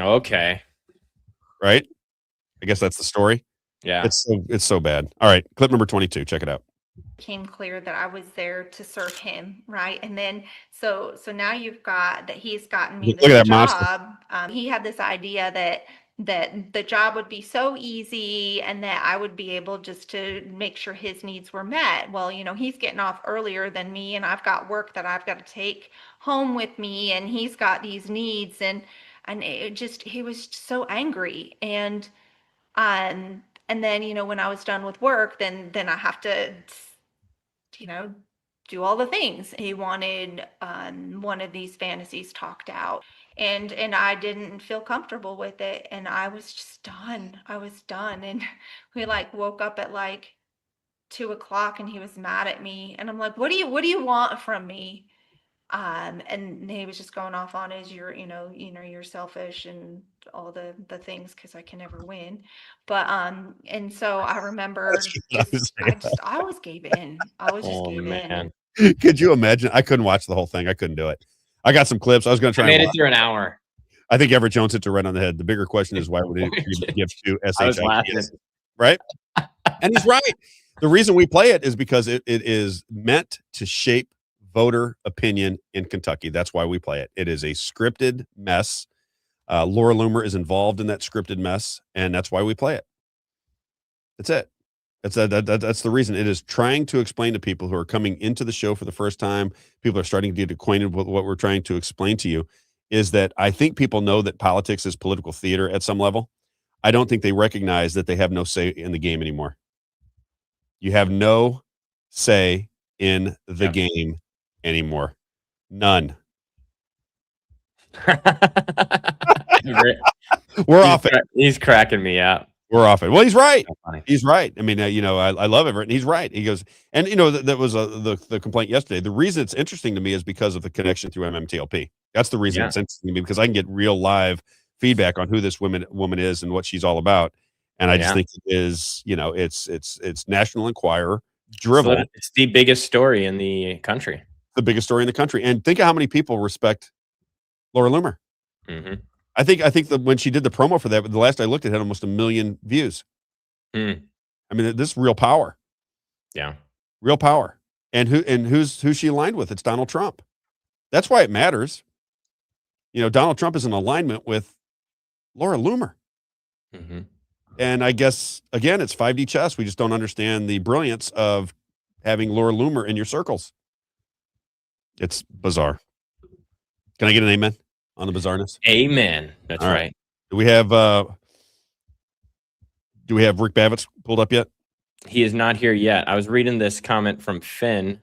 Speaker 2: Okay.
Speaker 1: Right? I guess that's the story.
Speaker 2: Yeah.
Speaker 1: It's so bad. All right. Clip number 22. Check it out.
Speaker 17: Became clear that I was there to serve him, right? And then so now you've got that he's gotten me
Speaker 1: Look at
Speaker 17: this
Speaker 1: that monster.
Speaker 17: job. He had this idea that the job would be so easy and that I would be able just to make sure his needs were met. Well, he's getting off earlier than me, and I've got work that I've got to take home with me, and he's got these needs, and he was so angry. And then, when I was done with work, then I have to, do all the things. He wanted one of these fantasies talked out, and I didn't feel comfortable with it, and I was just done. I was done, and we woke up at 2:00, and he was mad at me, and I'm like, what do you want from me? And he was just going off on you're selfish and all the things, because I can never win. But and so I remember I always gave in. I was just gave in.
Speaker 1: Could you imagine? I couldn't watch the whole thing. I couldn't do it. I got some clips. I was going to try.
Speaker 2: I made it through an hour.
Speaker 1: I think Everett Jones hit the right on the head. The bigger question is, why would he give to SHIT? Right? And he's right. The reason we play it is because it is meant to shape voter opinion in Kentucky. That's why we play it. It is a scripted mess. Laura Loomer is involved in that scripted mess, and that's why we play it. That's it. That's the reason. It is trying to explain to people who are coming into the show for the first time. People are starting to get acquainted with what we're trying to explain to you. Is that I think people know that politics is political theater at some level. I don't think they recognize that they have no say in the game anymore. You have no say in the game anymore. None. We're off it.
Speaker 2: He's cracking me up.
Speaker 1: We're off it. Well, he's right. He's right. I mean, I love Everett, and he's right. He goes, and that was the complaint yesterday. The reason it's interesting to me is because of the connection through MMTLP. That's the reason it's interesting to me, because I can get real live feedback on who this woman is and what she's all about. And I just think it is, it's National Enquirer drivel.
Speaker 2: So it's the biggest story in the country.
Speaker 1: The biggest story in the country. And think of how many people respect Laura Loomer.
Speaker 2: Mm-hmm.
Speaker 1: I think that when she did the promo for that, the last I looked, it had almost 1 million views. I mean, this is real power.
Speaker 2: Yeah.
Speaker 1: Real power. And who's she aligned with? It's Donald Trump. That's why it matters. Donald Trump is in alignment with Laura Loomer.
Speaker 2: Mm-hmm.
Speaker 1: And I guess, again, it's 5D chess. We just don't understand the brilliance of having Laura Loomer in your circles. It's bizarre. Can I get an amen on the bizarreness?
Speaker 2: Amen. That's right.
Speaker 1: Do we have Rick Bavitz pulled up yet?
Speaker 2: He is not here yet. I was reading this comment from Finn.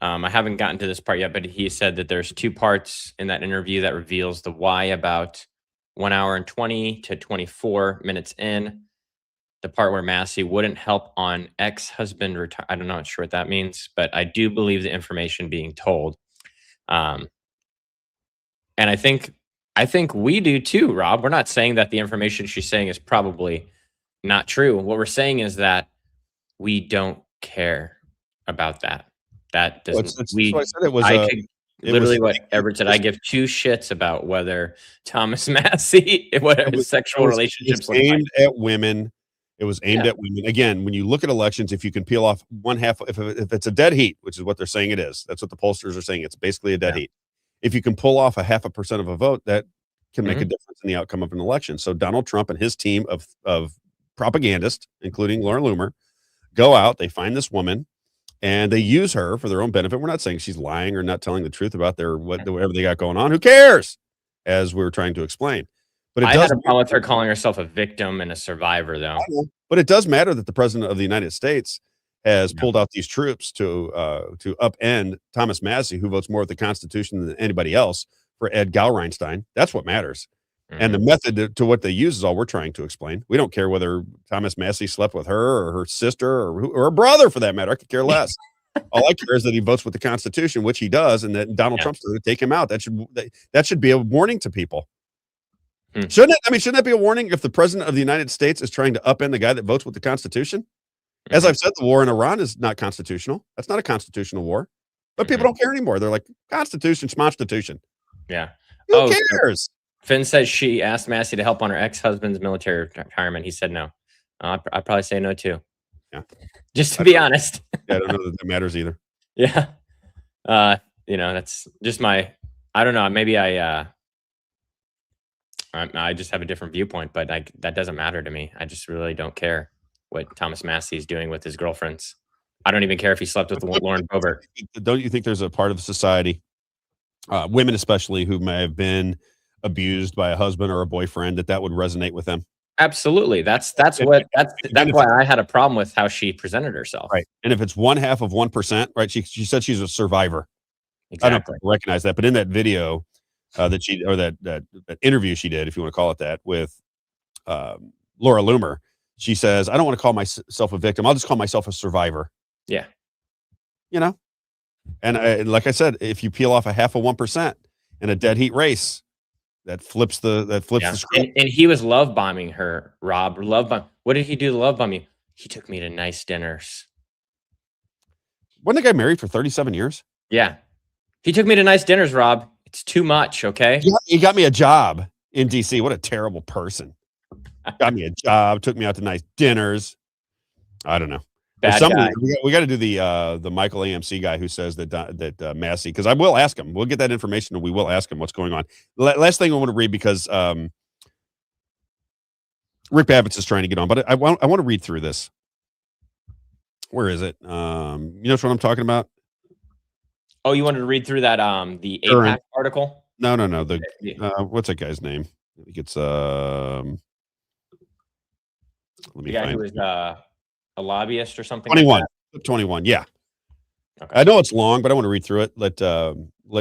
Speaker 2: I haven't gotten to this part yet, but he said that there's 2 parts in that interview that reveals the why about 1 hour and 20 to 24 minutes in. The part where Massie wouldn't help on ex-husband retire. I don't know, not sure what that means, but I do believe the information being told. And I think we do too, Rob. We're not saying that the information she's saying is probably not true. What we're saying is that we don't care about that. That doesn't. What Everett said. I give 2 shits about whether Thomas Massie, whatever his sexual relationships look
Speaker 1: aimed at women. It was aimed at women. Again, when you look at elections, if you can peel off one half, if it's a dead heat, which is what they're saying it is, that's what the pollsters are saying. It's basically a dead heat. If you can pull off 0.5% of a vote, that can make a difference in the outcome of an election. So Donald Trump and his team of propagandists, including Laura Loomer, go out, they find this woman, and they use her for their own benefit. We're not saying she's lying or not telling the truth about whatever they got going on. Who cares? As we were trying to explain. But
Speaker 2: I had a problem with her calling herself a victim and a survivor, though.
Speaker 1: But it does matter that the president of the United States has pulled out these troops to upend Thomas Massie, who votes more with the Constitution than anybody else, for Ed Galreinstein. That's what matters. And the method to what they use is all we're trying to explain. We don't care whether Thomas Massie slept with her or her sister or her brother, for that matter. I could care less. All I care is that he votes with the Constitution, which he does, and that Donald Trump's going to take him out. That should be a warning to people. Shouldn't that be a warning if the president of the United States is trying to upend the guy that votes with the Constitution? As I've said, the war in Iran is not constitutional. That's not a constitutional war. But people don't care anymore. They're like, Constitution, Schmonstitution.
Speaker 2: Yeah.
Speaker 1: Who cares?
Speaker 2: Finn says she asked Massie to help on her ex-husband's military retirement. He said no. I'd probably say no too.
Speaker 1: Yeah.
Speaker 2: Just to be honest.
Speaker 1: Yeah, I don't know that matters either.
Speaker 2: Yeah. That's just I don't know. Maybe I just have a different viewpoint, but that doesn't matter to me. I just really don't care what Thomas Massie is doing with his girlfriends. I don't even care if he slept with Lauren Boebert.
Speaker 1: Don't you think there's a part of society, women especially, who may have been abused by a husband or a boyfriend, that would resonate with them?
Speaker 2: Absolutely. That's why I had a problem with how she presented herself.
Speaker 1: Right. And if it's 1/2 of 1%, right? She said she's a survivor.
Speaker 2: Exactly.
Speaker 1: I don't recognize that, but in that video that interview she did, if you want to call it that, with Laura Loomer, she says, I don't want to call myself a victim. I'll just call myself a survivor.
Speaker 2: Yeah.
Speaker 1: And like I said, if you peel off 1/2 of 1% in a dead heat race, that flips the script.
Speaker 2: And he was love bombing her, Rob. What did he do to love bomb you? He took me to nice dinners.
Speaker 1: Wasn't the guy married for 37 years?
Speaker 2: Yeah. He took me to nice dinners, Rob. It's too much, okay?
Speaker 1: He got me a job in DC. What a terrible person. Got me a job, took me out to nice dinners. I don't know.
Speaker 2: Bad guy.
Speaker 1: We got to do the Michael AMC guy who says that Massie, because I will ask him. We'll get that information and we will ask him what's going on. Last thing I want to read, because Rick Babbitts is trying to get on, but I want to read through this. Where is it? You know what I'm talking about?
Speaker 2: Oh, you wanted to read through that the AIPAC article?
Speaker 1: No. What's that guy's name? I think it's let me
Speaker 2: the guy
Speaker 1: find
Speaker 2: who was a lobbyist or something.
Speaker 1: 21.
Speaker 2: Like that?
Speaker 1: 21. Yeah.
Speaker 2: Okay.
Speaker 1: I know it's long, but I want to read through it. Let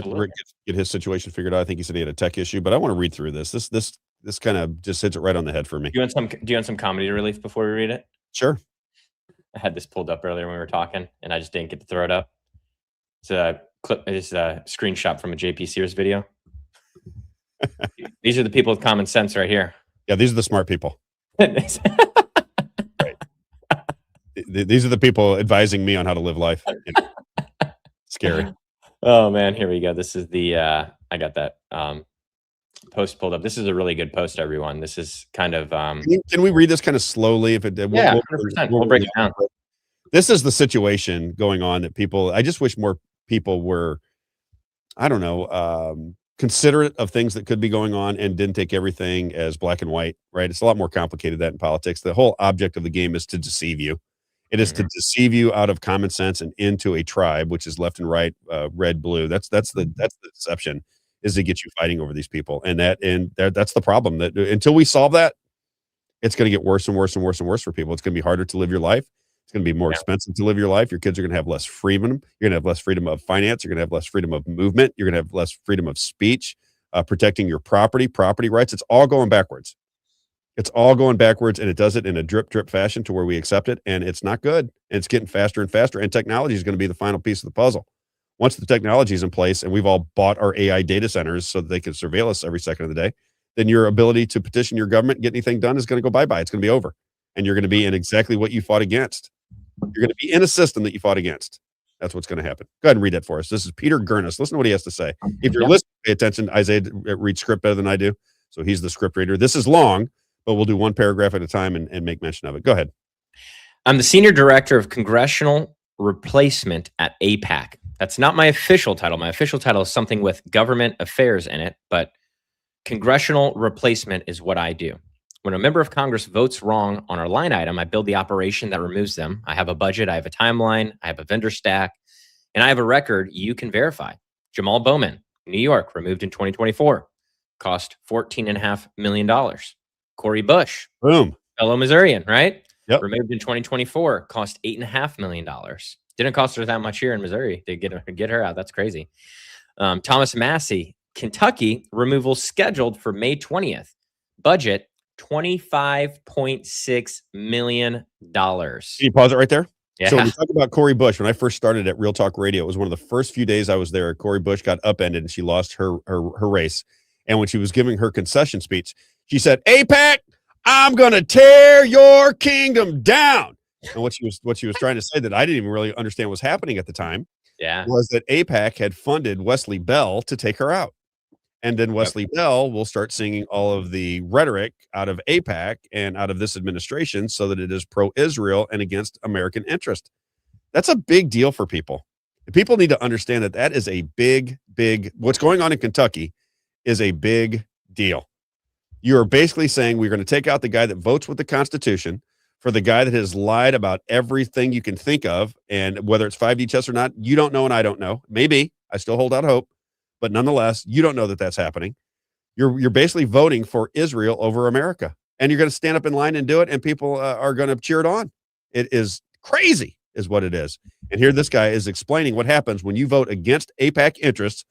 Speaker 1: Rick get his situation figured out. I think he said he had a tech issue, but I want to read through this. This kind of just hits it right on the head for me.
Speaker 2: Do you want some comedy relief before we read it?
Speaker 1: Sure.
Speaker 2: I had this pulled up earlier when we were talking, and I just didn't get to throw it up. It's a clip. It's a screenshot from a JP Sears video. These are the people with common sense right here.
Speaker 1: Yeah, these are the smart people. Right. These are the people advising me on how to live life. Scary.
Speaker 2: Oh man, here we go. This is the I got that post pulled up. This is a really good post, everyone. This is kind of
Speaker 1: can we read this kind of slowly? If it
Speaker 2: yeah, 100%. We'll break it down.
Speaker 1: This is the situation going on that people. I just wish more people were, I don't know, considerate of things that could be going on and didn't take everything as black and white. Right? It's a lot more complicated than that in politics. The whole object of the game is to deceive you. It is to deceive you out of common sense and into a tribe, which is left and right, red, blue. That's the deception, is to get you fighting over these people. And that's the problem. That until we solve that, it's going to get worse and worse and worse and worse for people. It's going to be harder to live your life. It's going to be more expensive to live your life. Your kids are going to have less freedom. You're going to have less freedom of finance. You're going to have less freedom of movement. You're going to have less freedom of speech, protecting your property rights. It's all going backwards. It's all going backwards, and it does it in a drip fashion to where we accept it, and it's not good. It's getting faster and faster, and technology is going to be the final piece of the puzzle. Once the technology is in place and we've all bought our AI data centers so that they can surveil us every second of the day, then your ability to petition your government and get anything done is going to go bye-bye. It's going to be over, and you're going to be in exactly what you fought against. You're going to be in a system that you fought against. That's what's going to happen. Go ahead and read that for us. This is Peter Gurnis. Listen to what he has to say. If you're listening, pay attention. Isaiah reads script better than I do, so he's the script reader. This is long, but we'll do one paragraph at a time and make mention of it. Go ahead.
Speaker 2: I'm the Senior Director of Congressional Replacement at AIPAC. That's not my official title. My official title is something with government affairs in it, but Congressional Replacement is what I do. When a member of Congress votes wrong on our line item, I build the operation that removes them. I have a budget, I have a timeline, I have a vendor stack, and I have a record you can verify. Jamal Bowman, New York, removed in 2024, cost $14.5 million. Corey Bush,
Speaker 1: boom,
Speaker 2: fellow Missourian, right?
Speaker 1: Yep.
Speaker 2: Removed in 2024, cost $8.5 million. Didn't cost her that much here in Missouri to get her out. That's crazy. Thomas Massie, Kentucky, removal scheduled for May 20th. Budget $25.6 million.
Speaker 1: Can you pause it right there?
Speaker 2: Yeah.
Speaker 1: So when we talk about Corey Bush, when I first started at Real Talk Radio, it was one of the first few days I was there. Corey Bush got upended and she lost her race. And when she was giving her concession speech, She said, AIPAC, I'm going to tear your kingdom down. And what she was trying to say that I didn't even really understand was happening at the time was that AIPAC had funded Wesley Bell to take her out. And then Wesley Bell will start singing all of the rhetoric out of AIPAC and out of this administration so that it is pro-Israel and against American interest. That's a big deal for people. People need to understand that that is a big, what's going on in Kentucky is a big deal. You're basically saying we're going to take out the guy that votes with the Constitution for the guy that has lied about everything you can think of. And whether it's 5D chess or not, you don't know and I don't know. Maybe. I still hold out hope. But nonetheless, you don't know that that's happening. You're basically voting for Israel over America. And you're going to stand up in line and do it, and people are going to cheer it on. It is crazy, is what it is. And here this guy is explaining what happens when you vote against AIPAC interests,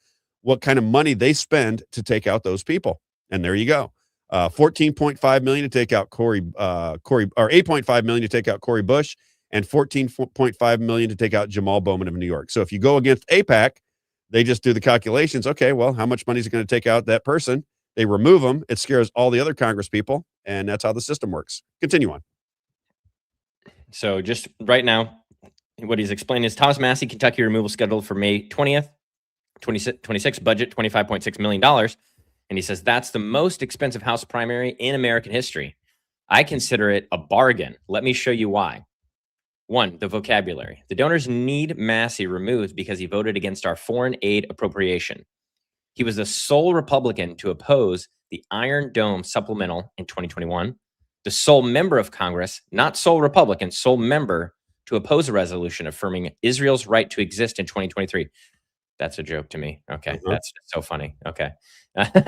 Speaker 1: what kind of money they spend to take out those people. And there you go. $14.5 million to take out Corey, or $8.5 million to take out Corey Bush, and $14.5 million to take out Jamal Bowman of New York. So if you go against AIPAC, they just do the calculations. Okay, well, how much money is it going to take out that person? They remove them. It scares all the other Congress people, and that's how the system works. Continue on.
Speaker 2: So just right now, what he's explaining is Thomas Massie, Kentucky removal scheduled for May 20th, 26 budget, $25.6 million. And he says that's the most expensive House primary in American history. I consider it a bargain. Let me show you why. One, the vocabulary. The donors need Massie removed because he voted against our foreign aid appropriation. He was the sole Republican to oppose the Iron Dome supplemental in 2021. The sole member of Congress, not sole Republican, sole member to oppose a resolution affirming Israel's right to exist in 2023. That's a joke to me. Okay, that's so funny. Okay.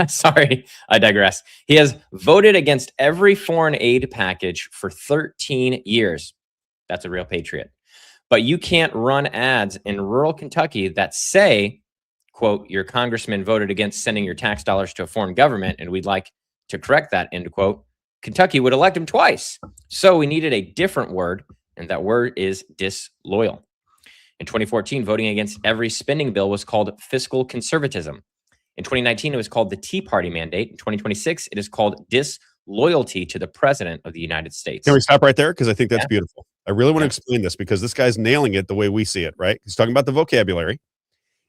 Speaker 2: Sorry, I digress. He has voted against every foreign aid package for 13 years. That's a real patriot. But you can't run ads in rural Kentucky that say, quote, your congressman voted against sending your tax dollars to a foreign government, and we'd like to correct that, end quote. Kentucky would elect him twice. So we needed a different word, and that word is disloyal. In 2014, voting against every spending bill was called fiscal conservatism. In 2019, it was called the Tea Party mandate. In 2026, it is called disloyalty to the president of the United States.
Speaker 1: Can we stop right there? Because I think that's beautiful. I really want to explain this because this guy's nailing it the way we see it, right? He's talking about the vocabulary.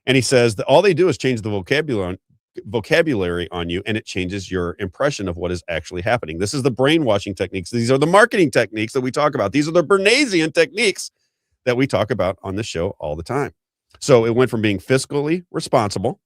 Speaker 1: And he says that all they do is change the vocabulary on you, and it changes your impression of what is actually happening. This is the brainwashing techniques. These are the marketing techniques that we talk about. These are the Bernaysian techniques that we talk about on the show all the time. So it went from being fiscally responsible,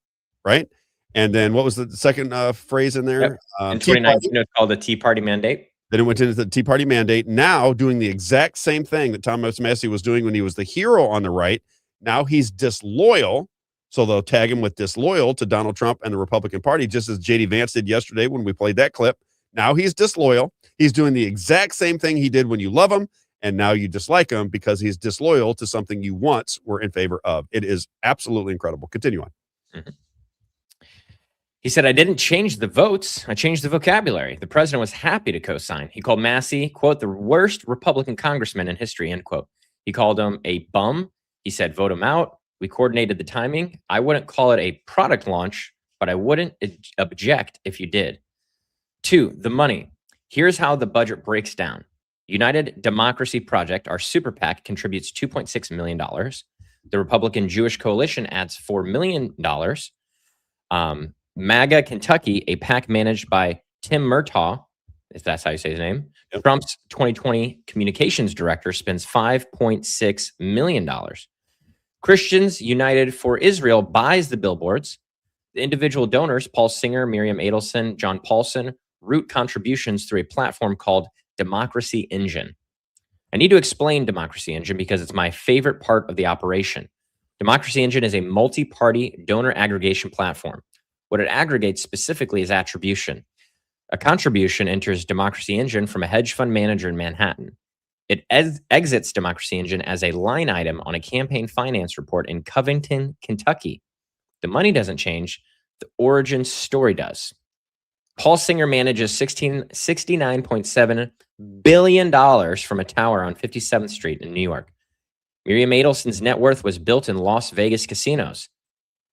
Speaker 1: right? And then what was the second phrase in there?
Speaker 2: In 2019, it was called the Tea Party mandate.
Speaker 1: Then it went into the Tea Party mandate. Now doing the exact same thing that Thomas Massie was doing when he was the hero on the right. Now he's disloyal. So they'll tag him with disloyal to Donald Trump and the Republican Party, just as J.D. Vance did yesterday when we played that clip. Now he's disloyal. He's doing the exact same thing he did when you love him. And now you dislike him because he's disloyal to something you once were in favor of. It is absolutely incredible. Continue on.
Speaker 2: Mm-hmm. He said, I didn't change the votes. I changed the vocabulary. The president was happy to co-sign. He called Massie, quote, the worst Republican congressman in history, end quote. He called him a bum. He said, vote him out. We coordinated the timing. I wouldn't call it a product launch, but I wouldn't object if you did. 2, the money. Here's how the budget breaks down. United Democracy Project, our super PAC, contributes $2.6 million. The Republican Jewish Coalition adds $4 million. MAGA Kentucky, a PAC managed by Tim Murtaugh, if that's how you say his name, Trump's 2020 communications director, spends $5.6 million. Christians United for Israel buys the billboards. The individual donors, Paul Singer, Miriam Adelson, John Paulson, route contributions through a platform called Democracy Engine. I need to explain Democracy Engine because it's my favorite part of the operation. Democracy Engine is a multi-party donor aggregation platform. What it aggregates specifically is attribution. A contribution enters Democracy Engine from a hedge fund manager in Manhattan. It exits Democracy Engine as a line item on a campaign finance report in Covington, Kentucky. The money doesn't change. The origin story does. Paul Singer manages $69.7 billion from a tower on 57th Street in New York. Miriam Adelson's net worth was built in Las Vegas casinos.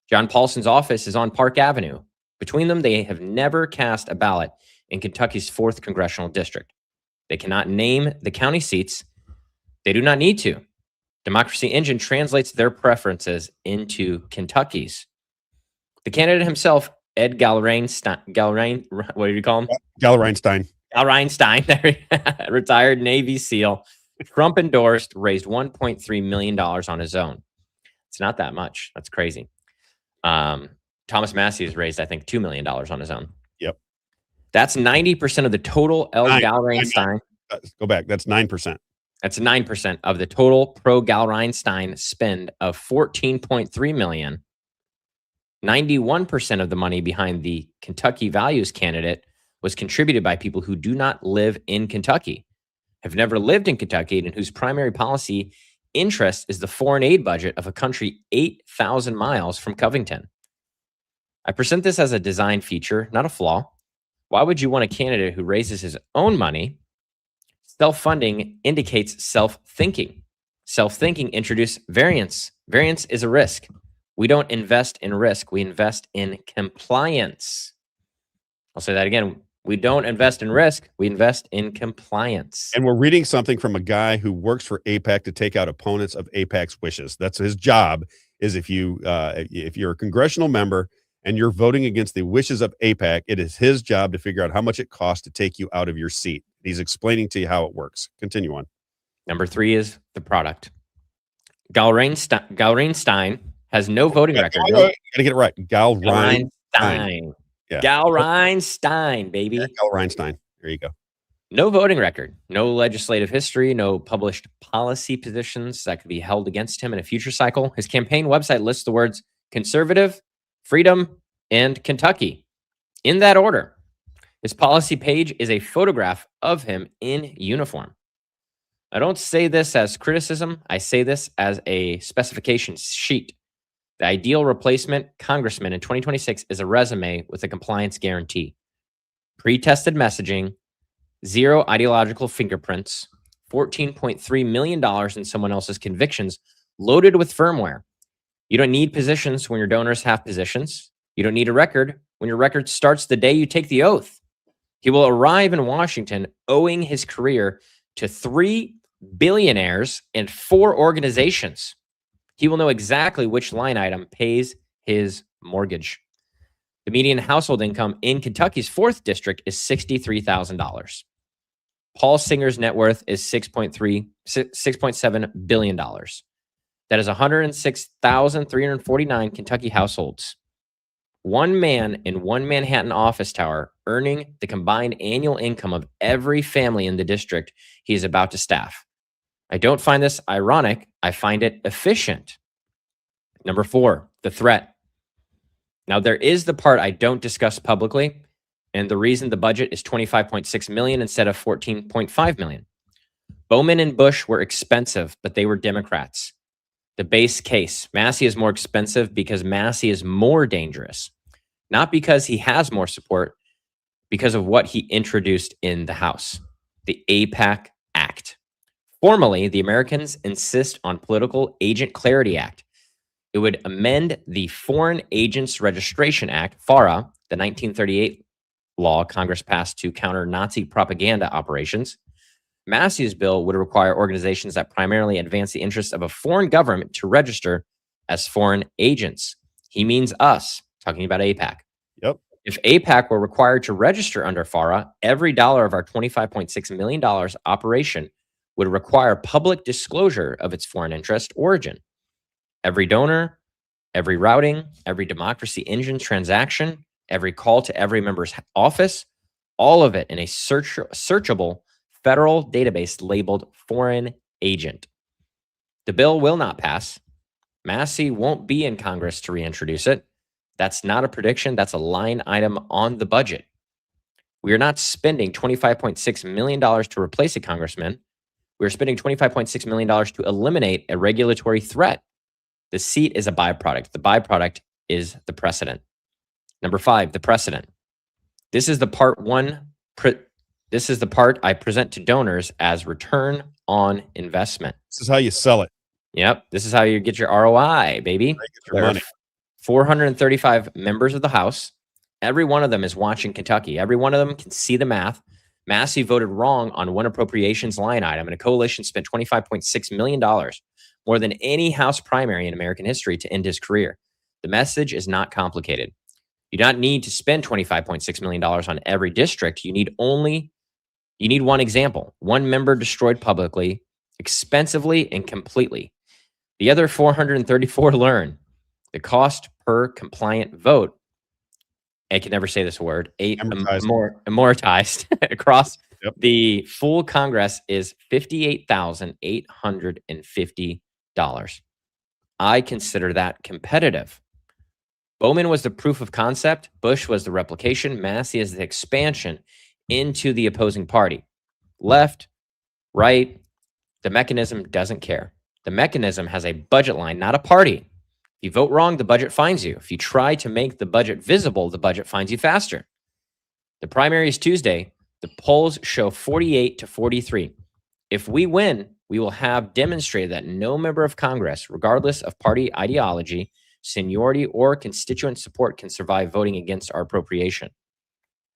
Speaker 2: John Paulson's office is on Park Avenue. Between them, they have never cast a ballot in Kentucky's 4th congressional district. They cannot name the county seats. They do not need to. Democracy Engine translates their preferences into Kentucky's. The candidate himself, Ed Galrain, what do you call him?
Speaker 1: Galrainstein.
Speaker 2: Galrainstein, retired Navy SEAL, Trump endorsed, raised $1.3 million on his own. It's not that much. That's crazy. Thomas Massie has raised, I think, $2 million on his own.
Speaker 1: Yep.
Speaker 2: That's 90% of the total Galrainstein.
Speaker 1: Go back. That's 9%.
Speaker 2: That's 9% of the total pro-Galrainstein spend of $14.3 million. 91% of the money behind the Kentucky Values candidate was contributed by people who do not live in Kentucky, have never lived in Kentucky, and whose primary policy interest is the foreign aid budget of a country 8,000 miles from Covington. I present this as a design feature, not a flaw. Why would you want a candidate who raises his own money? Self-funding indicates self-thinking. Self-thinking introduces variance. Variance is a risk. We don't invest in risk. We invest in compliance. I'll say that again. We don't invest in risk. We invest in compliance.
Speaker 1: And we're reading something from a guy who works for AIPAC to take out opponents of AIPAC's wishes. That's his job. Is if you're a congressional member and you're voting against the wishes of AIPAC, it is his job to figure out how much it costs to take you out of your seat. He's explaining to you how it works. Continue on.
Speaker 2: Number 3 is the product. Galrainstein has no voting record.
Speaker 1: Gotta get it right. Galrainstein.
Speaker 2: Yeah. Galrainstein, baby.
Speaker 1: Yeah, Galrainstein. There you go.
Speaker 2: No voting record, no legislative history, no published policy positions that could be held against him in a future cycle. His campaign website lists the words conservative, freedom, and Kentucky in that order. His policy page is a photograph of him in uniform. I don't say this as criticism. I say this as a specification sheet. The ideal replacement congressman in 2026 is a resume with a compliance guarantee. Pre-tested messaging, 0 ideological fingerprints, $14.3 million in someone else's convictions, loaded with firmware. You don't need positions when your donors have positions. You don't need a record when your record starts the day you take the oath. He will arrive in Washington owing his career to 3 billionaires and 4 organizations. He will know exactly which line item pays his mortgage. The median household income in Kentucky's 4th district is $63,000. Paul Singer's net worth is $6.7 billion. That is 106,349 Kentucky households. One man in one Manhattan office tower earning the combined annual income of every family in the district he is about to staff. I don't find this ironic. I find it efficient. Number 4, the threat. Now, there is the part I don't discuss publicly, and the reason the budget is $25.6 million instead of $14.5 million. Bowman and Bush were expensive, but they were Democrats. The base case, Massie is more expensive because Massie is more dangerous, not because he has more support, because of what he introduced in the House, the AIPAC Act. Formally, the Americans insist on Political Agent Clarity Act. It would amend the Foreign Agents Registration Act, FARA, the 1938 law Congress passed to counter Nazi propaganda operations. Massie's bill would require organizations that primarily advance the interests of a foreign government to register as foreign agents. He means us, talking about AIPAC.
Speaker 1: Yep.
Speaker 2: If AIPAC were required to register under FARA, every dollar of our $25.6 million operation would require public disclosure of its foreign interest origin. Every donor, every routing, every Democracy Engine transaction, every call to every member's office, all of it in a searchable federal database labeled foreign agent. The bill will not pass. Massie won't be in Congress to reintroduce it. That's not a prediction. That's a line item on the budget. We are not spending $25.6 million to replace a congressman. We're spending $25.6 million to eliminate a regulatory threat. The seat is a byproduct. The byproduct is the precedent. Number 5, the precedent. This is the part I present to donors as return on investment.
Speaker 1: This is how you sell it.
Speaker 2: Yep. This is how you get your ROI, baby.
Speaker 1: Get your money.
Speaker 2: 435 members of the House Every one of them is watching Kentucky. Every one of them can see the math. Massie voted wrong on one appropriations line item, and a coalition spent $25.6 million, more than any House primary in American history, to end his career. The message is not complicated. You do not need to spend $25.6 million on every district. You need one example. One member destroyed publicly, expensively, and completely. The other 434 learn. The cost per compliant vote, I can never say this word, amortized across the full Congress is $58,850. I consider that competitive. Bowman was the proof of concept. Bush was the replication. Massie is the expansion into the opposing party. Left, right, the mechanism doesn't care. The mechanism has a budget line, not a party. If you vote wrong, the budget fines you. If you try to make the budget visible, the budget fines you faster. The primary is Tuesday. The polls show 48 to 43. If we win, we will have demonstrated that no member of Congress, regardless of party ideology, seniority, or constituent support, can survive voting against our appropriation.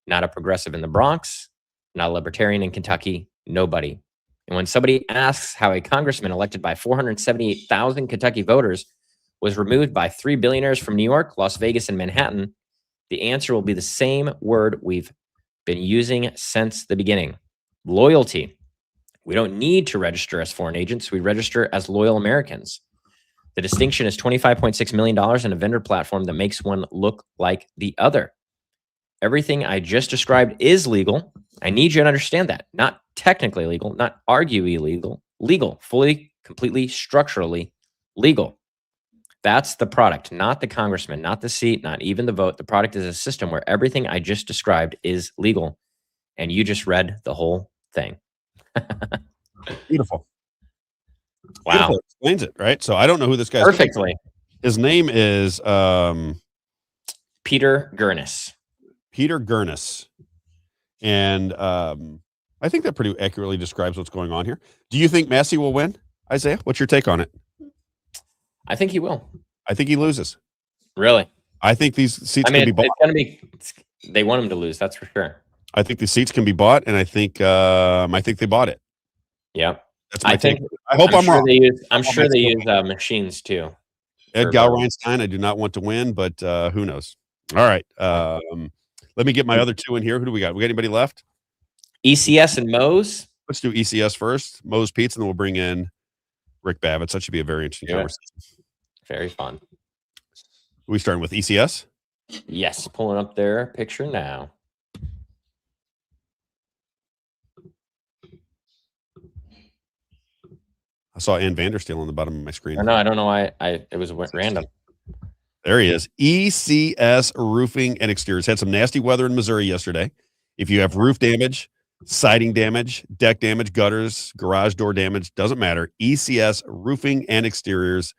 Speaker 2: Not a progressive in the Bronx, not a libertarian in Kentucky, nobody. And when somebody asks how a congressman elected by 478,000 Kentucky voters was removed by 3 billionaires from New York, Las Vegas, and Manhattan, the answer will be the same word we've been using since the beginning: loyalty. We don't need to register as foreign agents. We register as loyal Americans. The distinction is $25.6 million in a vendor platform that makes one look like the other. Everything I just described is legal. I need you to understand that. Not technically legal, not arguably illegal, legal, fully, completely, structurally legal. That's the product, not the congressman, not the seat, not even the vote. The product is a system where everything I just described is legal. And you just read the whole thing.
Speaker 1: Beautiful.
Speaker 2: Wow.
Speaker 1: Beautiful. Explains it, right? So I don't know who this guy is.
Speaker 2: Perfectly.
Speaker 1: His name is
Speaker 2: Peter Gurnis.
Speaker 1: Peter Gurnis. And I think that pretty accurately describes what's going on here. Do you think Massie will win, Isaiah? What's your take on it?
Speaker 2: I think he will.
Speaker 1: I think he loses.
Speaker 2: Really?
Speaker 1: I think these seats can be bought.
Speaker 2: They want him to lose, that's for sure.
Speaker 1: I think the seats can be bought, and I think they bought it.
Speaker 2: Yeah.
Speaker 1: That's my take. I hope I'm wrong.
Speaker 2: I'm sure they use machines too.
Speaker 1: Ed Galreinstein, I do not want to win, but who knows? All right. Let me get my other two in here. Who do we got? We got anybody left?
Speaker 2: ECS and Mose.
Speaker 1: Let's do ECS first. Mose Pete's, and then we'll bring in Rick Babbitt. That should be a very interesting conversation.
Speaker 2: Very fun.
Speaker 1: Are we starting with ECS?
Speaker 2: Yes, pulling up their picture now.
Speaker 1: I saw Ann Vandersteel on the bottom of my screen.
Speaker 2: I don't know why it was random.
Speaker 1: There he is. ECS Roofing and Exteriors. Had some nasty weather in Missouri yesterday. If you have roof damage, siding damage, deck damage, gutters, garage door damage, doesn't matter. ECS Roofing and Exteriors.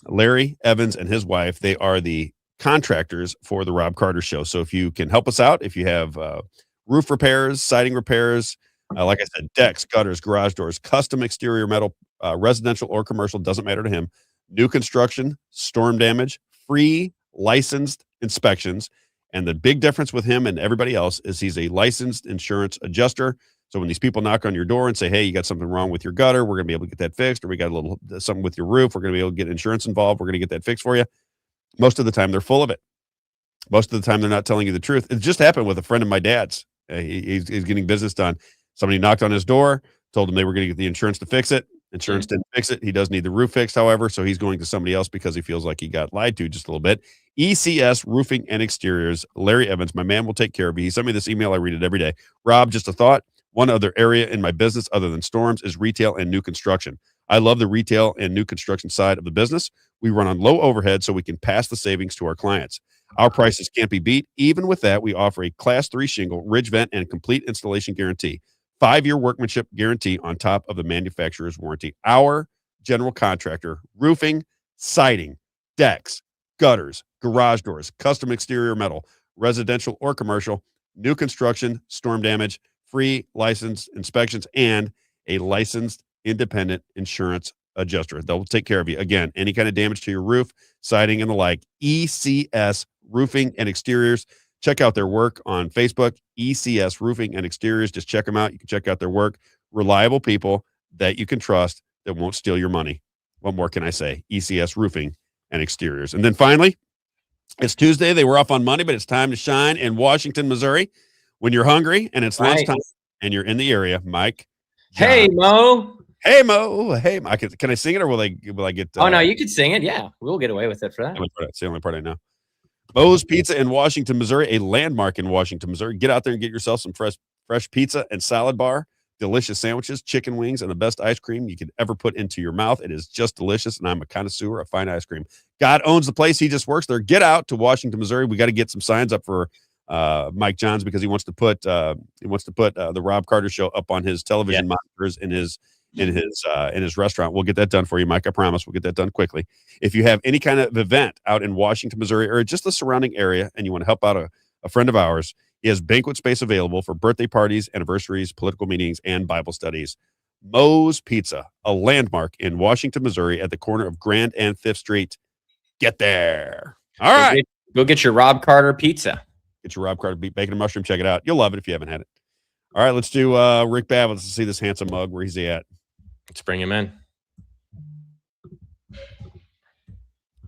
Speaker 1: Larry Evans and his wife, they are the contractors for the Robb Carter Show. So if you can help us out, if you have roof repairs, siding repairs, like I said, decks, gutters, garage doors, custom exterior metal, residential or commercial, doesn't matter to him. New construction, storm damage, free licensed inspections. And the big difference with him and everybody else is he's a licensed insurance adjuster. So when these people knock on your door and say, hey, you got something wrong with your gutter, we're going to be able to get that fixed, or we got a little something with your roof, we're going to be able to get insurance involved, we're going to get that fixed for you. Most of the time, they're full of it. Most of the time, they're not telling you the truth. It just happened with a friend of my dad's. He's getting business done. Somebody knocked on his door, told him they were going to get the insurance to fix it. Insurance didn't fix it. He does need the roof fixed, however, so he's going to somebody else because he feels like he got lied to just a little bit. ECS Roofing and Exteriors. Larry Evans, my man, will take care of you. He sent me this email. I read it every day. Rob, just a thought. One other area in my business other than storms is retail and new construction. I love the retail and new construction side of the business. We run on low overhead so we can pass the savings to our clients. Our prices can't be beat. Even with that, we offer a Class 3 shingle, ridge vent, and complete installation guarantee. 5-year workmanship guarantee on top of the manufacturer's warranty. Our general contractor, roofing, siding, decks, gutters, garage doors, custom exterior metal, residential or commercial, new construction, storm damage, free licensed inspections, and a licensed independent insurance adjuster. They'll take care of you. Again, any kind of damage to your roof, siding, and the like. ECS Roofing and Exteriors. Check out their work on Facebook, ECS Roofing and Exteriors. Just check them out. You can check out their work. Reliable people that you can trust that won't steal your money. What more can I say? ECS Roofing and Exteriors. And then finally, it's Tuesday. They were off on Monday, but it's time to shine in Washington, Missouri. When you're hungry and it's lunchtime and you're in the area, Mike.
Speaker 2: Hey, Mo.
Speaker 1: Hey, Mo. Hey, Mo. Can I sing it or will I get?
Speaker 2: Oh, no, you could sing it. Yeah, we'll get away with it for that.
Speaker 1: It's the only part I know. Moe's Pizza in Washington, Missouri, a landmark in Washington, Missouri. Get out there and get yourself some fresh pizza and salad bar, delicious sandwiches, chicken wings, and the best ice cream you could ever put into your mouth. It is just delicious, and I'm a connoisseur of fine ice cream. God owns the place. He just works there. Get out to Washington, Missouri. We got to get some signs up for Mike Johns because he wants to put the Robb Carter Show up on his television monitors in his restaurant. We'll get that done for you, Mike. I promise we'll get that done quickly. If you have any kind of event out in Washington, Missouri, or just the surrounding area, and you want to help out a friend of ours, he has banquet space available for birthday parties, anniversaries, political meetings, and Bible studies. Moe's Pizza, a landmark in Washington, Missouri, at the corner of Grand and 5th Street. Get there. All right.
Speaker 2: Go get your Robb Carter pizza.
Speaker 1: Get your Robb Carter bacon and mushroom. Check it out. You'll love it if you haven't had it. All right, let's do Rick Babbitts. Let's see this handsome mug. Where he's at.
Speaker 2: Let's bring him in.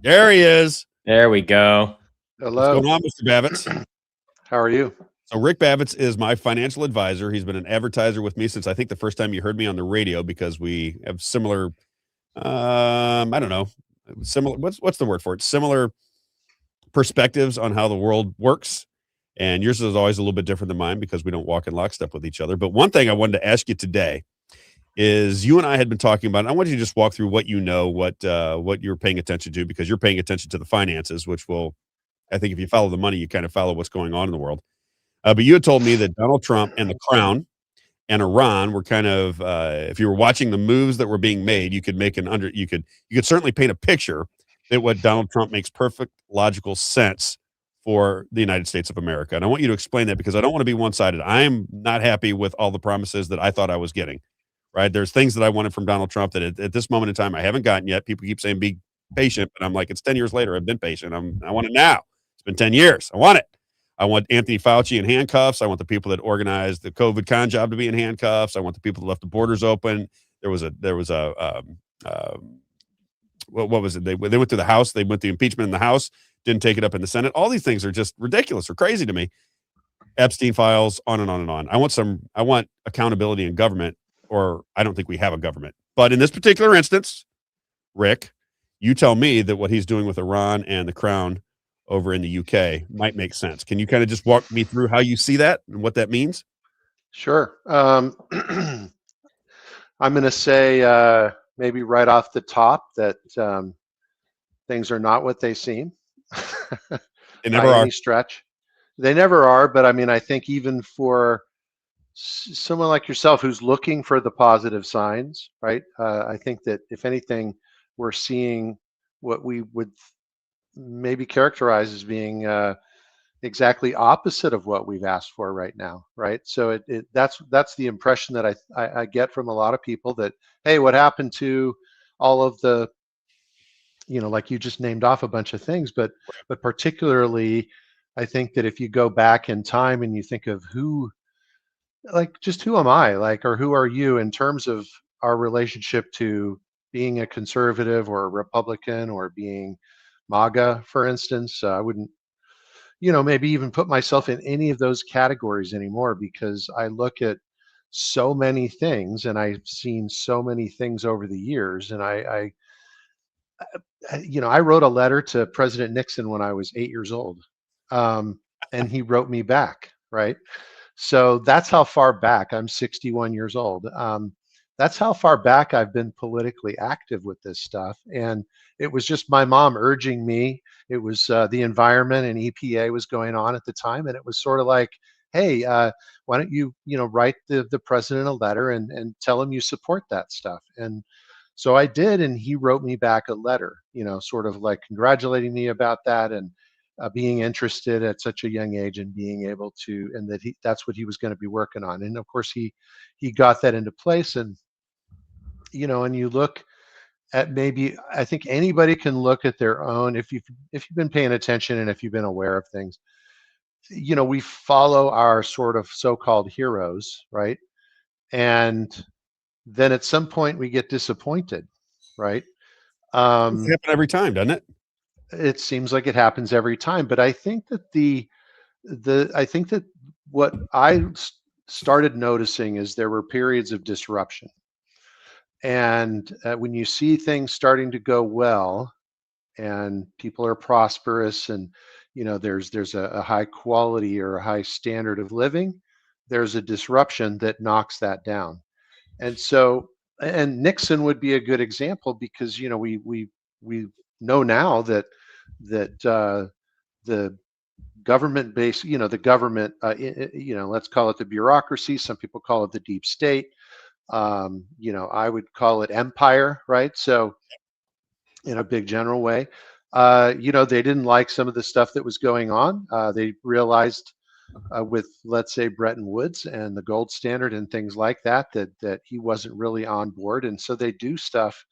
Speaker 1: There he is.
Speaker 2: There we go.
Speaker 15: Hello.
Speaker 1: What's going on, Mr. Babbitts?
Speaker 15: How are you?
Speaker 1: So Rick Babbitts is my financial advisor. He's been an advertiser with me since I think the first time you heard me on the radio because we have similar, I don't know, similar. What's the word for it? Similar perspectives on how the world works. And yours is always a little bit different than mine because we don't walk in lockstep with each other. But one thing I wanted to ask you today is you and I had been talking about, and I want you to just walk through what you know, what you're paying attention to, because you're paying attention to the finances, which will, I think if you follow the money, you kind of follow what's going on in the world. But you had told me that Donald Trump and the Crown and Iran were kind of, if you were watching the moves that were being made, you could make you could certainly paint a picture that what Donald Trump makes perfect logical sense for the United States of America. And I want you to explain that because I don't want to be one-sided. I'm not happy with all the promises that I thought I was getting, right? There's things that I wanted from Donald Trump that at this moment in time, I haven't gotten yet. People keep saying, be patient, but I'm like, it's 10 years later. I've been patient. I want it now. It's been 10 years. I want it. I want Anthony Fauci in handcuffs. I want the people that organized the COVID con job to be in handcuffs. I want the people that left the borders open. What was it? They went through the House. They went through impeachment in the House, didn't take it up in the Senate. All these things are just ridiculous or crazy to me. Epstein files, on and on and on. I want accountability in government, or I don't think we have a government. But in this particular instance, Rick, you tell me that what he's doing with Iran and the Crown over in the UK might make sense. Can you kind of just walk me through how you see that and what that means?
Speaker 15: Sure. I'm going to say maybe right off the top that things are not what they seem.
Speaker 1: They never are.
Speaker 15: Any stretch. They never are. But I mean, I think even for someone like yourself who's looking for the positive signs, right? I think that if anything, we're seeing what we would maybe characterize as being exactly opposite of what we've asked for right now, right? So that's the impression that I get from a lot of people that, hey, what happened to all of the, like you just named off a bunch of things, but particularly, I think that if you go back in time and you think of who am I, or who are you in terms of our relationship to being a conservative or a Republican or being MAGA, for instance. I wouldn't, maybe even put myself in any of those categories anymore because I look at so many things and I've seen so many things over the years. And I wrote a letter to President Nixon when I was 8 years old, and he wrote me back, right? So that's how far back. I'm 61 years old. That's how far back I've been politically active with this stuff. And it was just my mom urging me. It was the environment and EPA was going on at the time. And it was sort of like, hey, why don't you, write the president a letter and tell him you support that stuff. And so I did. And he wrote me back a letter, sort of like congratulating me about that and being interested at such a young age and being able to, and that that's what he was going to be working on. And of course, he got that into place. And and you look at maybe, I think anybody can look at their own, if you've been paying attention and if you've been aware of things, we follow our sort of so-called heroes, right? And then at some point we get disappointed, right?
Speaker 1: It's happened every time, doesn't it?
Speaker 15: It seems like it happens every time, but I think that I think that what I started noticing is there were periods of disruption. And when you see things starting to go well and people are prosperous and there's a high quality or a high standard of living, there's a disruption that knocks that down. And so, and Nixon would be a good example because we know now that the government base, the government, let's call it the bureaucracy. Some people call it the deep state. I would call it empire, right? So, in a big general way, they didn't like some of the stuff that was going on. They realized with, let's say, Bretton Woods and the gold standard and things like that, that he wasn't really on board, and so they do stuff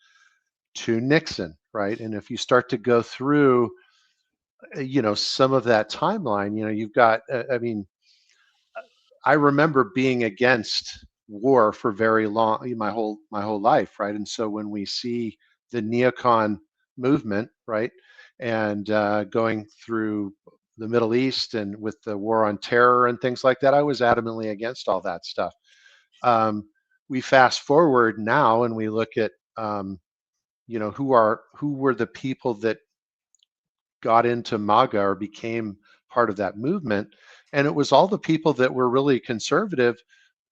Speaker 15: to Nixon, right? And if you start to go through, some of that timeline, you've got, I remember being against war for very long, my whole life, right? And so when we see the neocon movement, right, and going through the Middle East and with the war on terror and things like that, I was adamantly against all that stuff. We fast forward now and we look at, who were the people that got into MAGA or became part of that movement. And it was all the people that were really conservative,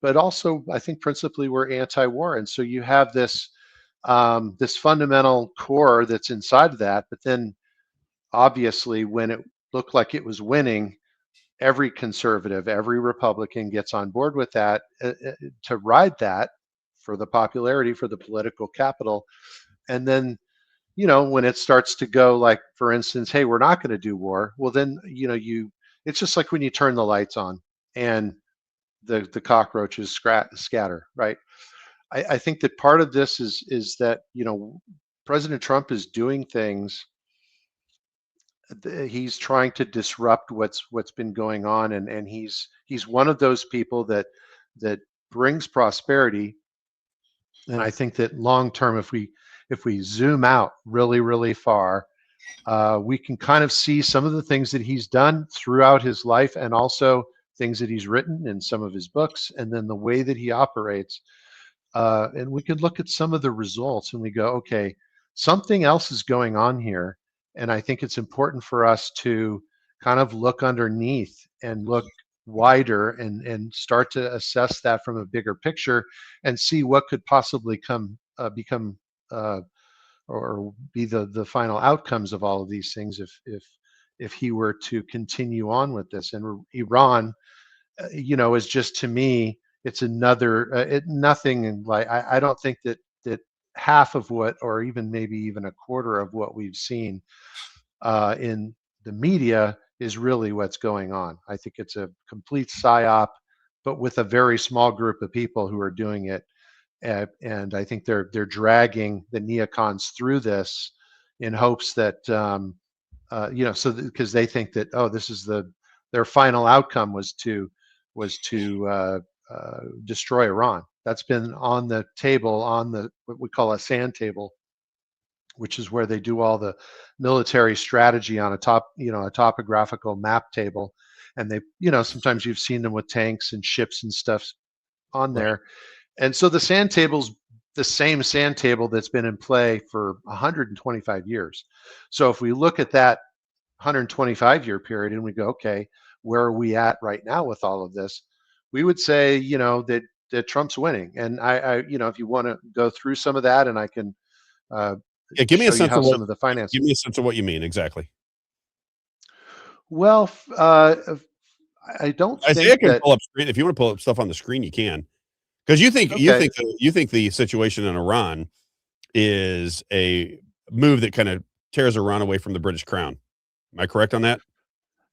Speaker 15: but also I think principally were anti-war. And so you have this this fundamental core that's inside of that. But then obviously when it looked like it was winning, every conservative, every Republican gets on board with that to ride that for the popularity, for the political capital. And then when it starts to go, like, for instance, hey, we're not going to do war. Well, then, it's just like when you turn the lights on and the cockroaches scatter, right? I think that part of this is that, President Trump is doing things. He's trying to disrupt what's been going on. And he's one of those people that brings prosperity. And I think that long term, if we zoom out really, really far, we can kind of see some of the things that he's done throughout his life and also things that he's written in some of his books, and then the way that he operates. And we could look at some of the results and we go, okay, something else is going on here. And I think it's important for us to kind of look underneath and look wider and start to assess that from a bigger picture and see what could possibly become or be the final outcomes of all of these things if he were to continue on with this. And Iran, is just, to me, it's another nothing like, I don't think that half of what, or maybe even a quarter of what we've seen in the media is really what's going on. I think it's a complete psyop, but with a very small group of people who are doing it. And I think they're dragging the neocons through this in hopes that because they think that, oh, this is their final outcome was to destroy Iran. That's been on the table, on what we call a sand table, which is where they do all the military strategy on a topographical map table. And they, sometimes you've seen them with tanks and ships and stuff on there. And so the sand table's the same sand table that's been in play for 125 years. So if we look at that 125-year period and we go, okay, where are we at right now with all of this? We would say, that Trump's winning. And I if you want to go through some of that, and I can
Speaker 1: give me a sense of
Speaker 15: some of the finances.
Speaker 1: Give me a sense of what you mean exactly.
Speaker 15: Well, I don't
Speaker 1: Isaiah
Speaker 15: think
Speaker 1: can
Speaker 15: that,
Speaker 1: pull up screen. If you want to pull up stuff on the screen, you can. Because you think the situation in Iran is a move that kind of tears Iran away from the British crown. Am I correct on that?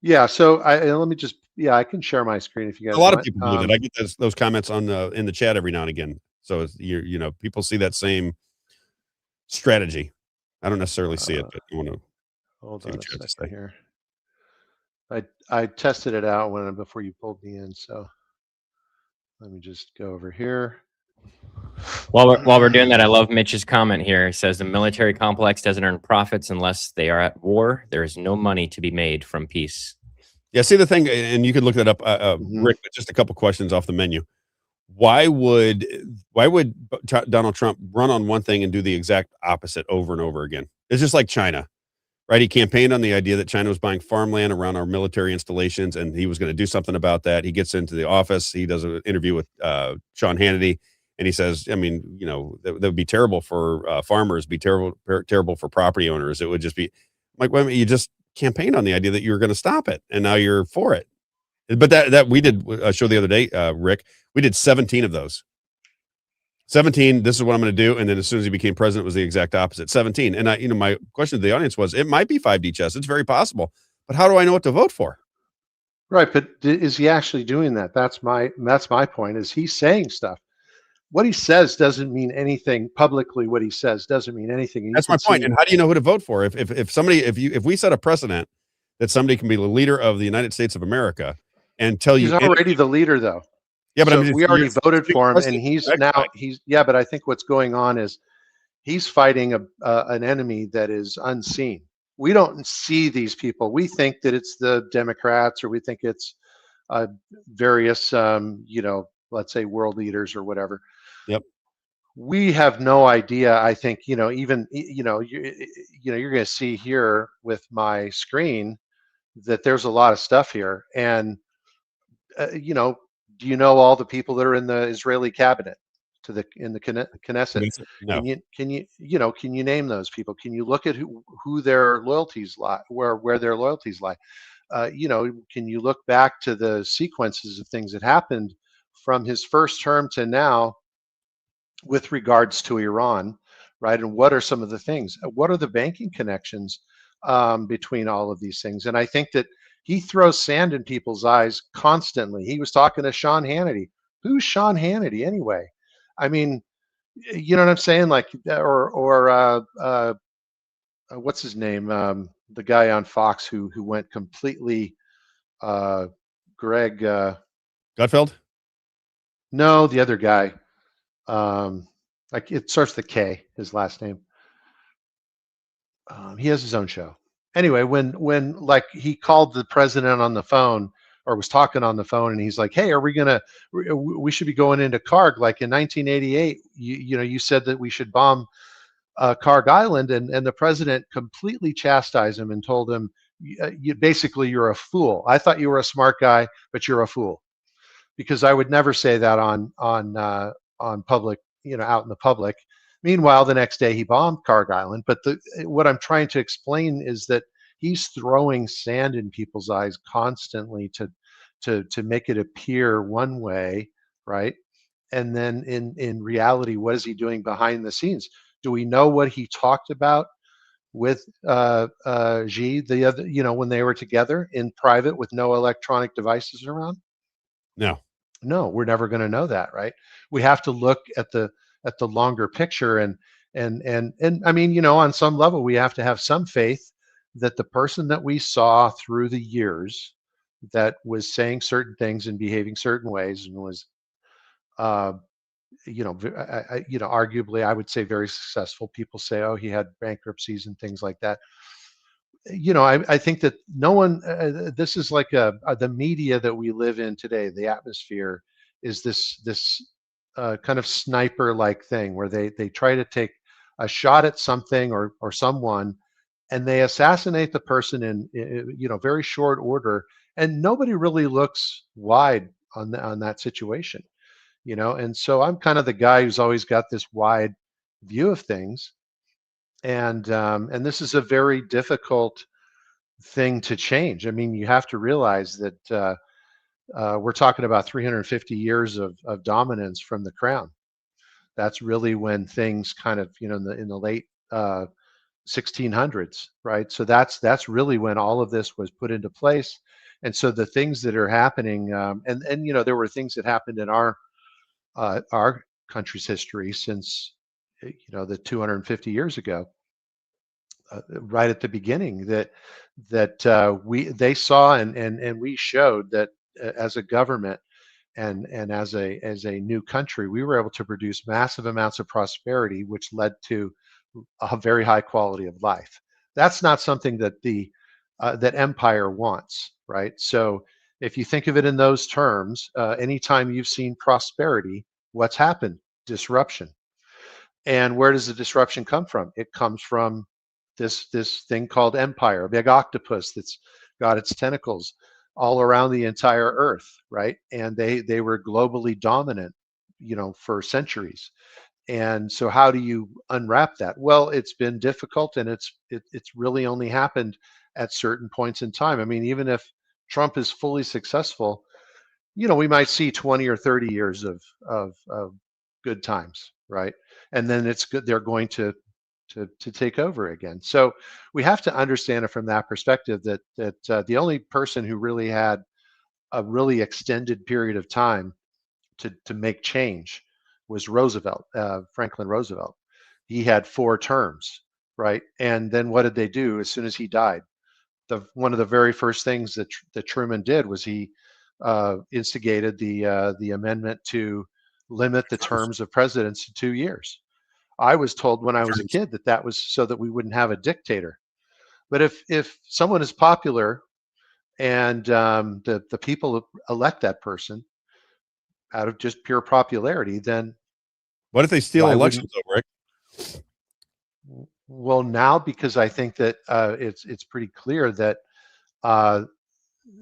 Speaker 15: Yeah. So I can share my screen if you guys
Speaker 1: A lot
Speaker 15: want.
Speaker 1: of people believe it. I get those comments in the chat every now and again. So people see that same strategy. I don't necessarily see it, but I want to
Speaker 15: hold on a second here. I tested it out before you pulled me in, so let me just go over here.
Speaker 2: While we're doing that, I love Mitch's comment here. It says the military complex doesn't earn profits unless they are at war. There is no money to be made from peace.
Speaker 1: Yeah, see the thing, and you could look that up, Rick. But just a couple questions off the menu. Why would Donald Trump run on one thing and do the exact opposite over and over again? It's just like China, right? He campaigned on the idea that China was buying farmland around our military installations, and he was going to do something about that. He gets into the office. He does an interview with Sean Hannity. And he says, I mean, you know, that would be terrible for farmers, be terrible for property owners. It would just be like, well, you just campaigned on the idea that you were going to stop it, and now you're for it. But that we did a show the other day, Rick. We did 17 of those. 17. This is what I'm going to do, and then as soon as he became president, it was the exact opposite. 17. And my question to the audience was, it might be 5D chess. It's very possible, but how do I know what to vote for?
Speaker 15: Right, but is he actually doing that? That's my point. Is he saying stuff? What he says doesn't mean anything publicly. What he says doesn't mean anything.
Speaker 1: That's my point. And how do you know who to vote for? If we set a precedent that somebody can be the leader of the United States of America and tell
Speaker 15: he's
Speaker 1: you
Speaker 15: already the leader, though.
Speaker 1: Yeah, but
Speaker 15: so
Speaker 1: I mean,
Speaker 15: we already voted for him, and he's yeah. But I think what's going on is he's fighting an enemy that is unseen. We don't see these people. We think that it's the Democrats, or we think it's various, let's say world leaders or whatever.
Speaker 1: Yep.
Speaker 15: We have no idea. I think, even, you're going to see here with my screen that there's a lot of stuff here. And, do you know all the people that are in the Israeli cabinet in the Knesset?
Speaker 1: No.
Speaker 15: Can you name those people? Can you look at who their loyalties lie, where their loyalties lie? Can you look back to the sequences of things that happened from his first term to now with regards to Iran, right? And what are some of the things? What are the banking connections between all of these things? And I think that he throws sand in people's eyes constantly. He was talking to Sean Hannity. Who's Sean Hannity anyway? I mean, you know what I'm saying? Like, or what's his name? The guy on Fox who went completely, Greg
Speaker 1: Gutfeld?
Speaker 15: No, the other guy. Like it starts with a K, his last name. He has his own show. Anyway, when like he called the president on the phone or was talking on the phone, and he's like, "Hey, we should be going into Karg like in 1988. You said that we should bomb Karg Island," and the president completely chastised him and told him, basically, you're a fool. I thought you were a smart guy, but you're a fool, because I would never say that on public, out in the public. Meanwhile, the next day he bombed Karg Island. But what I'm trying to explain is that he's throwing sand in people's eyes constantly to make it appear one way, right? And then in reality, what is he doing behind the scenes? Do we know what he talked about with Xi the other, when they were together in private with no electronic devices around? No, we're never going to know that, right? We have to look at the longer picture, and I mean, on some level, we have to have some faith that the person that we saw through the years that was saying certain things and behaving certain ways and was, arguably, I would say very successful. People say, oh, he had bankruptcies and things like that. I think that no one, this is like the media that we live in today, the atmosphere is this kind of sniper-like thing where they try to take a shot at something or someone, and they assassinate the person in very short order, and nobody really looks wide on that situation, and so I'm kind of the guy who's always got this wide view of things. And this is a very difficult thing to change. I mean, you have to realize that we're talking about 350 years of dominance from the crown. That's really when things kind of, in the late 1600s, right? So that's really when all of this was put into place. And so the things that are happening, and there were things that happened in our country's history since the 250 years ago, right at the beginning that they saw and we showed that as a government and as a new country, we were able to produce massive amounts of prosperity, which led to a very high quality of life. That's not something that that empire wants, right? So if you think of it in those terms, anytime you've seen prosperity, what's happened? Disruption. And where does the disruption come from? It comes from this thing called empire, a big octopus that's got its tentacles all around the entire earth, right? And they were globally dominant, for centuries. And so how do you unwrap that? Well, it's been difficult, and it's really only happened at certain points in time. I mean, even if Trump is fully successful, we might see 20 or 30 years of good times, right? And then it's good. They're going to take over again. So we have to understand it from that perspective that the only person who really had a really extended period of time to make change was Roosevelt, Franklin Roosevelt. He had 4 terms, right? And then what did they do as soon as he died? One of the very first things that Truman did was he instigated the amendment to limit the terms of presidents to 2 years. I was told when I was a kid that was so that we wouldn't have a dictator. But if someone is popular and the people elect that person out of just pure popularity, then
Speaker 1: what if they steal elections, though, Rick?
Speaker 15: Well, now, because I think that it's pretty clear that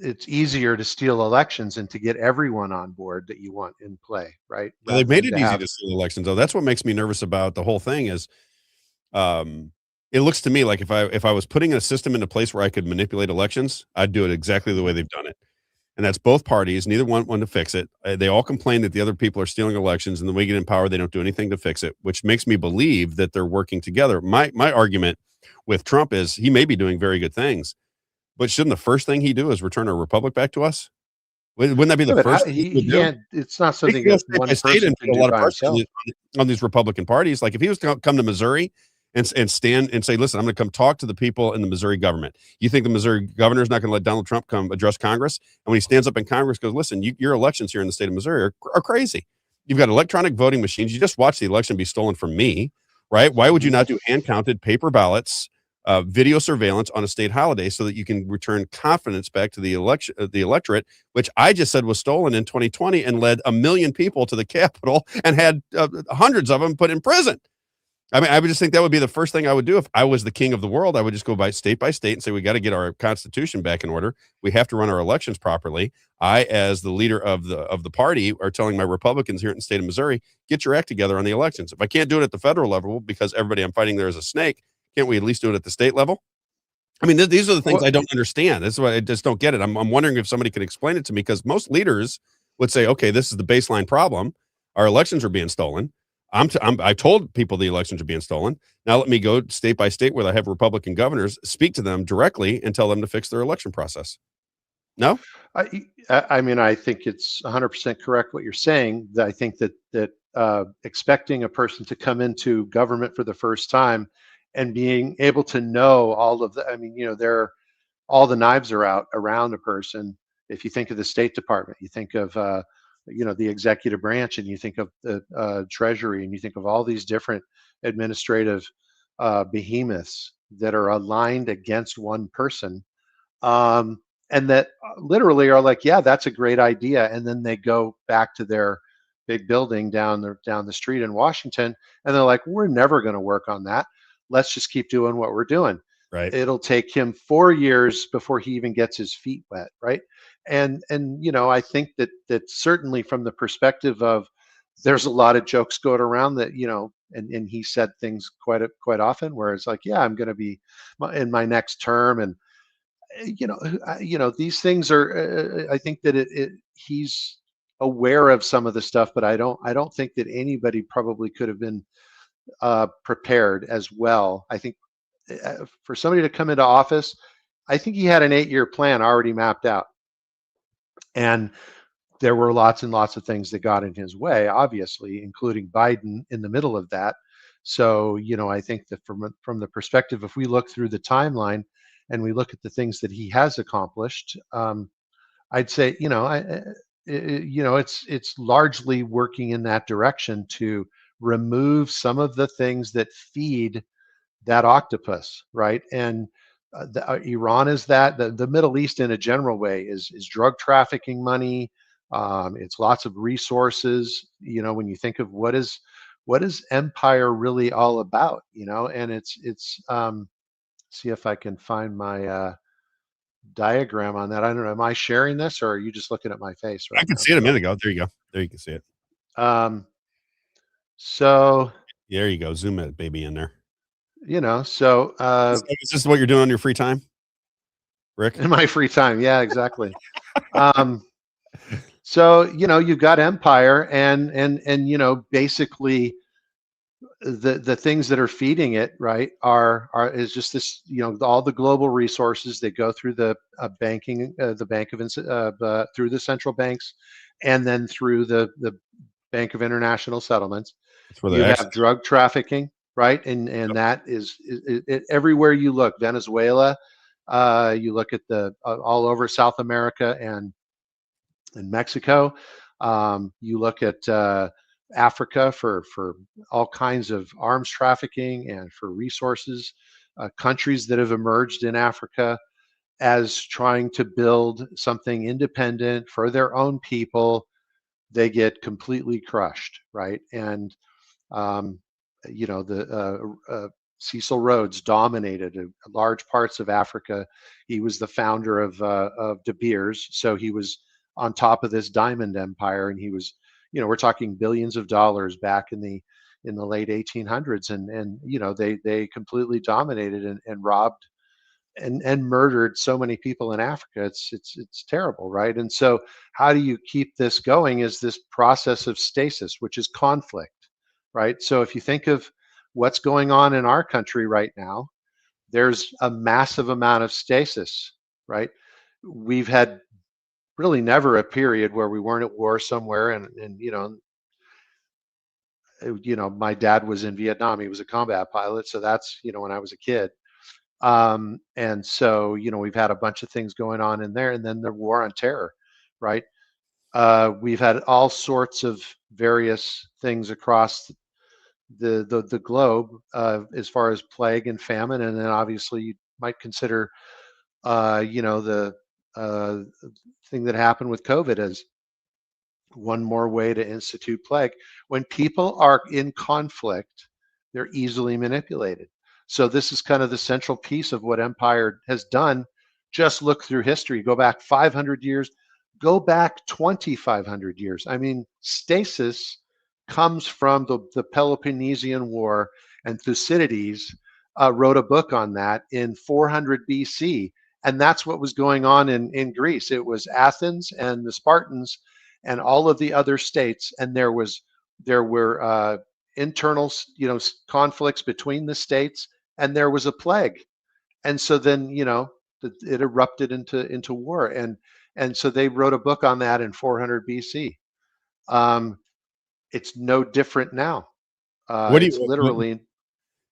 Speaker 15: it's easier to steal elections and to get everyone on board that you want in play, right?
Speaker 1: Well, they've made it easy to steal elections, though. That's what makes me nervous about the whole thing is it looks to me like if I was putting a system into place where I could manipulate elections, I'd do it exactly the way they've done it. And that's both parties. Neither one want to fix it. They all complain that the other people are stealing elections, and then we get in power, they don't do anything to fix it, which makes me believe that they're working together. My argument with Trump is he may be doing very good things, but shouldn't the first thing he do is return our republic back to us? Wouldn't that be the first thing he would do?
Speaker 15: It's not something that one person can do by himself.
Speaker 1: On these Republican parties, like if he was to come to Missouri and stand and say, listen, I'm going to come talk to the people in the Missouri government. You think the Missouri governor is not going to let Donald Trump come address Congress? And when he stands up in Congress, goes, listen, your elections here in the state of Missouri are crazy. You've got electronic voting machines. You just watched the election be stolen from me, right? Why would you not do hand-counted paper ballots, video surveillance on a state holiday so that you can return confidence back to the electorate, which I just said was stolen in 2020 and led 1 million people to the Capitol and had hundreds of them put in prison. I mean, I would just think that would be the first thing I would do if I was the king of the world. I would just go by state and say, we got to get our constitution back in order. We have to run our elections properly. I, as the leader of the party, are telling my Republicans here in the state of Missouri, get your act together on the elections. If I can't do it at the federal level because everybody I'm fighting there is a snake, can't we at least do it at the state level? I mean, these are the things I don't understand. This is why I just don't get it. I'm wondering if somebody could explain it to me, because most leaders would say, okay, this is the baseline problem. Our elections are being stolen. I told people the elections are being stolen. Now let me go state by state where I have Republican governors, speak to them directly and tell them to fix their election process. No?
Speaker 15: I mean, I think it's 100% correct what you're saying. I think that expecting a person to come into government for the first time and being able to know all of the, I mean, all the knives are out around a person. If you think of the State Department, you think of the executive branch, and you think of the Treasury, and you think of all these different administrative behemoths that are aligned against one person, and that literally are like, yeah, that's a great idea, and then they go back to their big building down the street in Washington, and they're like, we're never going to work on that. Let's just keep doing what we're doing.
Speaker 1: Right.
Speaker 15: It'll take him 4 years before he even gets his feet wet. Right. And I think that certainly from the perspective of, there's a lot of jokes going around that, and he said things quite often where it's like, yeah, I'm going to be in my next term. And, these things are, I think that he's aware of some of the stuff, but I don't think that anybody probably could have been prepared as well. I think for somebody to come into office, I think he had an 8-year plan already mapped out. And there were lots and lots of things that got in his way, obviously, including Biden in the middle of that. So, I think that from the perspective, if we look through the timeline and we look at the things that he has accomplished, I'd say, it's largely working in that direction to remove some of the things that feed that octopus, right? And Iran is that. The Middle East, in a general way, is drug trafficking money. It's lots of resources. When you think of what is empire really all about, and it's see if I can find my diagram on that. I don't know. Am I sharing this, or are you just looking at my face right
Speaker 1: I could
Speaker 15: now?
Speaker 1: see it a minute ago. There you go. There you can see it.
Speaker 15: So
Speaker 1: there you go. Zoom it, baby, in there.
Speaker 15: So
Speaker 1: is this what you're doing on your free time, Rick?
Speaker 15: In my free time, yeah, exactly. So you've got empire, and basically the things that are feeding it, right, is just this, all the global resources that go through the banking, the Bank of through the central banks, and then through the Bank of International Settlements. You have drug trafficking, right, and that is everywhere you look. Venezuela, you look at all over South America and Mexico. You look at Africa for all kinds of arms trafficking and for resources. Countries that have emerged in Africa as trying to build something independent for their own people, they get completely crushed, right? And Cecil Rhodes dominated large parts of Africa. He was the founder of De Beers, so he was on top of this diamond empire, and he was, we're talking billions of dollars back in the late 1800s, and they completely dominated and robbed and murdered so many people in Africa. It's terrible, right? And so how do you keep this going is this process of stasis, which is conflict, right? So if you think of what's going on in our country right now, there's a massive amount of stasis, right? We've had really never a period where we weren't at war somewhere, and my dad was in Vietnam. He was a combat pilot, so that's when I was a kid. And so we've had a bunch of things going on in there, and then the war on terror, right? We've had all sorts of various things across the globe, as far as plague and famine, and then obviously you might consider the thing that happened with COVID as one more way to institute plague. When people are in conflict, they're easily manipulated. So this is kind of the central piece of what empire has done. Just look through history, go back 500 years, go back 2,500 years. I mean, stasis comes from the Peloponnesian War, and Thucydides wrote a book on that in 400 BC. And that's what was going on in Greece. It was Athens and the Spartans and all of the other states. And there were internal, conflicts between the states, and there was a plague. And so then, it erupted into war. And so they wrote a book on that in 400 BC. It's no different now. It's literally.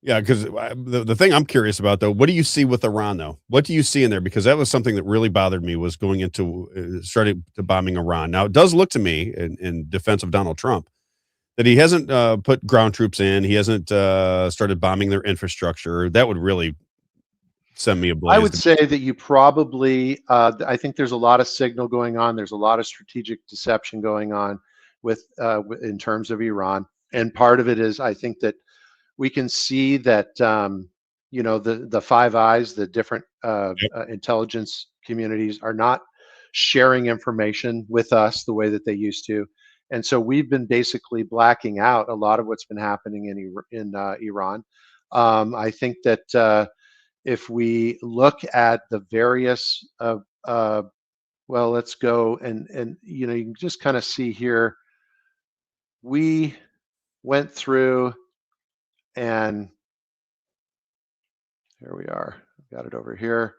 Speaker 1: Yeah, because the thing I'm curious about, though, what do you see with Iran, though? What do you see in there? Because that was something that really bothered me, was going into starting to bombing Iran. Now, it does look to me, in defense of Donald Trump, that he hasn't put ground troops in. He hasn't started bombing their infrastructure. That would really send me ablaze.
Speaker 15: I would say that you probably, I think there's a lot of signal going on. There's a lot of strategic deception going on in terms of Iran. And part of it is, I think that we can see that, the Five Eyes, the different intelligence communities, are not sharing information with us the way that they used to. And so we've been basically blacking out a lot of what's been happening in Iran. I think that if we look at the various, well, let's go and you can just kind of see here, we went through, and here we are. I've got it over here.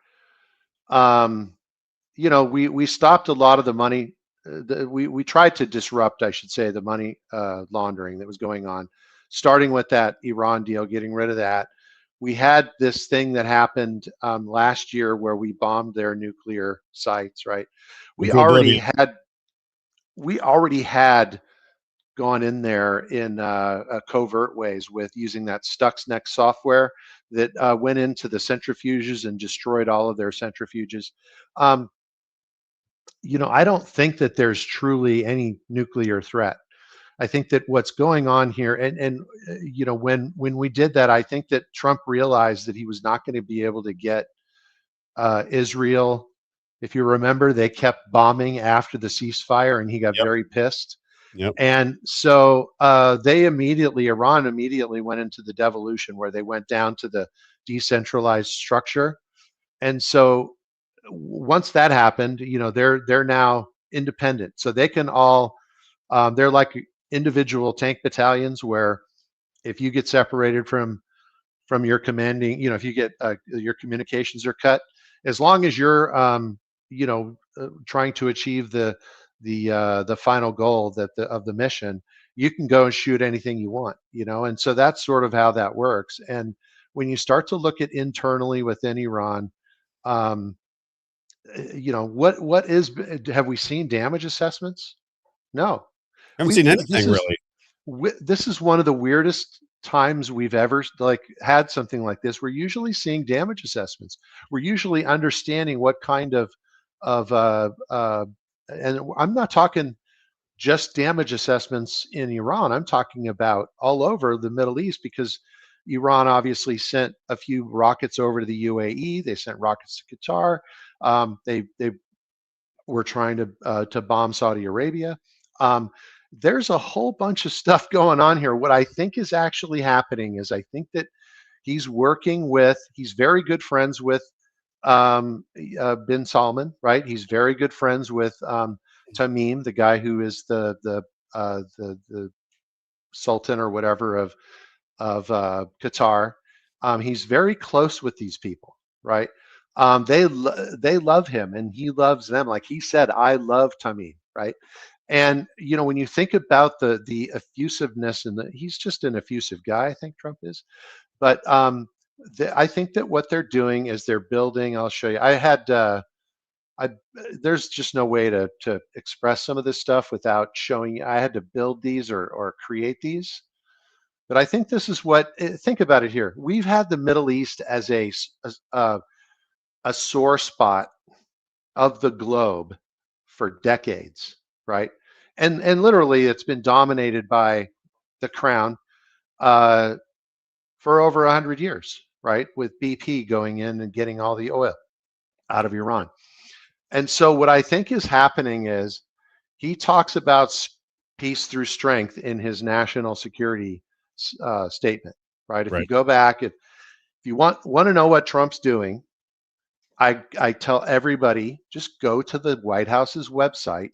Speaker 15: We stopped a lot of the money we tried to disrupt, I should say, the money laundering that was going on, starting with that Iran deal, getting rid of that. We had this thing that happened last year where we bombed their nuclear sites, right? We already had gone in there in covert ways with using that Stuxnet software that went into the centrifuges and destroyed all of their centrifuges. You know, I don't think that there's truly any nuclear threat. I think that what's going on here, and you know, when we did that, I think that Trump realized that he was not going to be able to get Israel. If you remember, they kept bombing after the ceasefire, and he got very pissed. And so Iran immediately went into the devolution, where they went down to the decentralized structure. And so once that happened, you know, they're now independent, so they can all they're like individual tank battalions, where if you get separated from your commanding, you know, if you get your communications are cut, as long as you're you know, trying to achieve the final goal of the mission, you can go and shoot anything you want, you know. And so that's sort of how that works. And when you start to look at internally within Iran, you know, have we seen damage assessments? No,
Speaker 1: haven't seen anything really.
Speaker 15: This is one of the weirdest times we've ever had something like this. We're usually seeing damage assessments. We're usually understanding what kind of and I'm not talking just damage assessments in Iran. I'm talking about all over the Middle East, because Iran obviously sent a few rockets over to the UAE. They sent rockets to Qatar. They were trying to bomb Saudi Arabia. There's a whole bunch of stuff going on here. What I think is actually happening is, I think that he's very good friends with bin Salman, right? He's very good friends with Tamim, the guy who is the Sultan or whatever of Qatar. He's very close with these people, right? They love him, and he loves them. Like he said, I love Tamim, right? And you know, when you think about the effusiveness, and he's just an effusive guy, I think Trump is. But I think that what they're doing is they're building. I'll show you. There's just no way to express some of this stuff without showing. I had to build these or create these. But I think this is what. Think about it here. We've had the Middle East as a sore spot of the globe for decades, right? And literally, it's been dominated by the crown for over 100 years, right? With BP going in and getting all the oil out of Iran. And so what I think is happening is he talks about peace through strength in his national security statement, right? If you go back, if you want to know what Trump's doing, I tell everybody, just go to the White House's website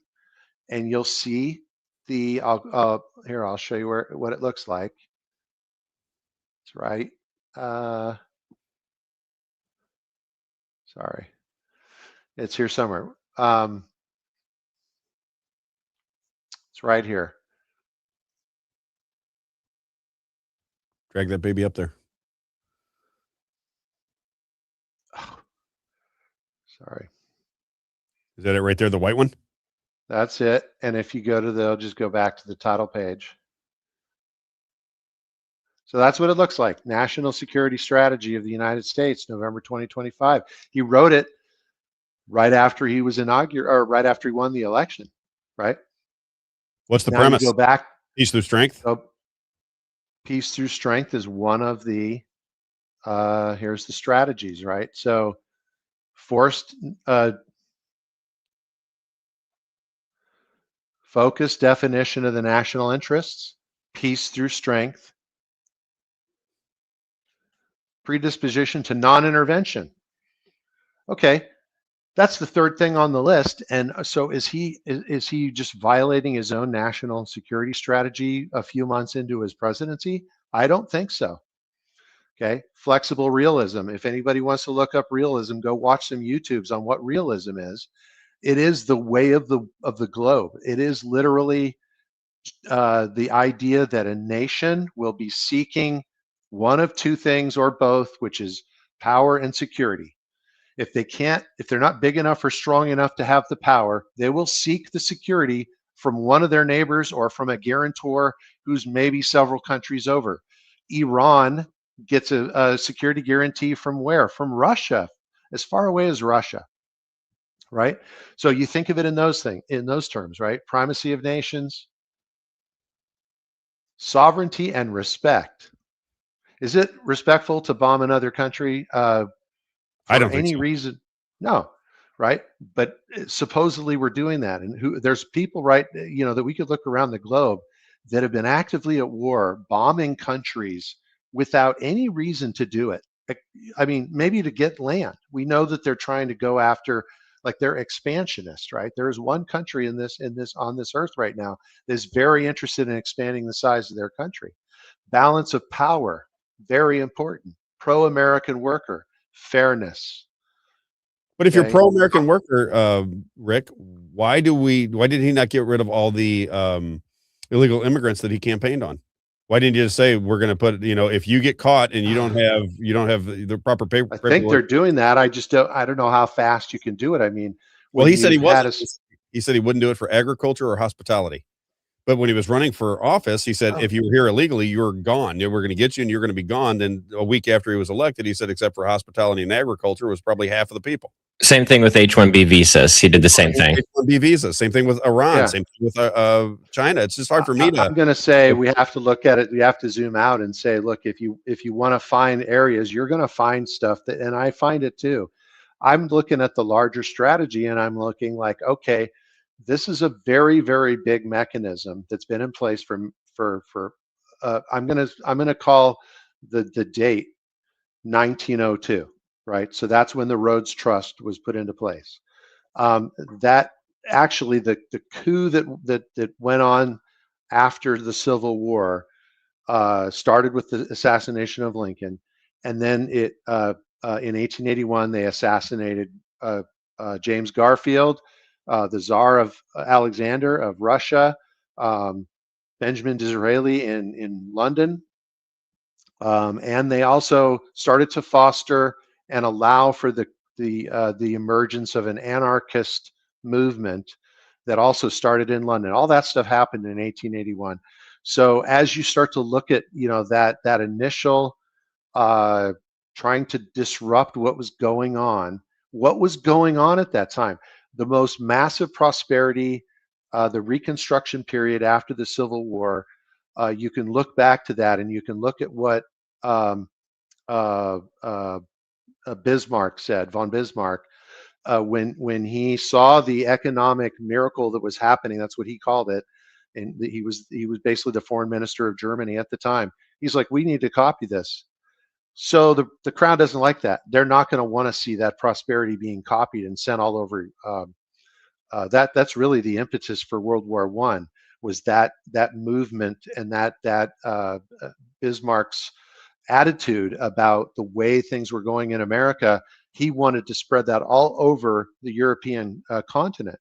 Speaker 15: and you'll see here, I'll show you what it looks like. It's right. Sorry. It's here somewhere. It's right here.
Speaker 1: Drag that baby up there.
Speaker 15: Oh, sorry.
Speaker 1: Is that it right there, the white one?
Speaker 15: That's it. And if you go to I'll just go back to the title page. So that's what it looks like. National Security Strategy of the United States, November 2025. He wrote it right after he was right after he won the election, right?
Speaker 1: What's the premise?
Speaker 15: Go back.
Speaker 1: Peace through strength.
Speaker 15: So, peace through strength is one of the. Here's the strategies, right? So, forced, focused definition of the national interests, peace through strength, predisposition to non-intervention. Okay, that's the third thing on the list. And so is he just violating his own national security strategy a few months into his presidency? I don't think so. Okay, flexible realism. If anybody wants to look up realism, go watch some YouTubes on what realism is. It is the way of the globe. It is literally the idea that a nation will be seeking one of two things or both, which is power and security. If they're not big enough or strong enough to have the power, they will seek the security from one of their neighbors or from a guarantor who's maybe several countries over. Iran gets a security guarantee from where? From Russia, as far away as Russia, right? So you think of it in those terms, right? Primacy of nations, sovereignty, and respect. Is it respectful to bomb another country
Speaker 1: I don't
Speaker 15: for any
Speaker 1: think so.
Speaker 15: reason? No, right? But supposedly we're doing that, and there's people, right? That we could look around the globe that have been actively at war, bombing countries without any reason to do it. I mean, maybe to get land. We know that they're trying to go after, like, they're expansionists, right? There is one country on this earth right now that's very interested in expanding the size of their country. Balance of power, very important. Pro-American worker, fairness.
Speaker 1: But if you're pro-American worker, Rick, why did he not get rid of all the illegal immigrants that he campaigned on? Why didn't you just say, we're going to put, if you get caught and you don't have the proper paper?
Speaker 15: I think they're doing that. I don't know how fast you can do it. I mean,
Speaker 1: well, he said he wasn't. He said he wouldn't do it for agriculture or hospitality. But when he was running for office, he said, if you were here illegally, you're gone. We're going to get you and you're going to be gone. Then a week after he was elected, he said, except for hospitality and agriculture, was probably half of the people.
Speaker 2: Same thing with H-1B visas. He did the same thing.
Speaker 1: H-1B visas. Same thing with Iran.
Speaker 15: Yeah.
Speaker 1: Same thing with China. It's just hard for me to.
Speaker 15: I'm going to say we have to look at it. We have to zoom out and say, look, if you want to find areas, you're going to find stuff and I find it too. I'm looking at the larger strategy and I'm looking like, okay, this is a very, very big mechanism that's been in place for I'm gonna call the date 1902, right? So that's when the Rhodes Trust was put into place. That actually the coup that went on after the Civil War started with the assassination of Lincoln, and then in 1881 they assassinated James Garfield, the Tsar of Alexander of Russia, Benjamin Disraeli in London, and they also started to foster and allow for the emergence of an anarchist movement that also started in London. All that stuff happened in 1881. So as you start to look at that initial trying to disrupt what was going on at that time. The most massive prosperity, the Reconstruction period after the Civil War, you can look back to that and you can look at what Bismarck said, von Bismarck, when he saw the economic miracle that was happening. That's what he called it, and he was basically the foreign minister of Germany at the time. He's like, we need to copy this. So the crowd doesn't like that. They're not going to want to see that prosperity being copied and sent all over. That's really the impetus for World War I, was that movement and that Bismarck's attitude about the way things were going in America. He wanted to spread that all over the European continent.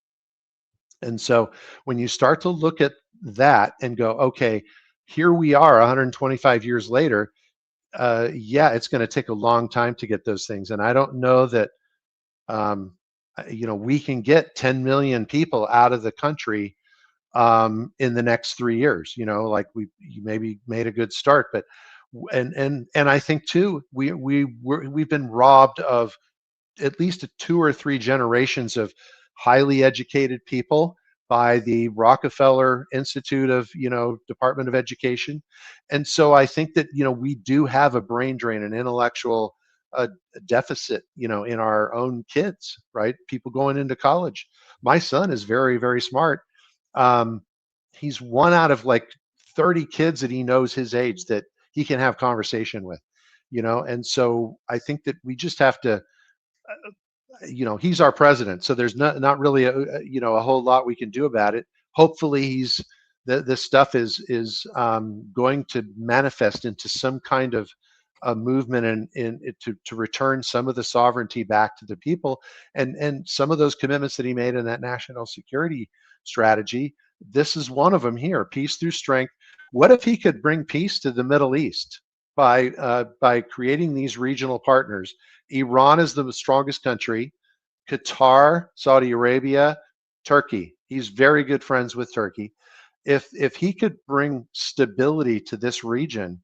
Speaker 15: And so when you start to look at that and go, okay, here we are 125 years later, it's going to take a long time to get those things. And I don't know that, we can get 10 million people out of the country in the next 3 years. Like you maybe made a good start, but and I think too, we've been robbed of at least 2 or 3 generations of highly educated people by the Rockefeller Institute of, Department of Education. And so I think that, we do have a brain drain, an intellectual deficit, in our own kids, right? People going into college. My son is very, very smart. He's one out of like 30 kids that he knows his age that he can have conversation with, and so I think that we just have to, he's our president, so there's not really a whole lot we can do about it. Hopefully this stuff is going to manifest into some kind of a movement to return some of the sovereignty back to the people, and some of those commitments that he made in that national security strategy. This is one of them here: peace through strength. What if he could bring peace to the Middle East by creating these regional partners? Iran is the strongest country. Qatar, Saudi Arabia, Turkey. He's very good friends with Turkey. If he could bring stability to this region,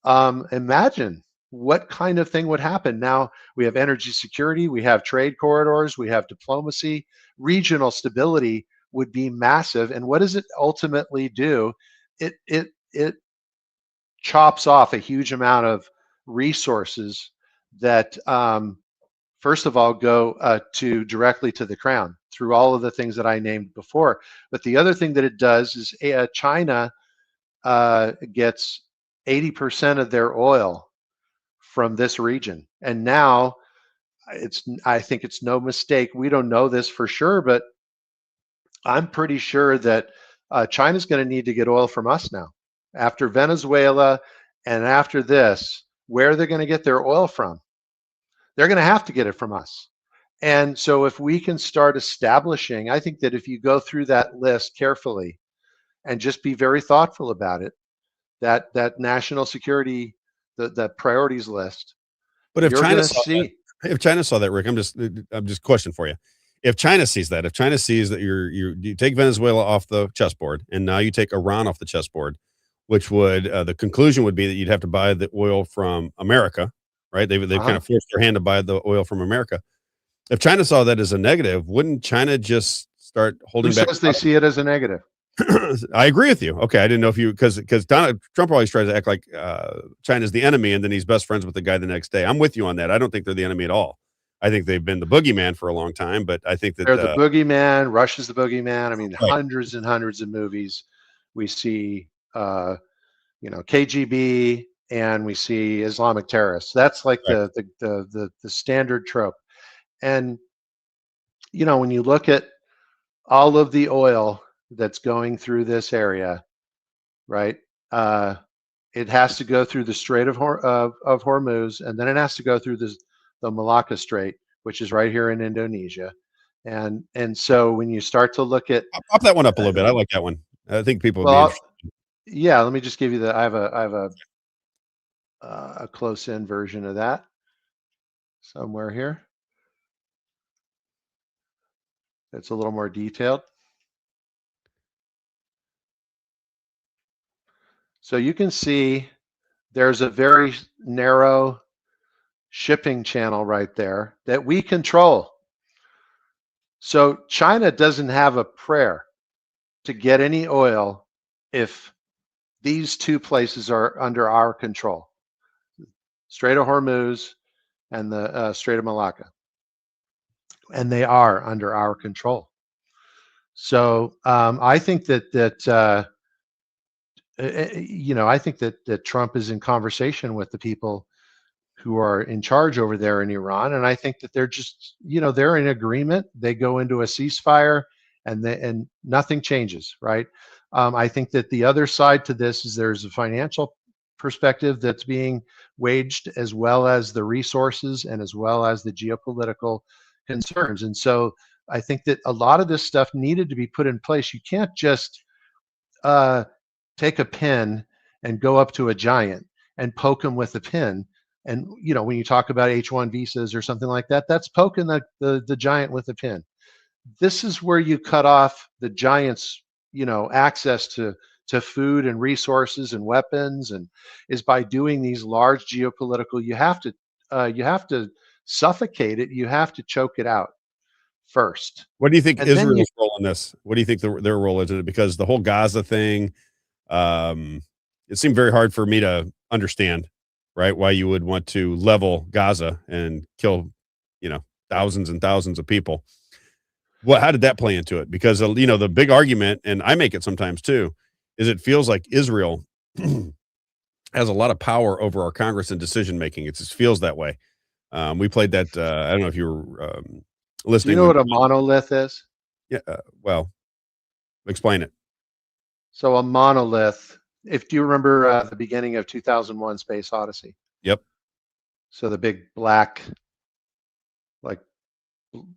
Speaker 15: imagine what kind of thing would happen. Now we have energy security, we have trade corridors, we have diplomacy. Regional stability would be massive. And what does it ultimately do? It chops off a huge amount of resources that first of all go directly to the crown through all of the things that I named before. But the other thing that it does is China gets 80% of their oil from this region. And now I think it's no mistake. We don't know this for sure, but I'm pretty sure that China's going to need to get oil from us now. After Venezuela and after this, where are they going to get their oil from? They're going to have to get it from us. And so if we can start establishing, I think that if you go through that list carefully and just be very thoughtful about it, that national security, the priorities list.
Speaker 1: But if China saw that, Rick, I'm just question for you. If China sees that, you take Venezuela off the chessboard and now you take Iran off the chessboard, which would the conclusion would be that you'd have to buy the oil from America, right? They've kind of forced their hand to buy the oil from America. If China saw that as a negative, wouldn't China just start holding back?
Speaker 15: Who says they see it as a negative?
Speaker 1: I agree with you. Okay, I didn't know if you because Donald Trump always tries to act like China's the enemy, and then he's best friends with the guy the next day. I'm with you on that. I don't think they're the enemy at all. I think they've been the boogeyman for a long time, but I think that
Speaker 15: they're the boogeyman. Russia's the boogeyman. I mean, right. Hundreds and hundreds of movies we see, KGB, and we see Islamic terrorists. That's like right. the standard trope. And when you look at all of the oil that's going through this area, right? It has to go through the Strait of Hormuz, and then it has to go through the Malacca Strait, which is right here in Indonesia. And so when you start to look at
Speaker 1: pop that one up a little bit, I like that one. I think people would be interested.
Speaker 15: Yeah, let me just give you I have a close-in version of that somewhere here. It's a little more detailed. So you can see there's a very narrow shipping channel right there that we control. So China doesn't have a prayer to get any oil if these two places are under our control, Strait of Hormuz and the Strait of Malacca. And they are under our control. So I think that I think that Trump is in conversation with the people who are in charge over there in Iran, and I think that they're just, they're in agreement. They go into a ceasefire, and nothing changes, right? I think that the other side to this is there's a financial perspective that's being waged, as well as the resources and as well as the geopolitical concerns. And so I think that a lot of this stuff needed to be put in place. You can't just take a pin and go up to a giant and poke him with a pin. And when you talk about H-1 visas or something like that, that's poking the giant with a pin. This is where you cut off the giant's access to food and resources and weapons, and is by doing these large geopolitical. You have to suffocate it. You have to choke it out first.
Speaker 1: What do you think Israel's role in this? What do you think their role is in it? Because the whole Gaza thing, it seemed very hard for me to understand, right? Why you would want to level Gaza and kill, thousands and thousands of people. How did that play into it? Because, the big argument, and I make it sometimes too, is it feels like Israel has a lot of power over our Congress and decision-making. It just feels that way. We played that. I don't know if you were listening.
Speaker 15: Do you know what a monolith is?
Speaker 1: Yeah. Well, explain it.
Speaker 15: So a monolith, do you remember the beginning of 2001 Space Odyssey?
Speaker 1: Yep.
Speaker 15: So the big black, like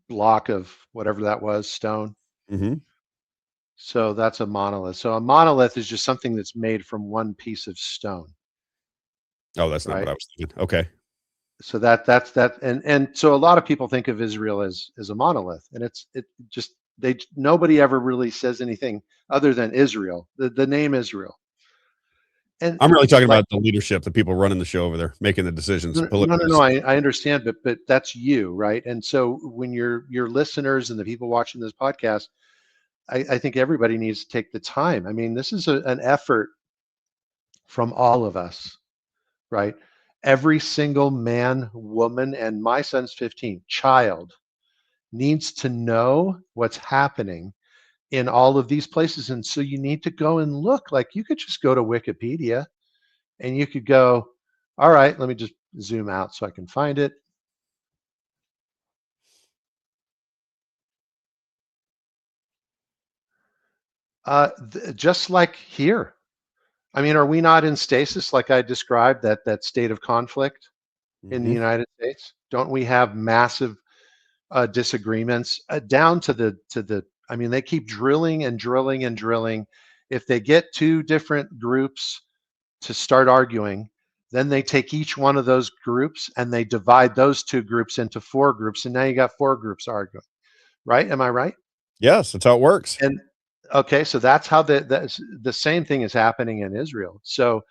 Speaker 15: block of whatever that was, stone.
Speaker 1: Mm-hmm.
Speaker 15: So that's a monolith. So a monolith is just something that's made from one piece of stone.
Speaker 1: Oh, that's not what I was thinking. Okay.
Speaker 15: So that's that, and so a lot of people think of Israel as a monolith, and it just nobody ever really says anything other than Israel, the name Israel. And
Speaker 1: I'm really talking about the leadership, the people running the show over there, making the decisions.
Speaker 15: No, I understand, but that's you, right? And so when your listeners and the people watching this podcast, I think everybody needs to take the time. I mean, this is an effort from all of us, right? Every single man, woman, and my son's 15, child needs to know what's happening in all of these places. And so you need to go and look. Like, you could just go to Wikipedia and you could go, all right, let me just zoom out so I can find it. Just like here. I mean, are we not in stasis, like I described, that state of conflict in the United States? Don't we have massive disagreements down to the? I mean, they keep drilling and drilling and drilling. If they get two different groups to start arguing, then they take each one of those groups and they divide those two groups into 4 groups, and now you got 4 groups arguing. Right? Am I right?
Speaker 1: Yes, that's how it works.
Speaker 15: And okay, so that's how the same thing is happening in Israel. So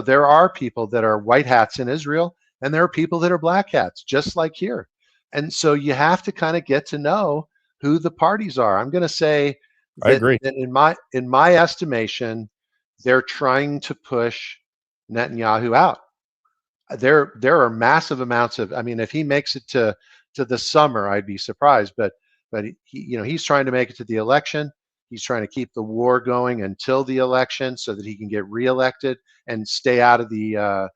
Speaker 15: there are people that are white hats in Israel, and there are people that are black hats, just like here. And so you have to kind of get to know who the parties are. I'm going to say
Speaker 1: I agree.
Speaker 15: that in my estimation, they're trying to push Netanyahu out. There are massive amounts of. I mean, if he makes it to the summer, I'd be surprised. But he's trying to make it to the election. He's trying to keep the war going until the election so that he can get reelected and stay out of the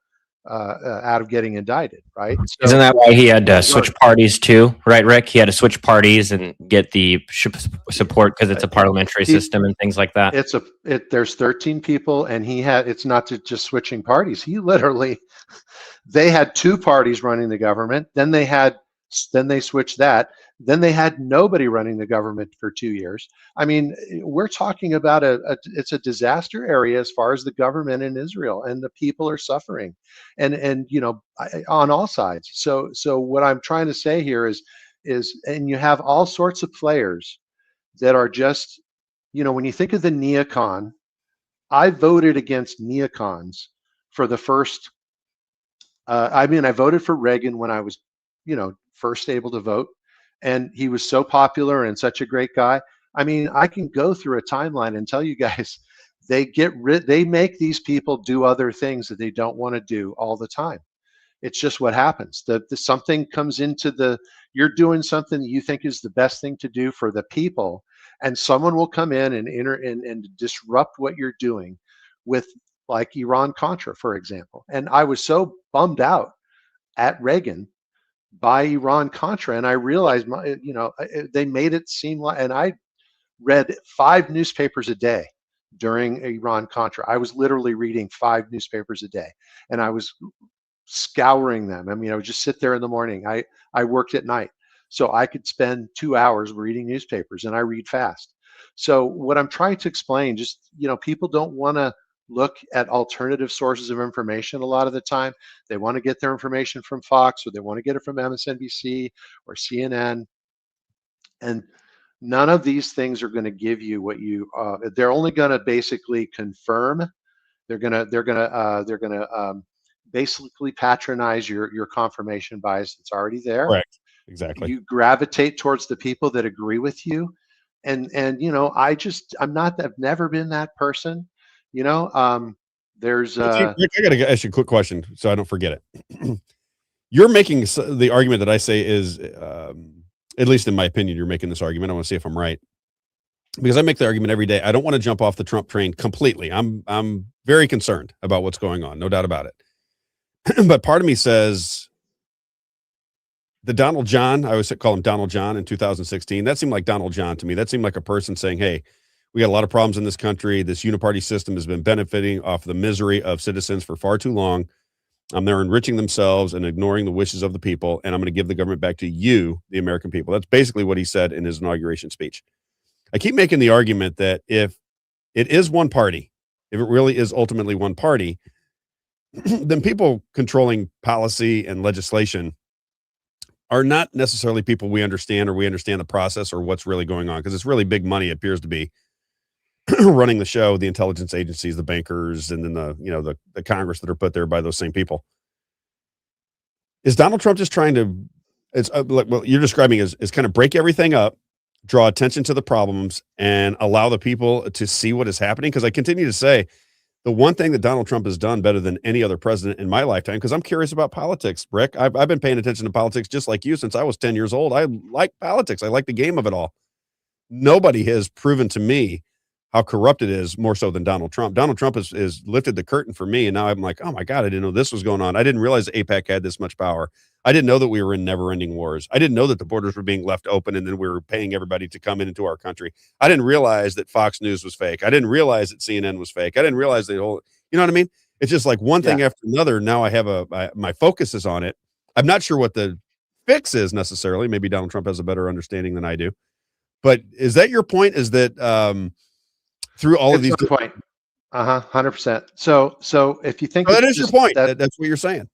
Speaker 15: out of getting indicted, right? So,
Speaker 2: isn't that why he had to switch parties too, right, Rick? He had to switch parties and get the support because it's a parliamentary system and things like that.
Speaker 15: There's 13 people, and it's not just switching parties. He literally, they had 2 parties running the government. Then they switched that. Then they had nobody running the government for 2 years. I mean, we're talking about it's a disaster area as far as the government in Israel, and the people are suffering, and on all sides. So what I'm trying to say here is, and you have all sorts of players that are just, when you think of the neocon, I voted against neocons for the first. I voted for Reagan when I was, first able to vote. And he was so popular and such a great guy. I mean, I can go through a timeline and tell you guys, they make these people do other things that they don't want to do all the time. It's just what happens. Something comes into you're doing something that you think is the best thing to do for the people, and someone will come in and disrupt what you're doing with, like, Iran-Contra, for example. And I was so bummed out at Reagan by Iran-Contra, and I realized they made it seem like, and I read 5 newspapers a day during Iran-Contra. I was literally reading 5 newspapers a day, and I was scouring them. I mean, I would just sit there in the morning. I worked at night, so I could spend 2 hours reading newspapers, and I read fast. So what I'm trying to explain, just, people don't want to look at alternative sources of information a lot of the time. They want to get their information from Fox, or they want to get it from MSNBC or CNN. And none of these things are going to give you what they're only going to basically confirm. They're going to basically patronize your confirmation bias that's already there.
Speaker 1: Correct. Exactly.
Speaker 15: You gravitate towards the people that agree with you. And I've never been that person. There's
Speaker 1: I gotta ask you a quick question so I don't forget it. You're making the argument that I say is, at least in my opinion, you're making this argument. I want to see if I'm right, because I make the argument every day. I don't want to jump off the Trump train completely. I'm very concerned about what's going on, no doubt about it. But part of me says the Donald John, I always call him Donald John in 2016. That seemed like Donald John to me. That seemed like a person saying, hey, we got a lot of problems in this country. This uniparty system has been benefiting off the misery of citizens for far too long. They're enriching themselves and ignoring the wishes of the people, and I'm going to give the government back to you, the American people. That's basically what he said in his inauguration speech. I keep making the argument that if it is one party, if it really is ultimately one party, then people controlling policy and legislation are not necessarily people we understand, or we understand the process or what's really going on, because it's really big money, it appears to be, running the show, the intelligence agencies, the bankers, and then the Congress that are put there by those same people. Is Donald Trump just trying to, it's like what you're describing is kind of break everything up, draw attention to the problems, and allow the people to see what is happening? Because I continue to say the one thing that Donald Trump has done better than any other president in my lifetime, because I'm curious about politics, Rick. I've been paying attention to politics just like you since I was 10 years old. I like politics. I like the game of it all. Nobody has proven to me how corrupt it is more so than Donald Trump. Donald Trump has lifted the curtain for me, and now I'm like, oh my God, I didn't know this was going on. I didn't realize AIPAC had this much power. I didn't know that we were in never-ending wars. I didn't know that the borders were being left open and then we were paying everybody to come into our country. I didn't realize that Fox News was fake. I didn't realize that CNN was fake. I didn't realize the whole, you know what I mean? It's just like one thing after another. Now I have my focus is on it. I'm not sure what the fix is necessarily. Maybe Donald Trump has a better understanding than I do. But is that your point? Is that through all of these
Speaker 15: point? 100%. So if you think
Speaker 1: that is your point, that's what you're saying.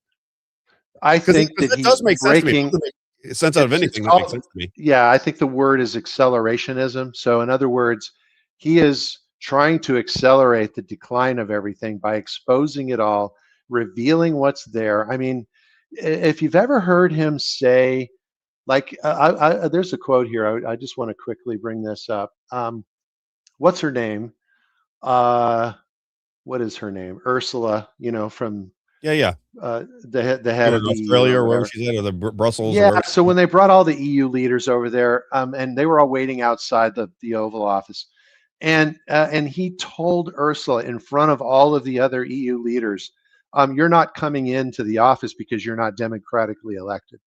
Speaker 15: I think that
Speaker 1: does make sense to me. It doesn't make sense out of anything that makes sense to me.
Speaker 15: Yeah, I think the word is accelerationism. So in other words, he is trying to accelerate the decline of everything by exposing it all, revealing what's there. I mean, if you've ever heard him say, like, there's a quote here. I just want to quickly bring this up. What's her name? What is her name? Ursula, from the head of
Speaker 1: Australia or wherever she's at, or the Brussels.
Speaker 15: Yeah. So when they brought all the EU leaders over there, and they were all waiting outside the Oval Office, and he told Ursula in front of all of the other EU leaders, "You're not coming into the office because you're not democratically elected."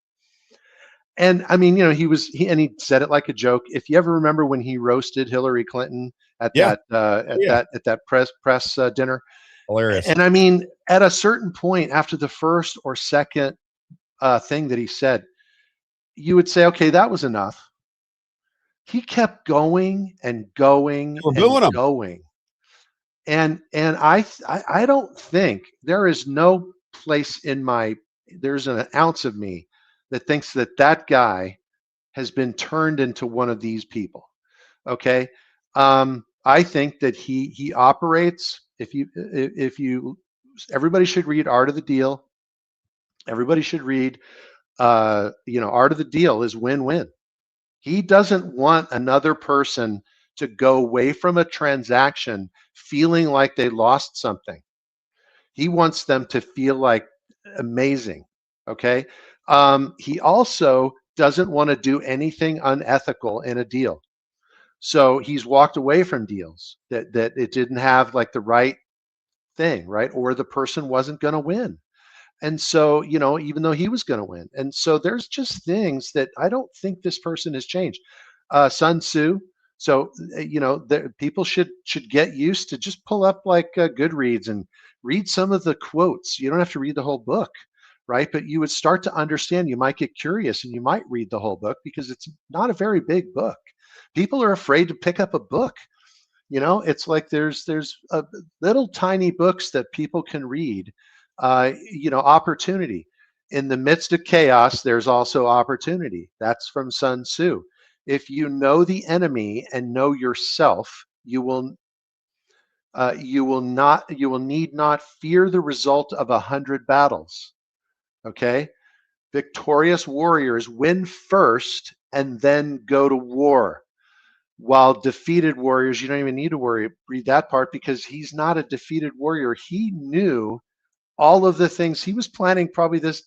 Speaker 15: And I mean, he said it like a joke. If you ever remember when he roasted Hillary Clinton at that press dinner.
Speaker 1: Hilarious.
Speaker 15: And I mean, at a certain point after the first or second thing that he said, you would say, okay, that was enough. He kept going and going and going. And I don't think there is no place there's an ounce of me that thinks that guy has been turned into one of these people. Okay. I think that he operates. Everybody should read Art of the Deal. Everybody should read, Art of the Deal is win-win. He doesn't want another person to go away from a transaction feeling like they lost something. He wants them to feel like amazing. Okay. He also doesn't want to do anything unethical in a deal. So he's walked away from deals that it didn't have like the right thing, right? Or the person wasn't going to win. And so, even though he was going to win. And so there's just things that I don't think this person has changed. Sun Tzu. So, people should get used to just pull up like Goodreads and read some of the quotes. You don't have to read the whole book, right? But you would start to understand. You might get curious and you might read the whole book because it's not a very big book. People are afraid to pick up a book. It's like there's little tiny books that people can read. Opportunity. In the midst of chaos, there's also opportunity. That's from Sun Tzu. If you know the enemy and know yourself, you will need not fear the result of 100 battles. Okay? Victorious warriors win first and then go to war. While defeated warriors, you don't even need to read that part because he's not a defeated warrior. He knew all of the things. He was planning probably this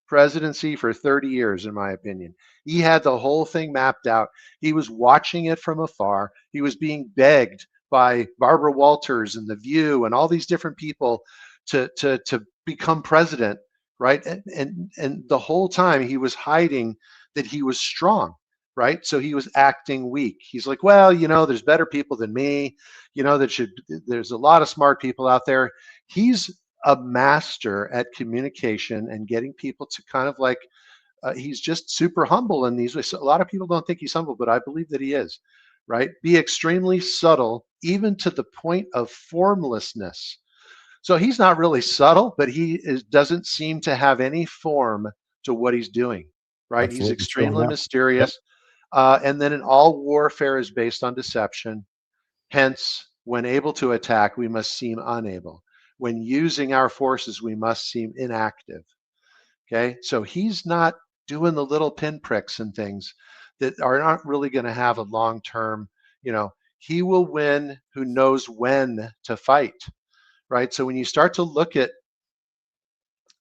Speaker 15: presidency for 30 years, in my opinion. He had the whole thing mapped out. He was watching it from afar. He was being begged by Barbara Walters and The View and all these different people to become president, right? And the whole time he was hiding that he was strong. Right. So he was acting weak. He's like, well, there's better people than me, there's a lot of smart people out there. He's a master at communication and getting people to kind of like, he's just super humble in these ways. A lot of people don't think he's humble, but I believe that he is, right? Be extremely subtle, even to the point of formlessness. So he's not really subtle, but doesn't seem to have any form to what he's doing, right?
Speaker 1: Absolutely.
Speaker 15: He's extremely mysterious. And then in all warfare is based on deception. Hence, when able to attack, we must seem unable. When using our forces, we must seem inactive. Okay, so he's not doing the little pinpricks and things that are not really going to have a long-term, he will win who knows when to fight, right? So when you start to look at,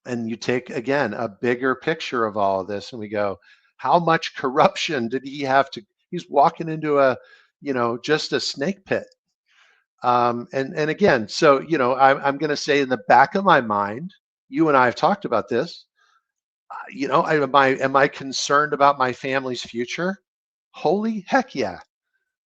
Speaker 15: and you take, again, a bigger picture of all of this, and we go, how much corruption did he have to, he's walking into a, just a snake pit. And again, so, I'm going to say in the back of my mind, you and I have talked about this, am I concerned about my family's future? Holy heck yeah,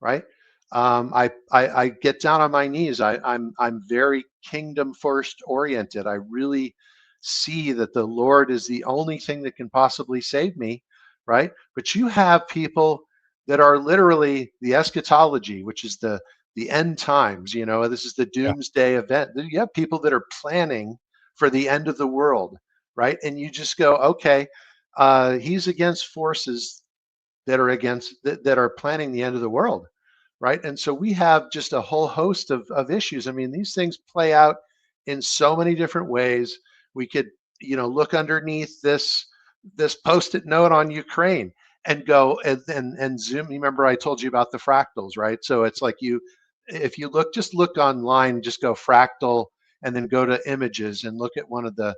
Speaker 15: right? I get down on my knees. I'm very kingdom first oriented. I really see that the Lord is the only thing that can possibly save me, right? But you have people that are literally the eschatology, which is the end times. This is the doomsday event. You have people that are planning for the end of the world, right? And you just go, okay, he's against forces that are planning the end of the world, right? And so we have just a whole host of issues. I mean, these things play out in so many different ways. We could, look underneath this Post-it note on Ukraine and go and zoom. Remember, I told you about the fractals, right? So it's like if you look online, just go fractal, and then go to images and look at one of the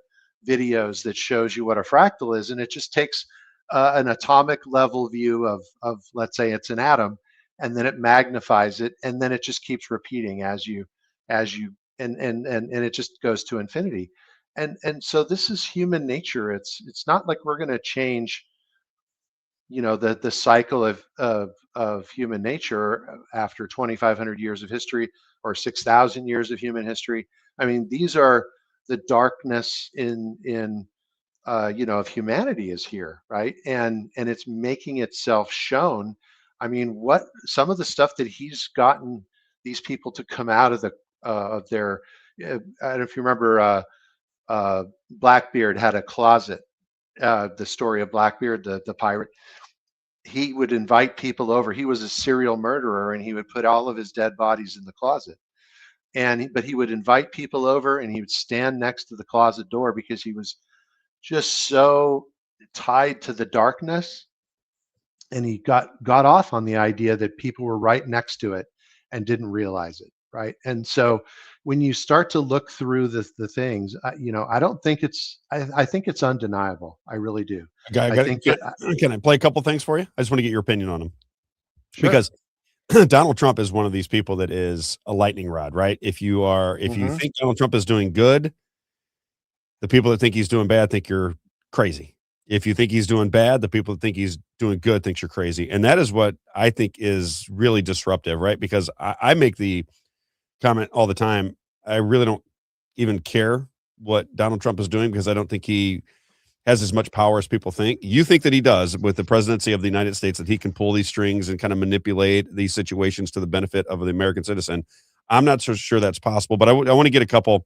Speaker 15: videos that shows you what a fractal is, and it just takes an atomic level view of let's say it's an atom, and then it magnifies it, and then it just keeps repeating as you and it just goes to infinity. And so this is human nature. It's not like we're going to change the cycle of human nature after 2,500 years of history or 6,000 years of human history. I mean, these are the darkness of humanity is here, right? And it's making itself shown. I mean, what some of the stuff that he's gotten these people to come out of their, I don't know if you remember, Blackbeard had a closet. The story of Blackbeard, the pirate. He would invite people over. He was a serial murderer, and he would put all of his dead bodies in the closet. But he would invite people over, and he would stand next to the closet door because he was just so tied to the darkness. And he got off on the idea that people were right next to it and didn't realize it, right? And so when you start to look through the things, I don't think I think it's undeniable. I really do.
Speaker 1: Can I play a couple things for you? I just want to get your opinion on them.
Speaker 15: Sure.
Speaker 1: Because Donald Trump is one of these people that is a lightning rod, right? If you think Donald Trump is doing good, the people that think he's doing bad think you're crazy. If you think he's doing bad, the people that think he's doing good think you're crazy. And that is what I think is really disruptive, right? Because I make the comment all the time. I really don't even care what Donald Trump is doing because I don't think he has as much power as people think. You think that he does with the presidency of the United States, that he can pull these strings and kind of manipulate these situations to the benefit of the American citizen. I'm not so sure that's possible, but I want to get a couple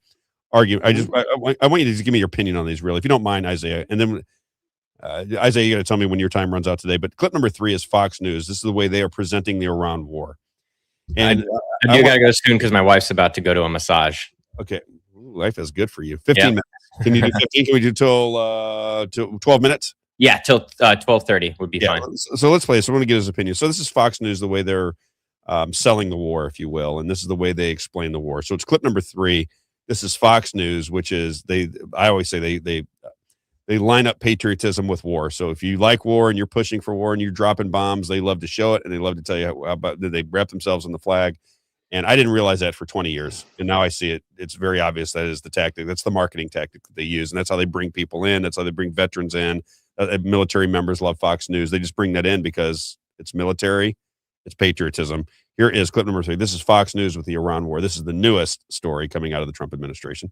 Speaker 1: arguments. I want you to give me your opinion on these, really, if you don't mind, Isaiah. And then Isaiah, you got to tell me when your time runs out today. But clip number 3 is Fox News. This is the way they are presenting the Iran war. And
Speaker 2: I do gotta go soon because my wife's about to go to a massage.
Speaker 1: Okay, life is good for you. 15 minutes. Can you do 15? Can we do till 12 minutes?
Speaker 2: Yeah, till 12:30 would be fine.
Speaker 1: So let's play. So I want to get his opinion. So this is Fox News, the way they're selling the war, if you will, and this is the way they explain the war. So it's clip number 3. This is Fox News, which is I always say they line up patriotism with war. So if you like war and you're pushing for war and you're dropping bombs, they love to show it, and they love to tell you how about they wrap themselves in the flag. And I didn't realize that for 20 years. And now I see it. It's very obvious that is the tactic. That's the marketing tactic that they use. And that's how they bring people in. That's how they bring veterans in. Military members love Fox News. They just bring that in because it's military. It's patriotism. Here is clip number 3. This is Fox News with the Iran war. This is the newest story coming out of the Trump administration.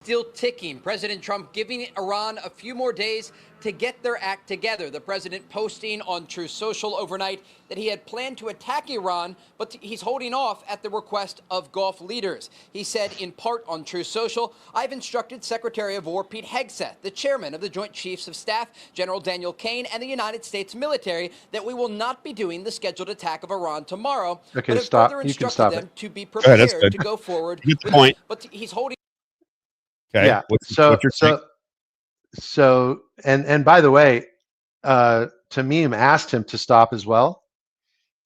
Speaker 18: Still ticking. President Trump giving Iran a few more days to get their act together. The president posting on Truth Social overnight that he had planned to attack Iran, but he's holding off at the request of Gulf leaders. He said in part on Truth Social, I've instructed Secretary of War Pete Hegseth, the chairman of the Joint Chiefs of Staff, General Daniel Kaine, and the United States military, that we will not be doing the scheduled attack of Iran tomorrow.
Speaker 15: Okay,
Speaker 18: but have
Speaker 15: stop.
Speaker 18: further
Speaker 15: You can
Speaker 18: instructed
Speaker 15: stop
Speaker 18: them
Speaker 15: it.
Speaker 18: to be
Speaker 1: All right, that's
Speaker 18: prepared
Speaker 1: good.
Speaker 18: to go forward.
Speaker 1: Good
Speaker 18: with-
Speaker 1: point.
Speaker 18: But he's holding.
Speaker 1: Okay.
Speaker 15: Yeah. And by the way, Tamim asked him to stop as well,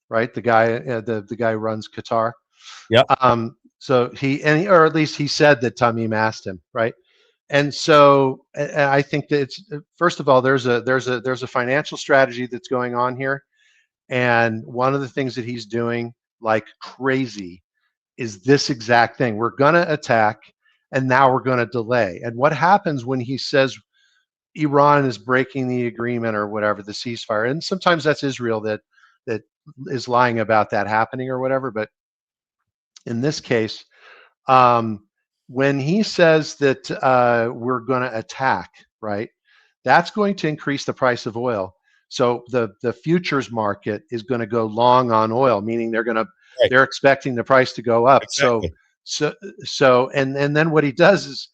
Speaker 15: right? The guy, the guy who runs Qatar.
Speaker 1: Yeah.
Speaker 15: So or at least he said that Tamim asked him, right? And so I think that it's, first of all, there's a financial strategy that's going on here, and one of the things that he's doing like crazy is this exact thing. We're gonna attack, and now we're gonna delay. And what happens when he says Iran is breaking the agreement or whatever, the ceasefire? And sometimes that's Israel that is lying about that happening or whatever. But in this case, when he says that we're going to attack, right, that's going to increase the price of oil. So the futures market is going to go long on oil, meaning they're expecting the price to go up.
Speaker 1: Exactly.
Speaker 15: So then what he does is,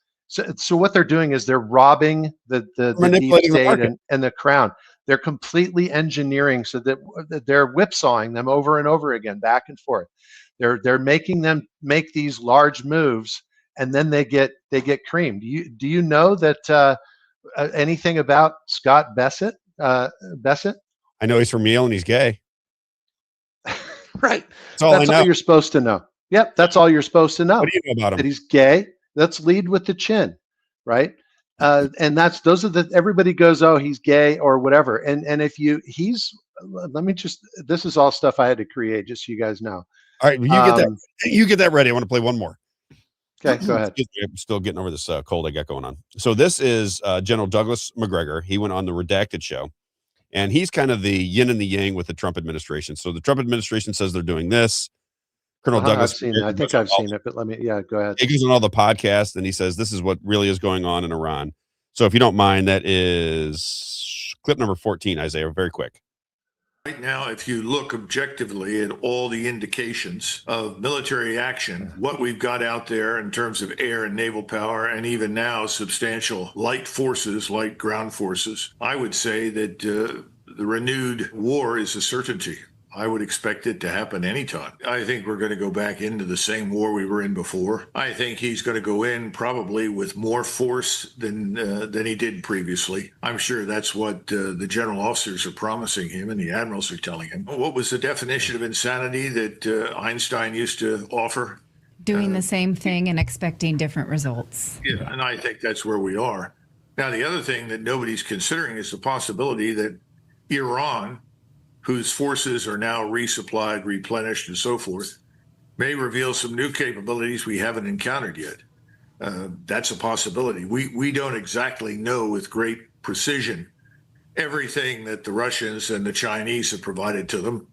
Speaker 15: so what they're doing is they're robbing the deep
Speaker 1: Manipulating the
Speaker 15: state
Speaker 1: market.
Speaker 15: and the crown. They're completely engineering so that they're whipsawing them over and over again, back and forth. They're making them make these large moves, and then they get creamed. Do you know that anything about Scott Bessent?
Speaker 1: I know he's from Yale and he's gay.
Speaker 15: Right.
Speaker 1: That's all I know.
Speaker 15: All you're supposed to know. Yep, that's all you're supposed to know.
Speaker 1: What do you know about him?
Speaker 15: That he's gay. Let's lead with the chin, right? And those are everybody goes, oh, he's gay or whatever. And if this is all stuff I had to create, just so you guys know.
Speaker 1: All right, you get that ready. I want to play one more.
Speaker 15: Okay, go ahead.
Speaker 1: I'm still getting over this cold I got going on. So this is General Douglas McGregor. He went on the Redacted show, and he's kind of the yin and the yang with the Trump administration. So the Trump administration says they're doing this. Colonel Douglas.
Speaker 15: I've seen it. I think I've seen it, but go ahead.
Speaker 1: He goes on all the podcasts and he says this is what really is going on in Iran. So if you don't mind, that is clip number 14, Isaiah, very quick.
Speaker 19: Right now, if you look objectively at all the indications of military action, what we've got out there in terms of air and naval power, and even now substantial light forces, light ground forces, I would say that the renewed war is a certainty. I would expect it to happen anytime. I think we're going to go back into the same war we were in before. I think he's going to go in probably with more force than he did previously. I'm sure that's what the general officers are promising him and the admirals are telling him. What was the definition of insanity that Einstein used to offer?
Speaker 20: Doing the same thing and expecting different results.
Speaker 19: Yeah, and I think that's where we are. Now, the other thing that nobody's considering is the possibility that Iran, whose forces are now resupplied, replenished, and so forth, may reveal some new capabilities we haven't encountered yet. That's a possibility. We don't exactly know with great precision everything that the Russians and the Chinese have provided to them.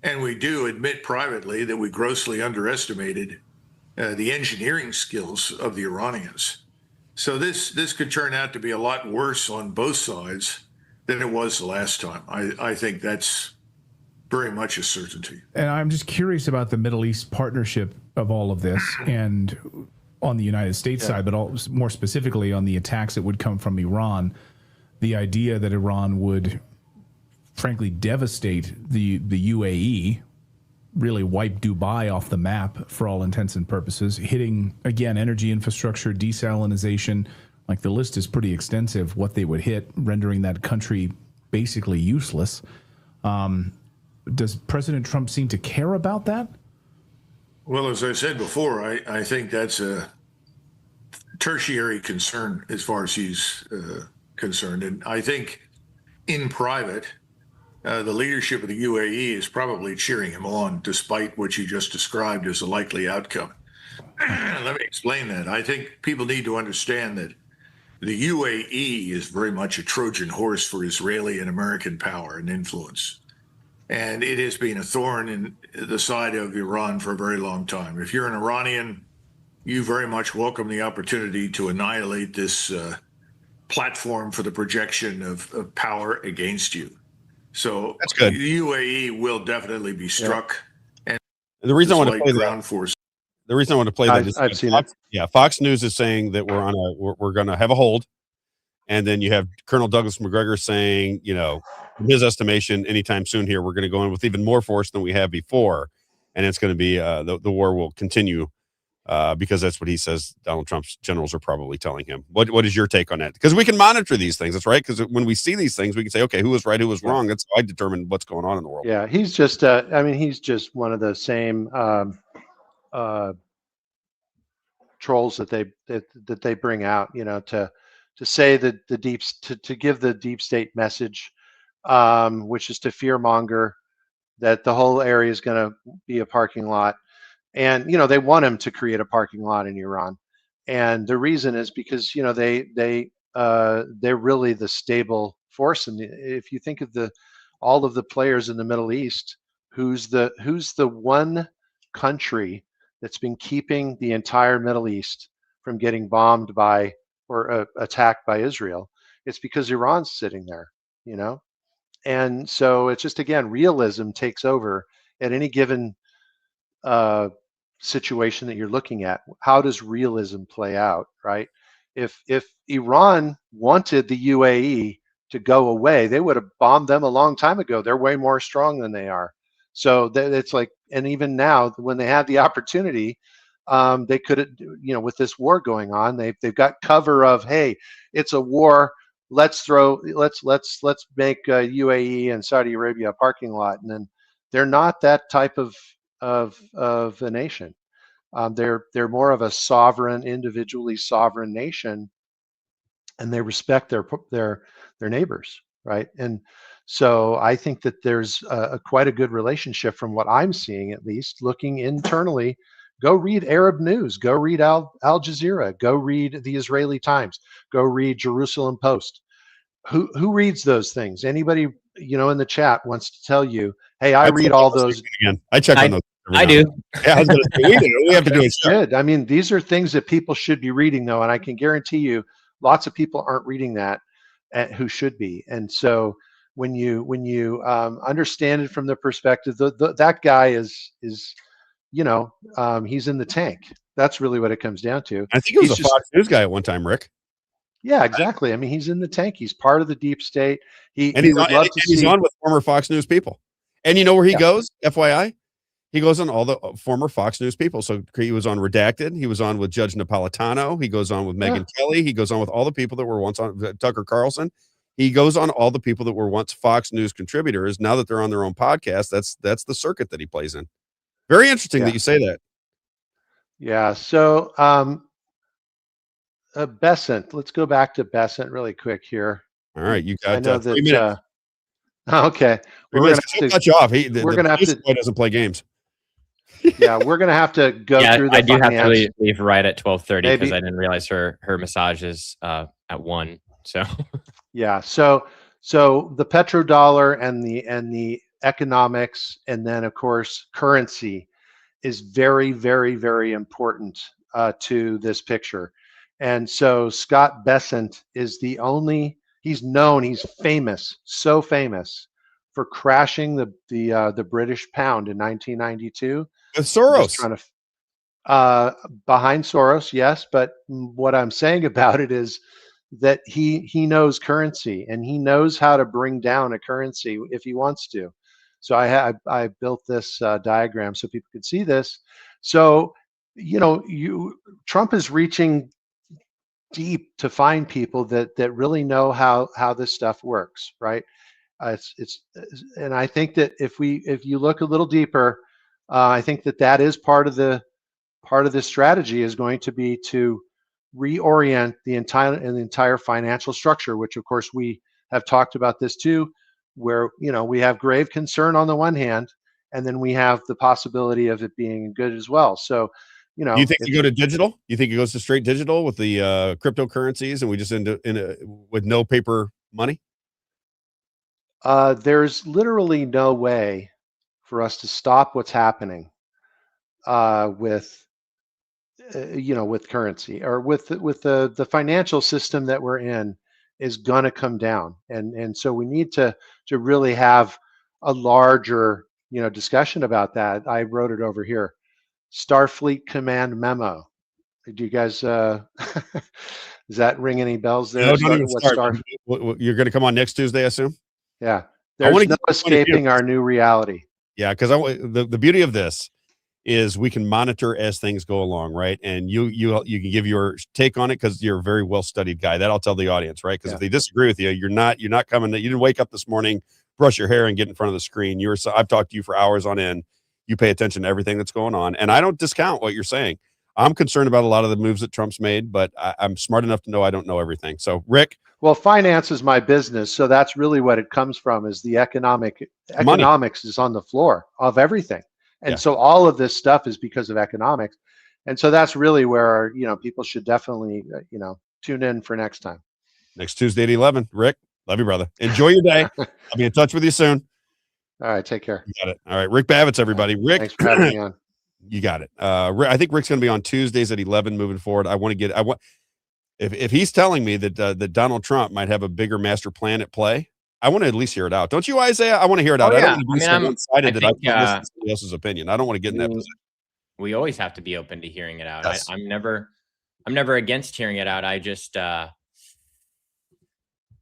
Speaker 19: And we do admit privately that we grossly underestimated the engineering skills of the Iranians. So this could turn out to be a lot worse on both sides than it was the last time. I think that's very much a certainty.
Speaker 21: And I'm just curious about the Middle East partnership of all of this, and on the United States side, but more specifically on the attacks that would come from Iran. The idea that Iran would, frankly, devastate the UAE, really wipe Dubai off the map for all intents and purposes, hitting, again, energy infrastructure, desalinization. Like, the list is pretty extensive, what they would hit, rendering that country basically useless. Does President Trump seem to care about that?
Speaker 19: Well, as I said before, I think that's a tertiary concern as far as he's concerned. And I think in private, the leadership of the UAE is probably cheering him on, despite what you just described as a likely outcome. Let me explain that. I think people need to understand that the UAE is very much a Trojan horse for Israeli and American power and influence. And it has been a thorn in the side of Iran for a very long time. If you're an Iranian you very much welcome the opportunity to annihilate this platform for the projection of power against you. So
Speaker 1: that's good.
Speaker 19: The UAE will definitely be struck. And
Speaker 1: the reason I want to play
Speaker 19: ground
Speaker 1: that,
Speaker 19: force.
Speaker 1: the reason I want to play that is
Speaker 15: I've seen
Speaker 1: Fox,
Speaker 15: it.
Speaker 1: Yeah, Fox News is saying that we're going to have a hold, and then you have Colonel Douglas McGregor saying, from his estimation, anytime soon here we're going to go in with even more force than we have before, and it's going to be the war will continue. Because that's what he says Donald Trump's generals are probably telling him. What is your take on that? Because we can monitor these things. That's right. Because when we see these things, we can say, okay, who was right, who was wrong. That's how I determine what's going on in the world.
Speaker 15: Yeah, he's just he's just one of the same trolls that they bring out, to say that to give the deep state message, which is to fearmonger that the whole area is going to be a parking lot. And they want him to create a parking lot in Iran, and the reason is because they're really the stable force. And if you think of all of the players in the Middle East, who's the one country that's been keeping the entire Middle East from getting bombed by or attacked by Israel? It's because Iran's sitting there, and so it's just, again, realism takes over at any given situation that you're looking at. How does realism play out, right? If Iran wanted the UAE to go away, they would have bombed them a long time ago. They're way more strong than they are. So it's like, and even now, when they have the opportunity, they could, with this war going on, they've got cover of, hey, it's a war. Let's make UAE and Saudi Arabia a parking lot, and then they're not that type of a nation. They're more of a sovereign, individually sovereign nation, and they respect their neighbors, right? And so I think that there's quite a good relationship from what I'm seeing, at least looking internally. Go read Arab news. Go read Al Jazeera. Go read the Israeli Times. Go read Jerusalem Post. Who reads those things? Anybody in the chat wants to tell you, hey, I read all those.
Speaker 1: Again, I check on those.
Speaker 2: I do.
Speaker 1: Yeah, I was going to say, we do. We have to do it.
Speaker 15: Good. I mean, these are things that people should be reading, though, and I can guarantee you, lots of people aren't reading that, who should be. And so when you understand it from the perspective, that guy is he's in the tank. That's really what it comes down to.
Speaker 1: I think he was a Fox News guy at one time, Rick.
Speaker 15: Yeah, exactly. I mean, he's in the tank. He's part of the deep state. He's
Speaker 1: on with former Fox News people. And you know where he goes? FYI, he goes on all the former Fox News people. So he was on Redacted. He was on with Judge Napolitano. He goes on with Megyn Kelly. He goes on with all the people that were once on Tucker Carlson. He goes on all the people that were once Fox News contributors. Now that they're on their own podcast, that's the circuit that he plays in. Very interesting that you say that.
Speaker 15: Yeah. So Besant, let's go back to Besant really quick here.
Speaker 1: All right, you got.
Speaker 15: I know
Speaker 1: 3 minutes.
Speaker 15: Okay,
Speaker 1: we're going to cut you off. We're going to have to. Doesn't play games.
Speaker 15: Yeah, we're going to have to go through the.
Speaker 2: I do have to leave right at 12:30 because I didn't realize her massage is at 1. So.
Speaker 15: Yeah. So the petrodollar and the economics, and then of course currency, is very, very, very important to this picture. And so Scott Besant is he's famous, so famous for crashing the British pound in 1992.
Speaker 1: With Soros.
Speaker 15: Behind Soros, yes. But what I'm saying about it is that he knows currency, and he knows how to bring down a currency if he wants to. So I built this diagram so people could see this. So, Trump is reaching deep to find people that really know how this stuff works, right? And I think that if you look a little deeper, I think that is part of the strategy is going to be to reorient the entire financial structure, which of course we have talked about this too, where we have grave concern on the one hand, and then we have the possibility of it being good as well. So,
Speaker 1: do you think you go to digital? You think it goes to straight digital with the cryptocurrencies, and we just end up with no paper money?
Speaker 15: There's literally no way for us to stop what's happening with with currency or with the financial system that we're in is going to come down. And so we need to really have a larger, discussion about that. I wrote it over here. Starfleet Command Memo. Do you guys, does that ring any bells there?
Speaker 1: No, don't even start. You're going to come on next Tuesday, I assume?
Speaker 15: Yeah. There's no escaping our new reality.
Speaker 1: Yeah, because the beauty of this is we can monitor as things go along, right? And you can give your take on it because you're a very well-studied guy. That I'll tell the audience, right? Because if they disagree with you, you're not coming. You didn't wake up this morning, brush your hair, and get in front of the screen. I've talked to you for hours on end. You pay attention to everything that's going on, and I don't discount what you're saying. I'm concerned about a lot of the moves that Trump's made, but I'm smart enough to know I don't know everything. So, Rick.
Speaker 15: Well, finance is my business, so that's really what it comes from. Is the economics is on the floor of everything. And so all of this stuff is because of economics. And so that's really where, people should definitely, tune in for next time.
Speaker 1: Next Tuesday at 11. Rick, love you, brother. Enjoy your day. I'll be in touch with you soon.
Speaker 15: All right. Take care.
Speaker 1: You got it. All right. Rick Bavitz, everybody. Rick.
Speaker 15: Thanks for having me on.
Speaker 1: You got it. I think Rick's going to be on Tuesdays at 11 moving forward. If he's telling me that Donald Trump might have a bigger master plan at play, I want to at least hear it out. Don't you, Isaiah? I want to hear it out.
Speaker 2: Oh, yeah.
Speaker 1: I don't want to be so one-sided that I listen to somebody else's opinion. I don't want to get in that position.
Speaker 2: We always have to be open to hearing it out.
Speaker 1: Yes.
Speaker 2: I'm never against hearing it out. I just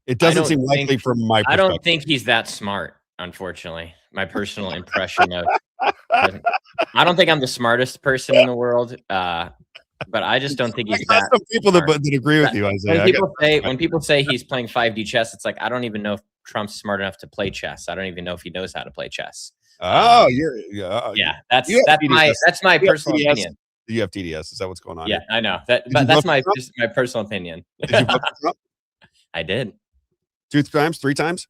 Speaker 1: it doesn't seem likely from my perspective.
Speaker 2: I don't think he's that smart, unfortunately. My personal impression of I don't think I'm the smartest person in the world. But I just don't think he's that.
Speaker 1: Some people that agree with you, Isaiah.
Speaker 2: When people say he's playing 5D chess, it's like I don't even know if Trump's smart enough to play chess. I don't even know if he knows how to play chess.
Speaker 1: Oh,
Speaker 2: that's my personal opinion.
Speaker 1: You have TDS. Is that what's going on?
Speaker 2: Yeah, I know that. But that's my personal opinion.
Speaker 1: Did you vote for Trump?
Speaker 2: I did.
Speaker 1: 2 times, 3 times.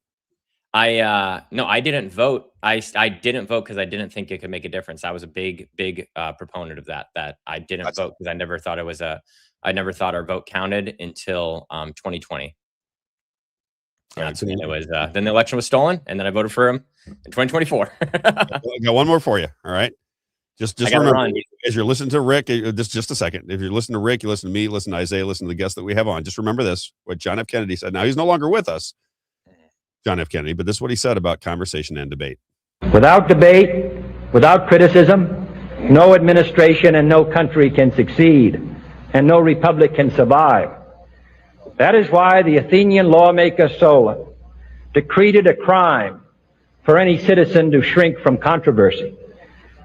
Speaker 2: No, I didn't vote. I didn't vote because I didn't think it could make a difference. I was a big proponent of that I didn't vote because I never thought I never thought our vote counted until 2020. That's when it was then the election was stolen, and then I voted for him in 2024.
Speaker 1: I got one more for you. All right. Just remember, as you're listening to Rick, just a second. If you're listening to Rick, you listen to me, listen to Isaiah, listen to the guests that we have on. Just remember this, what John F. Kennedy said. Now, he's no longer with us, John F. Kennedy, but this is what he said about conversation and debate.
Speaker 4: Without debate, without criticism, no administration and no country can succeed, and no republic can survive. That is why the Athenian lawmaker Solon decreed it a crime for any citizen to shrink from controversy.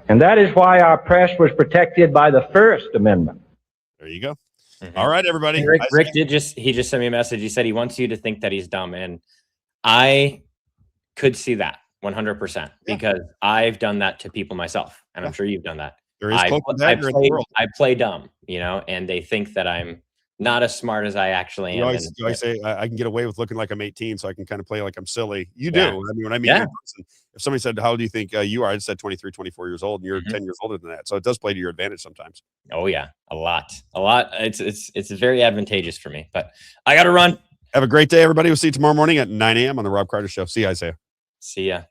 Speaker 4: And that is why our press was protected by the First Amendment.
Speaker 1: There you go. All right, everybody.
Speaker 2: Rick just sent me a message. He said he wants you to think that he's dumb. And I could see that 100% because I've done that to people myself. And I'm sure you've done that. I play dumb, and they think that I'm not as smart as I actually am.
Speaker 1: You always say I can get away with looking like I'm 18, so I can kind of play like I'm silly. You do. I mean, when I meet you in person, if somebody said, how do you think you are? I said 23, 24 years old, and you're 10 years older than that. So it does play to your advantage sometimes.
Speaker 2: Oh, yeah. A lot. It's very advantageous for me, but I got to run.
Speaker 1: Have a great day, everybody. We'll see you tomorrow morning at 9 a.m. on the Robb Carter Show. See you, Isaiah.
Speaker 2: See ya.